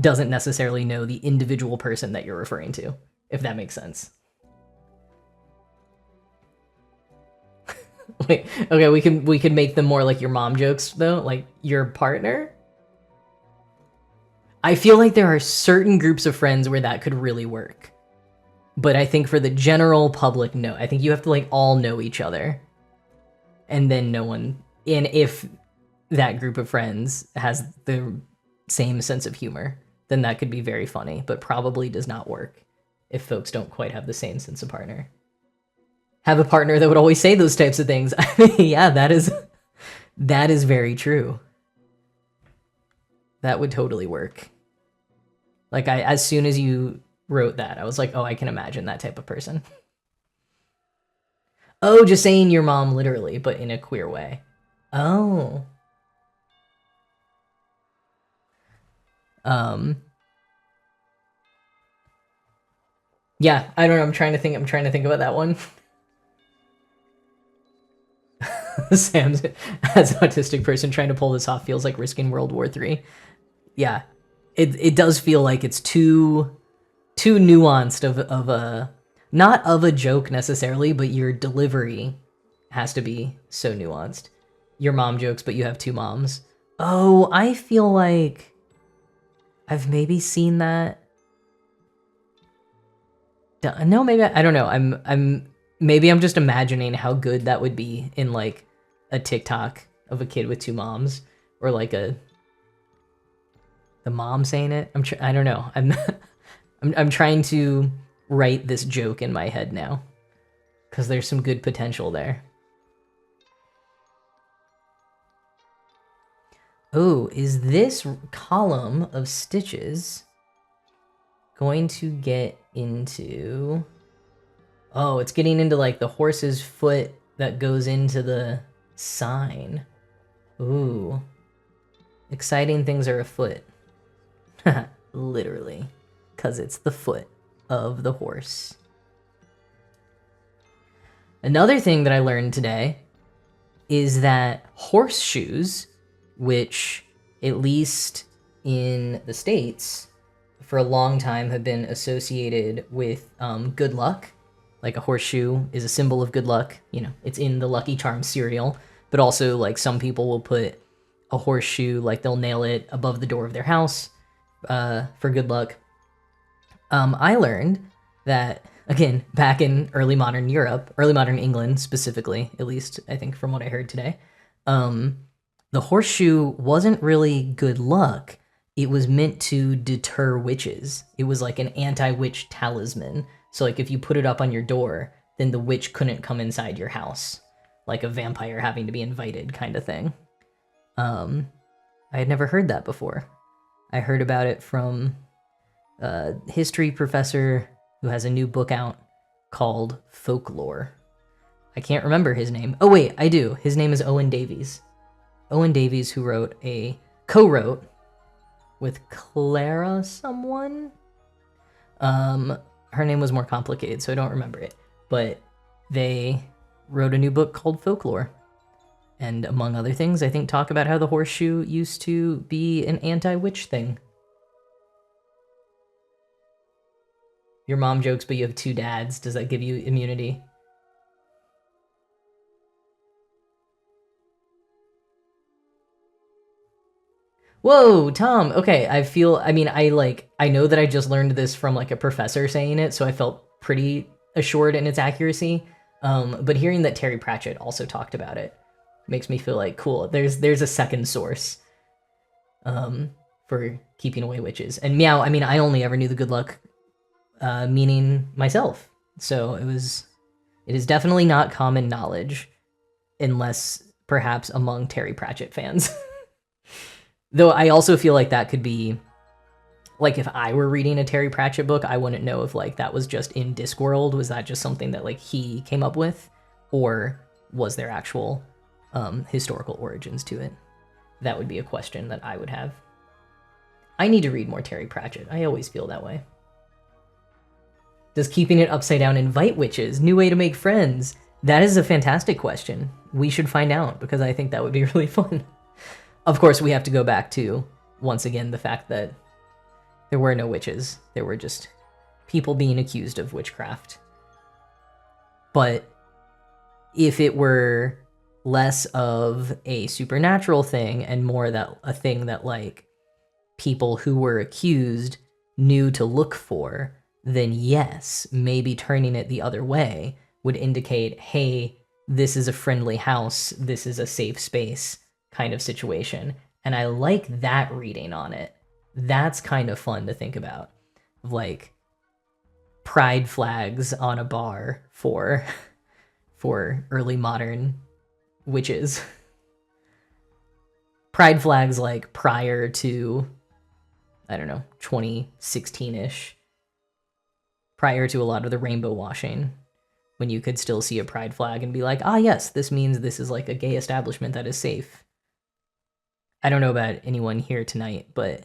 doesn't necessarily know the individual person that you're referring to, if that makes sense. Wait, okay, we can make them more like your mom jokes though, like your partner. I feel like there are certain groups of friends where that could really work. But I think for the general public, no. I think you have to like all know each other. And then no one, and if that group of friends has the same sense of humor, then that could be very funny, but probably does not work if folks don't quite have the same sense of partner. Have a partner that would always say those types of things. Yeah, that is very true. That would totally work. Like as soon as you wrote that, I was like, oh, I can imagine that type of person. Oh, just saying your mom literally, but in a queer way. Oh. Yeah, I don't know. I'm trying to think about that one. Sam's as an autistic person trying to pull this off feels like risking World War III. Yeah, it does feel like it's too nuanced of a, not of a joke necessarily, but your delivery has to be so nuanced. Your mom jokes, but you have two moms. Oh, I feel like I've maybe seen that. No, maybe I don't know. Maybe I'm just imagining how good that would be in like a TikTok of a kid with two moms, or like the mom saying it. I don't know. I'm trying to write this joke in my head now, because there's some good potential there. Oh, is this column of stitches going to get into... Oh, it's getting into like the horse's foot that goes into the sign. Ooh. Exciting things are afoot. Literally. Because it's the foot of the horse. Another thing that I learned today is that horseshoes, which at least in the States for a long time have been associated with good luck. Like a horseshoe is a symbol of good luck. You know, it's in the Lucky Charms cereal. But also, like, some people will put a horseshoe, like they'll nail it above the door of their house for good luck. I learned that, again, back in early modern Europe, early modern England specifically, at least I think from what I heard today, the horseshoe wasn't really good luck. It was meant to deter witches. It was like an anti-witch talisman. So like if you put it up on your door, then the witch couldn't come inside your house. Like a vampire having to be invited kind of thing. I had never heard that before. I heard about it from a history professor who has a new book out called Folklore. I can't remember his name. Oh wait, I do. His name is Owen Davies. Owen Davies, who co-wrote with Clara someone. Her name was more complicated, so I don't remember it. But they wrote a new book called Folklore. And among other things, I think talk about how the horseshoe used to be an anti-witch thing. Your mom jokes, but you have two dads. Does that give you immunity? Whoa, Tom. Okay, I know that I just learned this from like a professor saying it, so I felt pretty assured in its accuracy. But hearing that Terry Pratchett also talked about it makes me feel like, cool, there's a second source for keeping away witches. And meow, I only ever knew the good luck meaning myself. So it is definitely not common knowledge, unless perhaps among Terry Pratchett fans. Though I also feel like that could be, like, if I were reading a Terry Pratchett book, I wouldn't know if, like, that was just in Discworld. Was that just something that, like, he came up with? Or was there actual historical origins to it? That would be a question that I would have. I need to read more Terry Pratchett. I always feel that way. Does keeping it upside down invite witches? New way to make friends? That is a fantastic question. We should find out, because I think that would be really fun. Of course, we have to go back to, once again, the fact that there were no witches. There were just people being accused of witchcraft. But if it were less of a supernatural thing and more that a thing that, like, people who were accused knew to look for, then yes, maybe turning it the other way would indicate, hey, this is a friendly house, this is a safe space kind of situation. And I like that reading on it. That's kind of fun to think about. Like pride flags on a bar for early modern witches. Pride flags like prior to, I don't know, 2016-ish. Prior to a lot of the rainbow washing, when you could still see a pride flag and be like, ah, yes, this means this is like a gay establishment that is safe. I don't know about anyone here tonight, but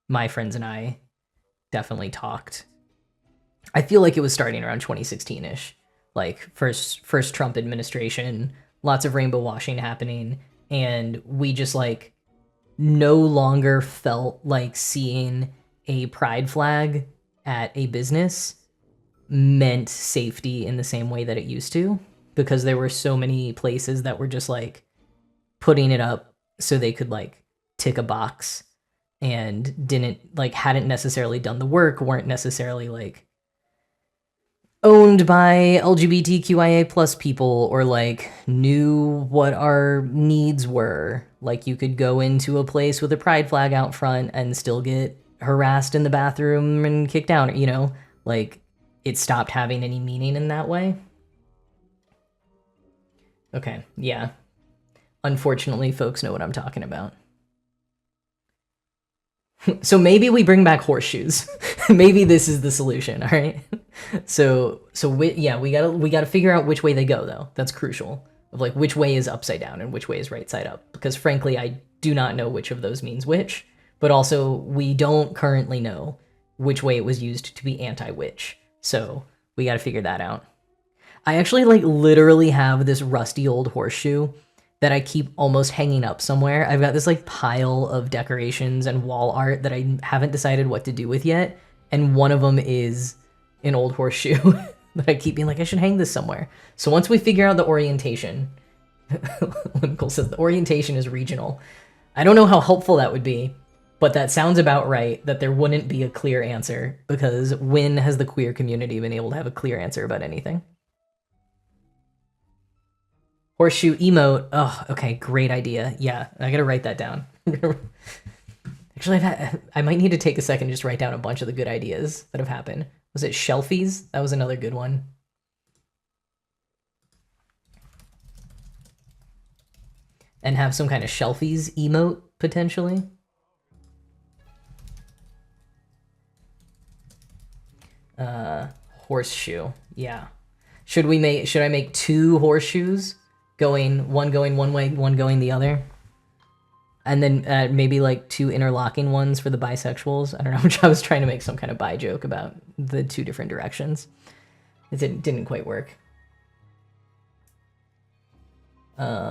my friends and I definitely talked. I feel like it was starting around 2016-ish. Like first Trump administration, lots of rainbow washing happening, and we just like no longer felt like seeing a pride flag at a business meant safety in the same way that it used to, because there were so many places that were just like putting it up so they could like tick a box and hadn't necessarily done the work, weren't necessarily like owned by LGBTQIA plus people, or like knew what our needs were. Like you could go into a place with a pride flag out front and still get harassed in the bathroom and kicked out, you know, like it stopped having any meaning in that way. Okay, yeah. Unfortunately, folks know what I'm talking about. So maybe we bring back horseshoes. Maybe this is the solution, all right? We gotta figure out which way they go, though. That's crucial. Of like which way is upside down and which way is right side up. Because frankly, I do not know which of those means which. But also, we don't currently know which way it was used to be anti-witch. So we got to figure that out. I actually like literally have this rusty old horseshoe that I keep almost hanging up somewhere. I've got this like pile of decorations and wall art that I haven't decided what to do with yet. And one of them is an old horseshoe that I keep being like, I should hang this somewhere. So once we figure out the orientation, Limco says the orientation is regional. I don't know how helpful that would be. But that sounds about right, that there wouldn't be a clear answer, because when has the queer community been able to have a clear answer about anything? Horseshoe emote. Oh, okay, great idea. Yeah, I gotta write that down. Actually, I might need to take a second and just write down a bunch of the good ideas that have happened. Was it shelfies? That was another good one. And have some kind of shelfies emote, potentially. Horseshoe. Yeah. Should I make two horseshoes? One going one way, one going the other? And then maybe like two interlocking ones for the bisexuals? I don't know. I was trying to make some kind of bi joke about the two different directions. It didn't quite work. Oh!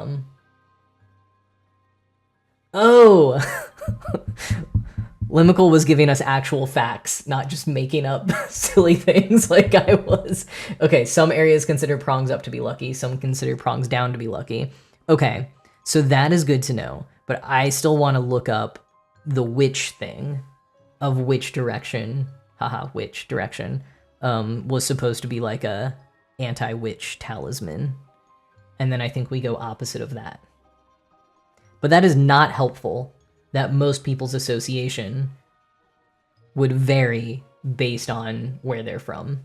Limical was giving us actual facts, not just making up silly things like I was. Okay, some areas consider prongs up to be lucky, some consider prongs down to be lucky. Okay, so that is good to know, but I still want to look up the witch thing of which direction, which direction, was supposed to be like a anti-witch talisman. And then I think we go opposite of that. But that is not helpful. That most people's association would vary based on where they're from.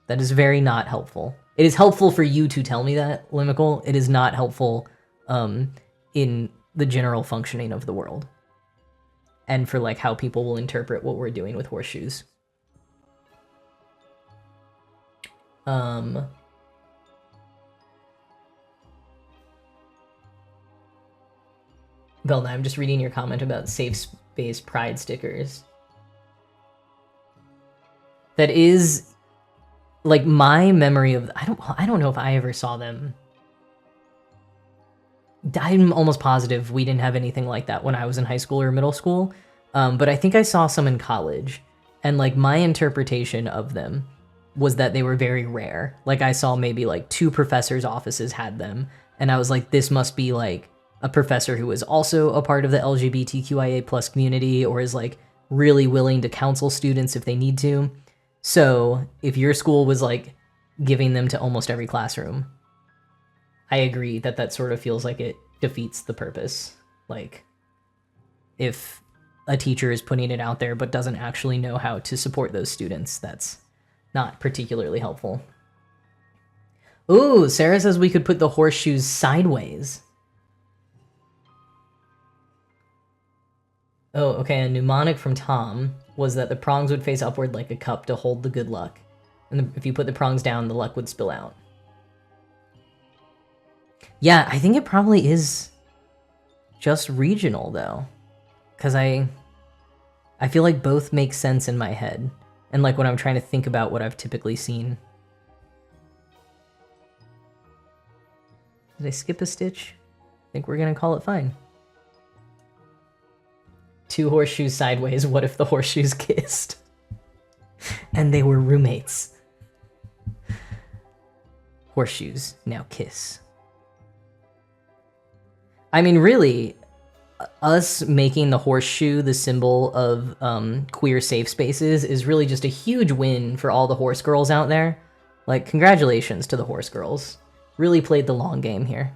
That is very not helpful. It is helpful for you to tell me that, Limical. It is not helpful in the general functioning of the world. And for like how people will interpret what we're doing with horseshoes. Belna, I'm just reading your comment about safe space pride stickers. That is like my memory of, I don't know if I ever saw them. I'm almost positive we didn't have anything like that when I was in high school or middle school. But I think I saw some in college, and like my interpretation of them was that they were very rare. Like I saw maybe like 2 professors' offices had them, and I was like, this must be like a professor who is also a part of the LGBTQIA plus community or is like really willing to counsel students if they need to. So if your school was like giving them to almost every classroom, I agree that sort of feels like it defeats the purpose. Like if a teacher is putting it out there but doesn't actually know how to support those students, that's not particularly helpful. Ooh, Sarah says we could put the horseshoes sideways. Oh, okay, a mnemonic from Tom was that the prongs would face upward like a cup to hold the good luck. And if you put the prongs down, the luck would spill out. Yeah, I think it probably is just regional, though. Because I feel like both make sense in my head. And like when I'm trying to think about what I've typically seen. Did I skip a stitch? I think we're going to call it fine. 2 horseshoes sideways, what if the horseshoes kissed? And they were roommates. Horseshoes, now kiss. I mean, really, us making the horseshoe the symbol of queer safe spaces is really just a huge win for all the horse girls out there. Like, congratulations to the horse girls. Really played the long game here.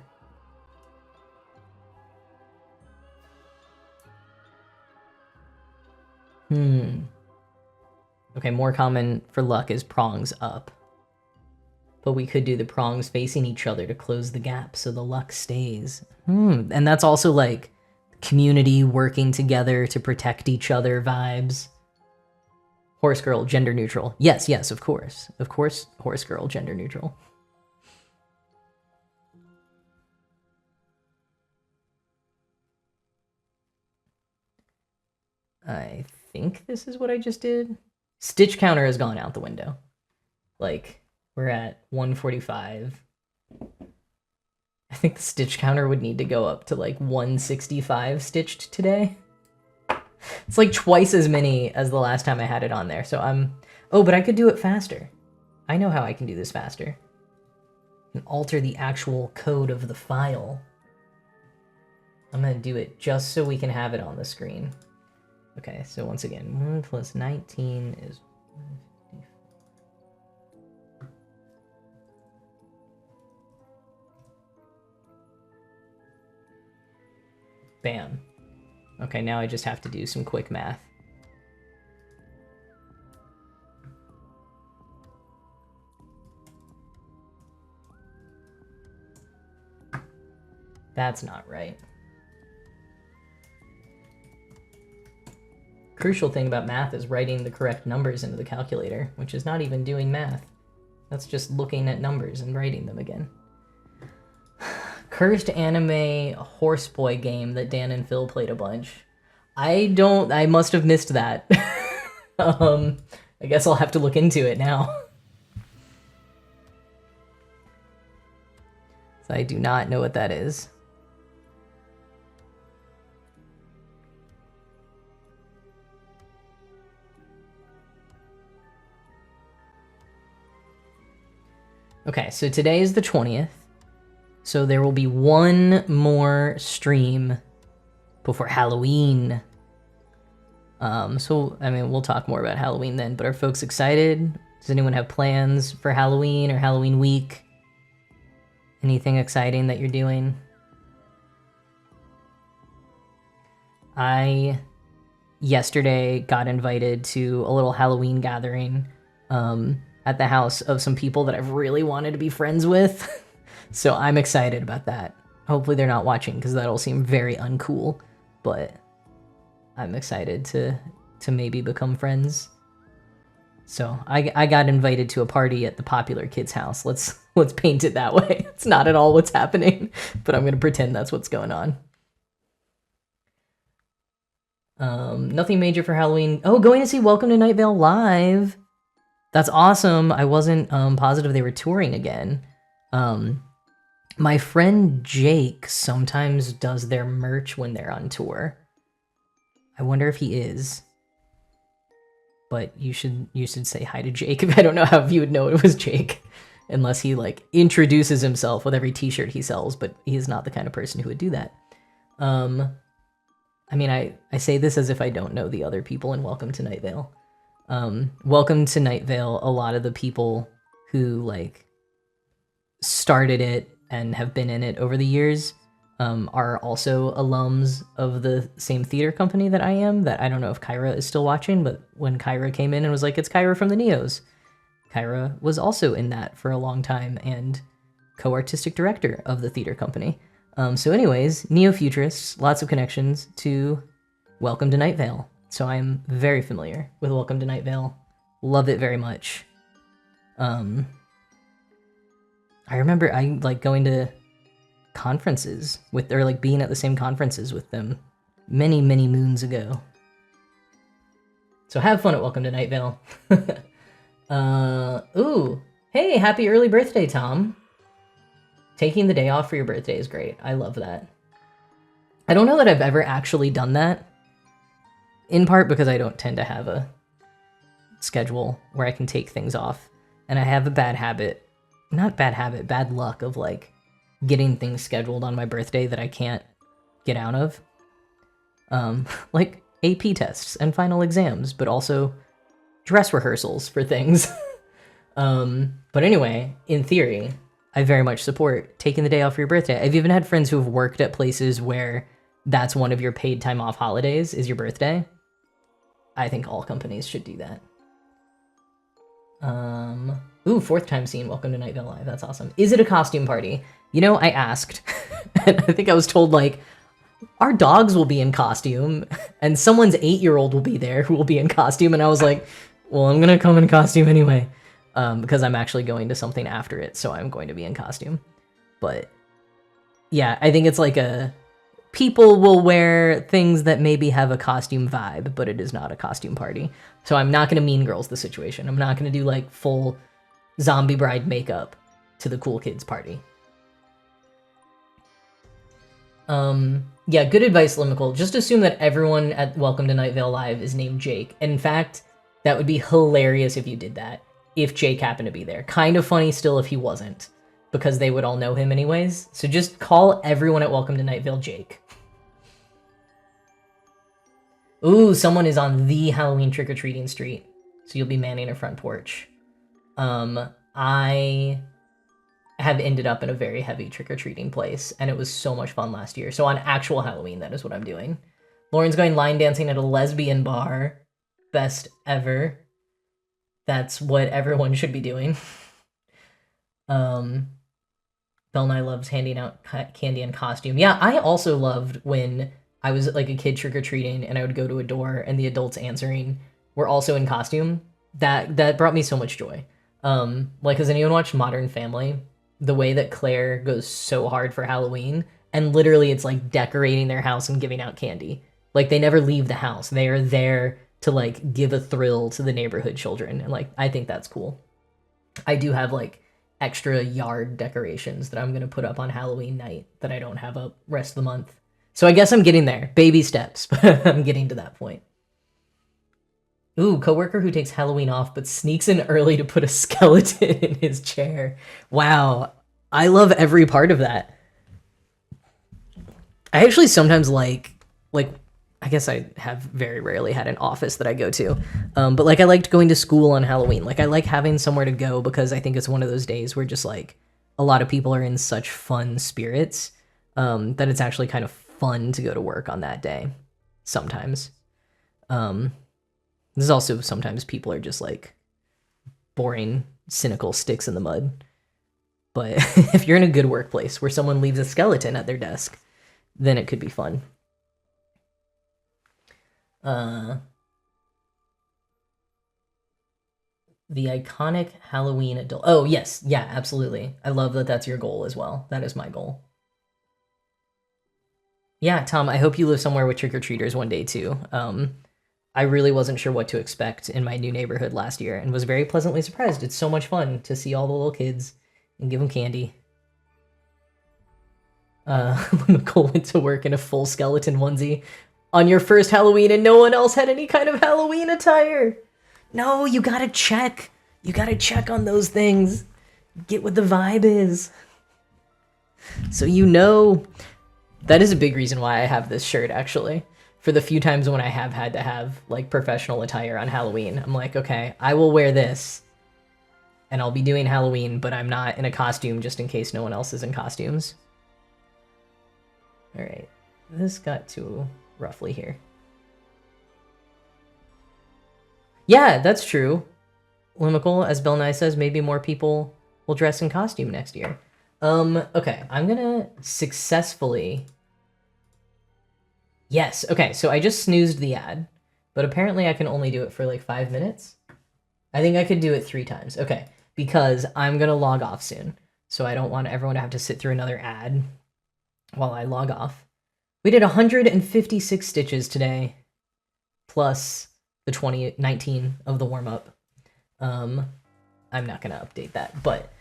Okay, more common for luck is prongs up. But we could do the prongs facing each other to close the gap so the luck stays. And that's also like community working together to protect each other vibes. Horse girl, gender neutral. Yes, yes, of course. Of course, horse girl, gender neutral. I think this is what I just did. Stitch counter has gone out the window. Like, we're at 145. I think the stitch counter would need to go up to like 165 stitched today. It's like twice as many as the last time I had it on there. So oh, but I could do it faster. I know how I can do this faster. And alter the actual code of the file. I'm gonna do it just so we can have it on the screen. Okay, so once again, 1 plus 19 is 154. Bam. Okay, now I just have to do some quick math. That's not right. Crucial thing about math is writing the correct numbers into the calculator, which is not even doing math. That's just looking at numbers and writing them again. Cursed anime horse boy game that Dan and Phil played a bunch. I must have missed that. I guess I'll have to look into it now. So I do not know what that is. Okay, so today is the 20th. So there will be one more stream before Halloween. So, I mean, we'll talk more about Halloween then, but are folks excited? Does anyone have plans for Halloween or Halloween week? Anything exciting that you're doing? I, yesterday, got invited to a little Halloween gathering at the house of some people that I've really wanted to be friends with. So I'm excited about that. Hopefully they're not watching because that'll seem very uncool, but I'm excited to maybe become friends. So I got invited to a party at the popular kid's house. Let's paint it that way. It's not at all what's happening, but I'm gonna pretend that's what's going on. Nothing major for Halloween. Oh, going to see Welcome to Night Vale live. That's awesome. I wasn't positive they were touring again. My friend Jake sometimes does their merch when they're on tour. I wonder if he is. But you should say hi to Jake. I don't know how you would know it was Jake. Unless he like introduces himself with every t-shirt he sells, but he is not the kind of person who would do that. I mean, I say this as if I don't know the other people in Welcome to Night Vale. Welcome to Night Vale, a lot of the people who, like, started it and have been in it over the years are also alums of the same theater company that I am. That I don't know if Kyra is still watching, but when Kyra came in and was like, it's Kyra from the Neos, Kyra was also in that for a long time and co-artistic director of the theater company. So anyways, neo-futurists, lots of connections to Welcome to Night Vale. So I'm very familiar with Welcome to Night Vale. Love it very much. I remember I like going to conferences with, or like being at the same conferences with them many, many moons ago. So have fun at Welcome to Night Vale. Ooh, hey, happy early birthday, Tom. Taking the day off for your birthday is great. I love that. I don't know that I've ever actually done that, in part because I don't tend to have a schedule where I can take things off. And I have a bad habit, not bad habit, bad luck of like getting things scheduled on my birthday that I can't get out of. Like AP tests and final exams, but also dress rehearsals for things. But anyway, in theory, I very much support taking the day off for your birthday. I've even had friends who have worked at places where that's one of your paid time off holidays is your birthday. I think all companies should do that. Ooh, fourth time scene. Welcome to Night Vale Live. That's awesome. Is it a costume party? You know, I asked, and I think I was told, like, our dogs will be in costume, and someone's 8-year-old will be there who will be in costume, and I was like, well, I'm gonna come in costume anyway, because I'm actually going to something after it, so I'm going to be in costume. But, yeah, I think it's like a... People will wear things that maybe have a costume vibe, but it is not a costume party. So I'm not gonna Mean Girls the situation. I'm not gonna do, like, full zombie bride makeup to the cool kids party. Yeah, good advice, Limical. Just assume that everyone at Welcome to Night Vale Live is named Jake. In fact, that would be hilarious if you did that, if Jake happened to be there. Kind of funny still if he wasn't, because they would all know him anyways. So just call everyone at Welcome to Night Vale Jake. Ooh, someone is on the Halloween trick-or-treating street, so you'll be manning a front porch. I have ended up in a very heavy trick-or-treating place, and it was so much fun last year. So on actual Halloween, that is what I'm doing. Lauren's going line dancing at a lesbian bar. Best ever. That's what everyone should be doing. Belle Nye loves handing out candy and costume. Yeah, I also loved when I was like a kid trick-or-treating and I would go to a door and the adults answering were also in costume. That brought me so much joy. Like, has anyone watched Modern Family? The way that Claire goes so hard for Halloween, and literally it's like decorating their house and giving out candy. Like, they never leave the house. They are there to like give a thrill to the neighborhood children. And like, I think that's cool. I do have like extra yard decorations that I'm gonna put up on Halloween night that I don't have up rest of the month. So I guess I'm getting there. Baby steps, but I'm getting to that point. Ooh, coworker who takes Halloween off but sneaks in early to put a skeleton in his chair. Wow, I love every part of that. I actually sometimes like I guess I have very rarely had an office that I go to, but like I liked going to school on Halloween. Like I like having somewhere to go because I think it's one of those days where just like a lot of people are in such fun spirits that it's actually kind of fun to go to work on that day sometimes. There's also sometimes people are just like boring, cynical sticks in the mud. But if you're in a good workplace where someone leaves a skeleton at their desk, then it could be fun. The iconic Halloween adult. Oh, yes. Yeah, absolutely. I love that that's your goal as well. That is my goal. Yeah, Tom, I hope you live somewhere with trick-or-treaters one day too. I really wasn't sure what to expect in my new neighborhood last year and was very pleasantly surprised. It's so much fun to see all the little kids and give them candy. Nicole went to work in a full skeleton onesie on your first Halloween and no one else had any kind of Halloween attire. No, you gotta check. You gotta check on those things. Get what the vibe is. So you know. That is a big reason why I have this shirt, actually. For the few times when I have had to have, like, professional attire on Halloween, I'm like, okay, I will wear this, and I'll be doing Halloween, but I'm not in a costume just in case no one else is in costumes. Alright, this got too roughly here. Yeah, that's true. Limical, as Bill Nye says, maybe more people will dress in costume next year. Okay, I'm gonna successfully... Yes, okay, so I just snoozed the ad, but apparently I can only do it for like 5 minutes. I think I could do it 3 times. Okay, because I'm gonna log off soon, so I don't want everyone to have to sit through another ad while I log off. We did 156 stitches today, plus the 2019 of the warm-up. I'm not gonna update that, but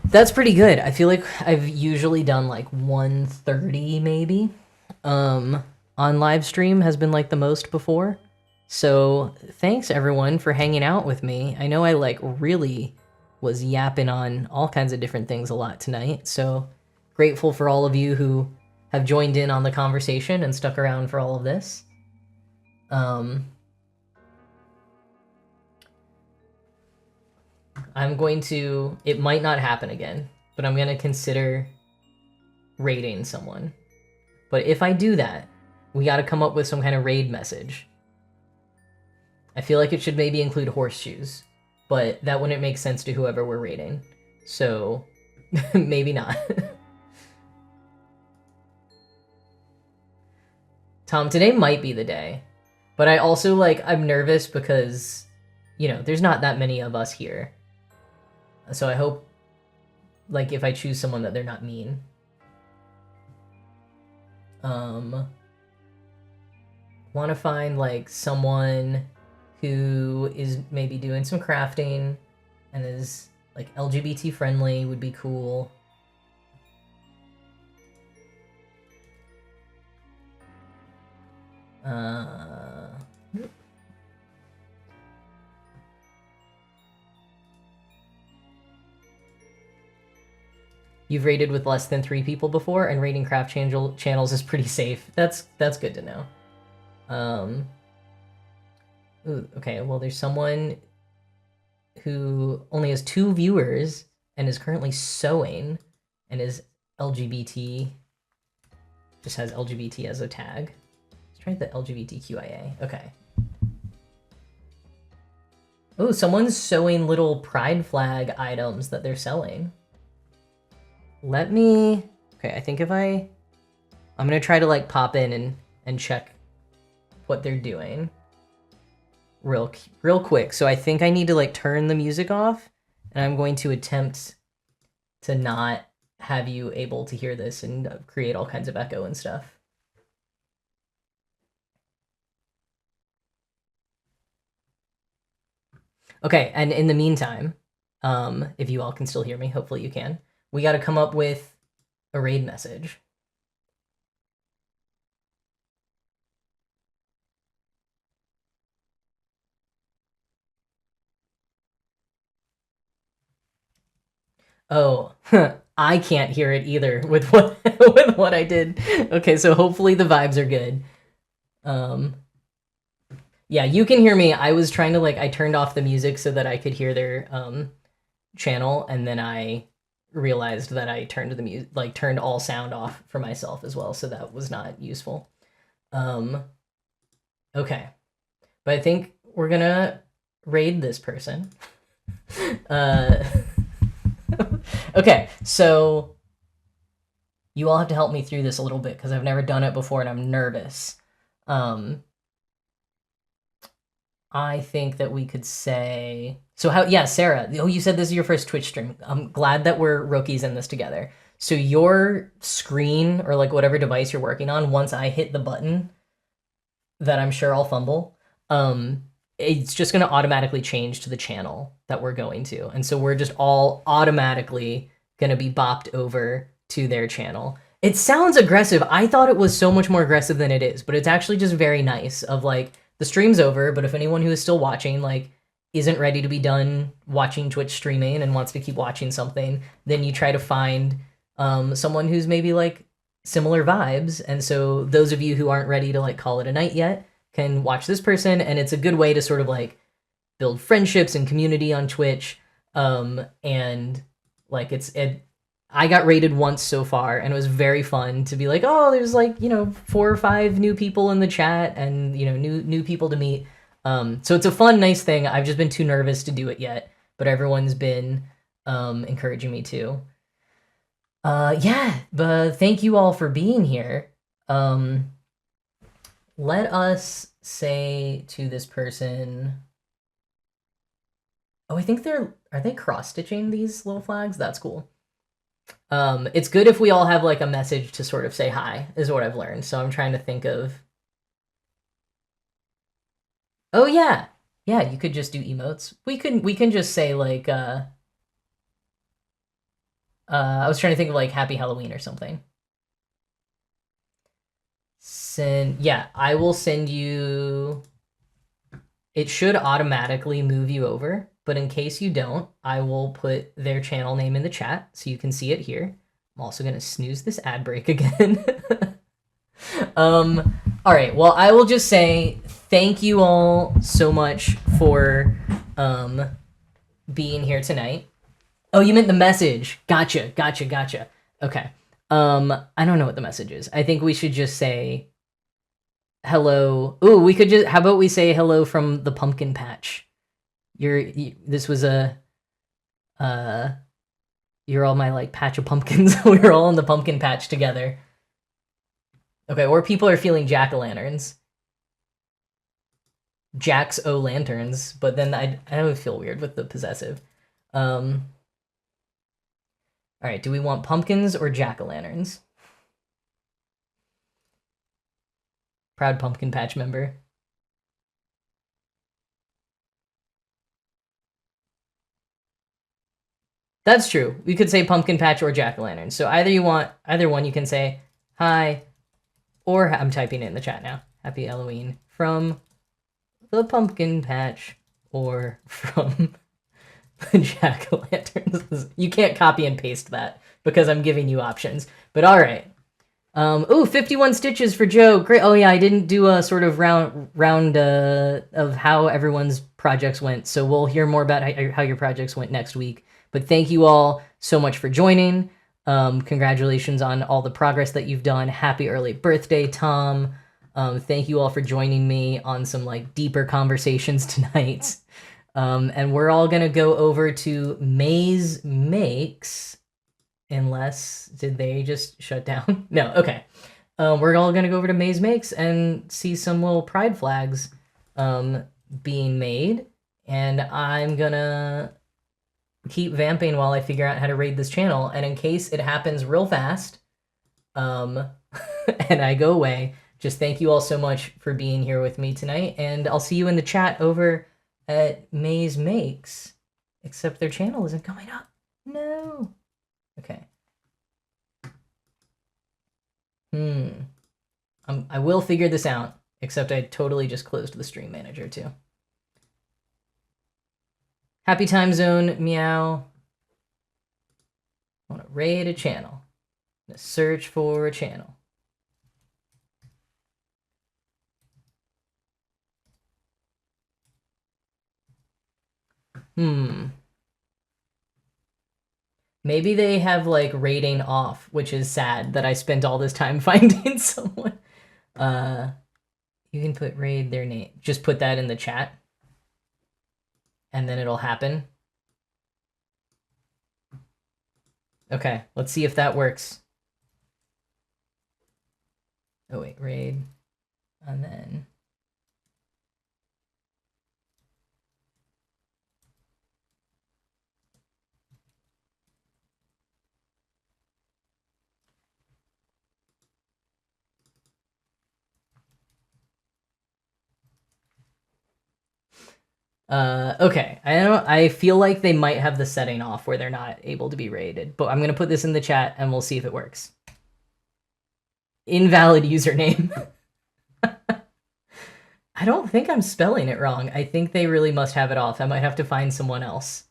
that's pretty good. I feel like I've usually done like 130 maybe. On live stream has been like the most before. So thanks everyone for hanging out with me. I know I like really was yapping on all kinds of different things a lot tonight. So grateful for all of you who have joined in on the conversation and stuck around for all of this. I'm going to, it might not happen again, but I'm going to consider raiding someone. But if I do that, we got to come up with some kind of raid message. I feel like it should maybe include horseshoes, but that wouldn't make sense to whoever we're raiding. So maybe not. Tom, today might be the day, but I also like, I'm nervous because, you know, there's not that many of us here. So I hope, like, if I choose someone that they're not mean. Want to find, like, someone who is maybe doing some crafting and is, like, LGBT friendly would be cool. You've raided with less than 3 people before, and raiding craft channels is pretty safe. That's good to know. Ooh, okay, well, there's someone who only has 2 viewers and is currently sewing and is LGBT, just has LGBT as a tag. Let's try the LGBTQIA. Okay. Oh, someone's sewing little pride flag items that they're selling. Let me... Okay, I think if I'm gonna try to, like, pop in and check what they're doing real quick. So I think I need to, like, turn the music off, and I'm going to attempt to not have you able to hear this and create all kinds of echo and stuff. Okay, and in the meantime, if you all can still hear me, hopefully you can, we got to come up with a raid message. Oh, I can't hear it either with what with what I did. Okay, so hopefully the vibes are good. Yeah, you can hear me. I was trying to, like, I turned off the music so that I could hear their channel, and then I realized that I turned the music, like, turned all sound off for myself as well, so that was not useful. Okay, but I think we're gonna raid this person. Okay, so you all have to help me through this a little bit because I've never done it before and I'm nervous. I think that we could say... So how... Yeah, Sarah. Oh, you said this is your first Twitch stream. I'm glad that we're rookies in this together. So your screen, or like whatever device you're working on, once I hit the button that I'm sure I'll fumble, it's just going to automatically change to the channel that we're going to. And so we're just all automatically going to be bopped over to their channel. It sounds aggressive. I thought it was so much more aggressive than it is, but it's actually just very nice of, like, the stream's over, but if anyone who is still watching, like, isn't ready to be done watching Twitch streaming and wants to keep watching something, then you try to find someone who's maybe, like, similar vibes. And so those of you who aren't ready to like call it a night yet can watch this person, and it's a good way to sort of like build friendships and community on Twitch. And like I got rated once so far, and it was very fun to be like, oh, there's like, you know, 4 or 5 new people in the chat, and you know, new people to meet. So it's a fun, nice thing. I've just been too nervous to do it yet, but everyone's been encouraging me to. Yeah, but thank you all for being here. Let us say to this person, oh, I think are they cross-stitching these little flags? That's cool. It's good if we all have like a message to sort of say hi, is what I've learned. So I'm trying to think of. Oh yeah. Yeah, you could just do emotes. We can just say like I was trying to think of like Happy Halloween or something. Yeah, I will send you. It should automatically move you over, but in case you don't, I will put their channel name in the chat so you can see it here. I'm also gonna snooze this ad break again. All right, well, I will just say thank you all so much for being here tonight. Oh, you meant the message. Gotcha. Okay. I don't know what the message is. I think we should just say hello. Ooh, we could just, how about we say hello from the pumpkin patch? This was you're all my like patch of pumpkins. We were all in the pumpkin patch together. Okay, or people are feeling jack-o'-lanterns. Jacks-o'-lanterns, but then I would feel weird with the possessive. All right, do we want pumpkins or jack-o'-lanterns? Proud pumpkin patch member. That's true. We could say pumpkin patch or jack-o'-lantern. So either one, you can say hi, or I'm typing it in the chat now. Happy Halloween from the pumpkin patch or from the jack-o'-lanterns. You can't copy and paste that because I'm giving you options. But all right. Ooh, 51 stitches for Joe. Great. Oh yeah, I didn't do a sort of round of how everyone's projects went. So we'll hear more about how your projects went next week. But thank you all so much for joining. Congratulations on all the progress that you've done. Happy early birthday, Tom. Thank you all for joining me on some like deeper conversations tonight. And we're all gonna go over to Maze Makes, unless, did they just shut down? No, okay. We're all gonna go over to Maze Makes and see some little pride flags being made. And I'm gonna keep vamping while I figure out how to raid this channel. And in case it happens real fast, and I go away, just thank you all so much for being here with me tonight. And I'll see you in the chat over at Maze Makes. Except their channel isn't coming up. No. Okay. I will figure this out, except I totally just closed the stream manager too. Happy time zone, meow. I want to raid a channel. I'm gonna search for a channel. Maybe they have like raiding off, which is sad that I spent all this time finding someone. You can put raid their name. Just put that in the chat. And then it'll happen. Okay, let's see if that works. Oh wait, raid. And then... okay. I feel like they might have the setting off where they're not able to be raided, but I'm gonna put this in the chat and we'll see if it works. Invalid username. I don't think I'm spelling it wrong. I think they really must have it off. I might have to find someone else,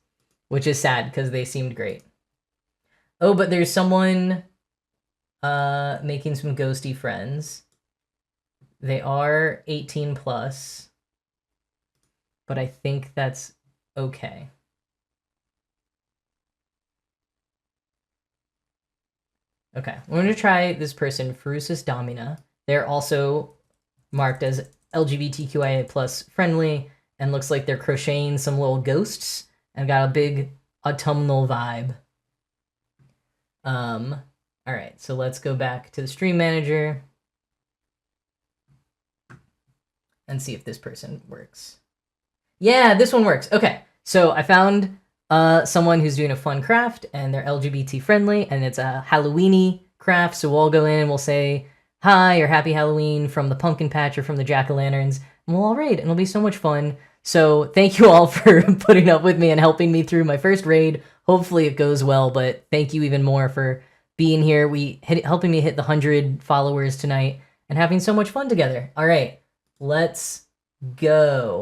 which is sad because they seemed great. Oh, but there's someone... making some ghosty friends. They are 18 plus, but I think that's okay. Okay, we're going to try this person, Ferusis Domina. They're also marked as LGBTQIA plus friendly, and looks like they're crocheting some little ghosts and got a big autumnal vibe. All right, so let's go back to the stream manager and see if this person works. Yeah, this one works. Okay, so I found someone who's doing a fun craft, and they're LGBT friendly, and it's a Halloweeny craft. So we'll all go in and we'll say hi or happy Halloween from the pumpkin patch or from the jack-o'-lanterns, and we'll all raid, and it'll be so much fun. So thank you all for putting up with me and helping me through my first raid. Hopefully it goes well, but thank you even more for being here. Helping me hit the 100 followers tonight and having so much fun together. All right, let's go.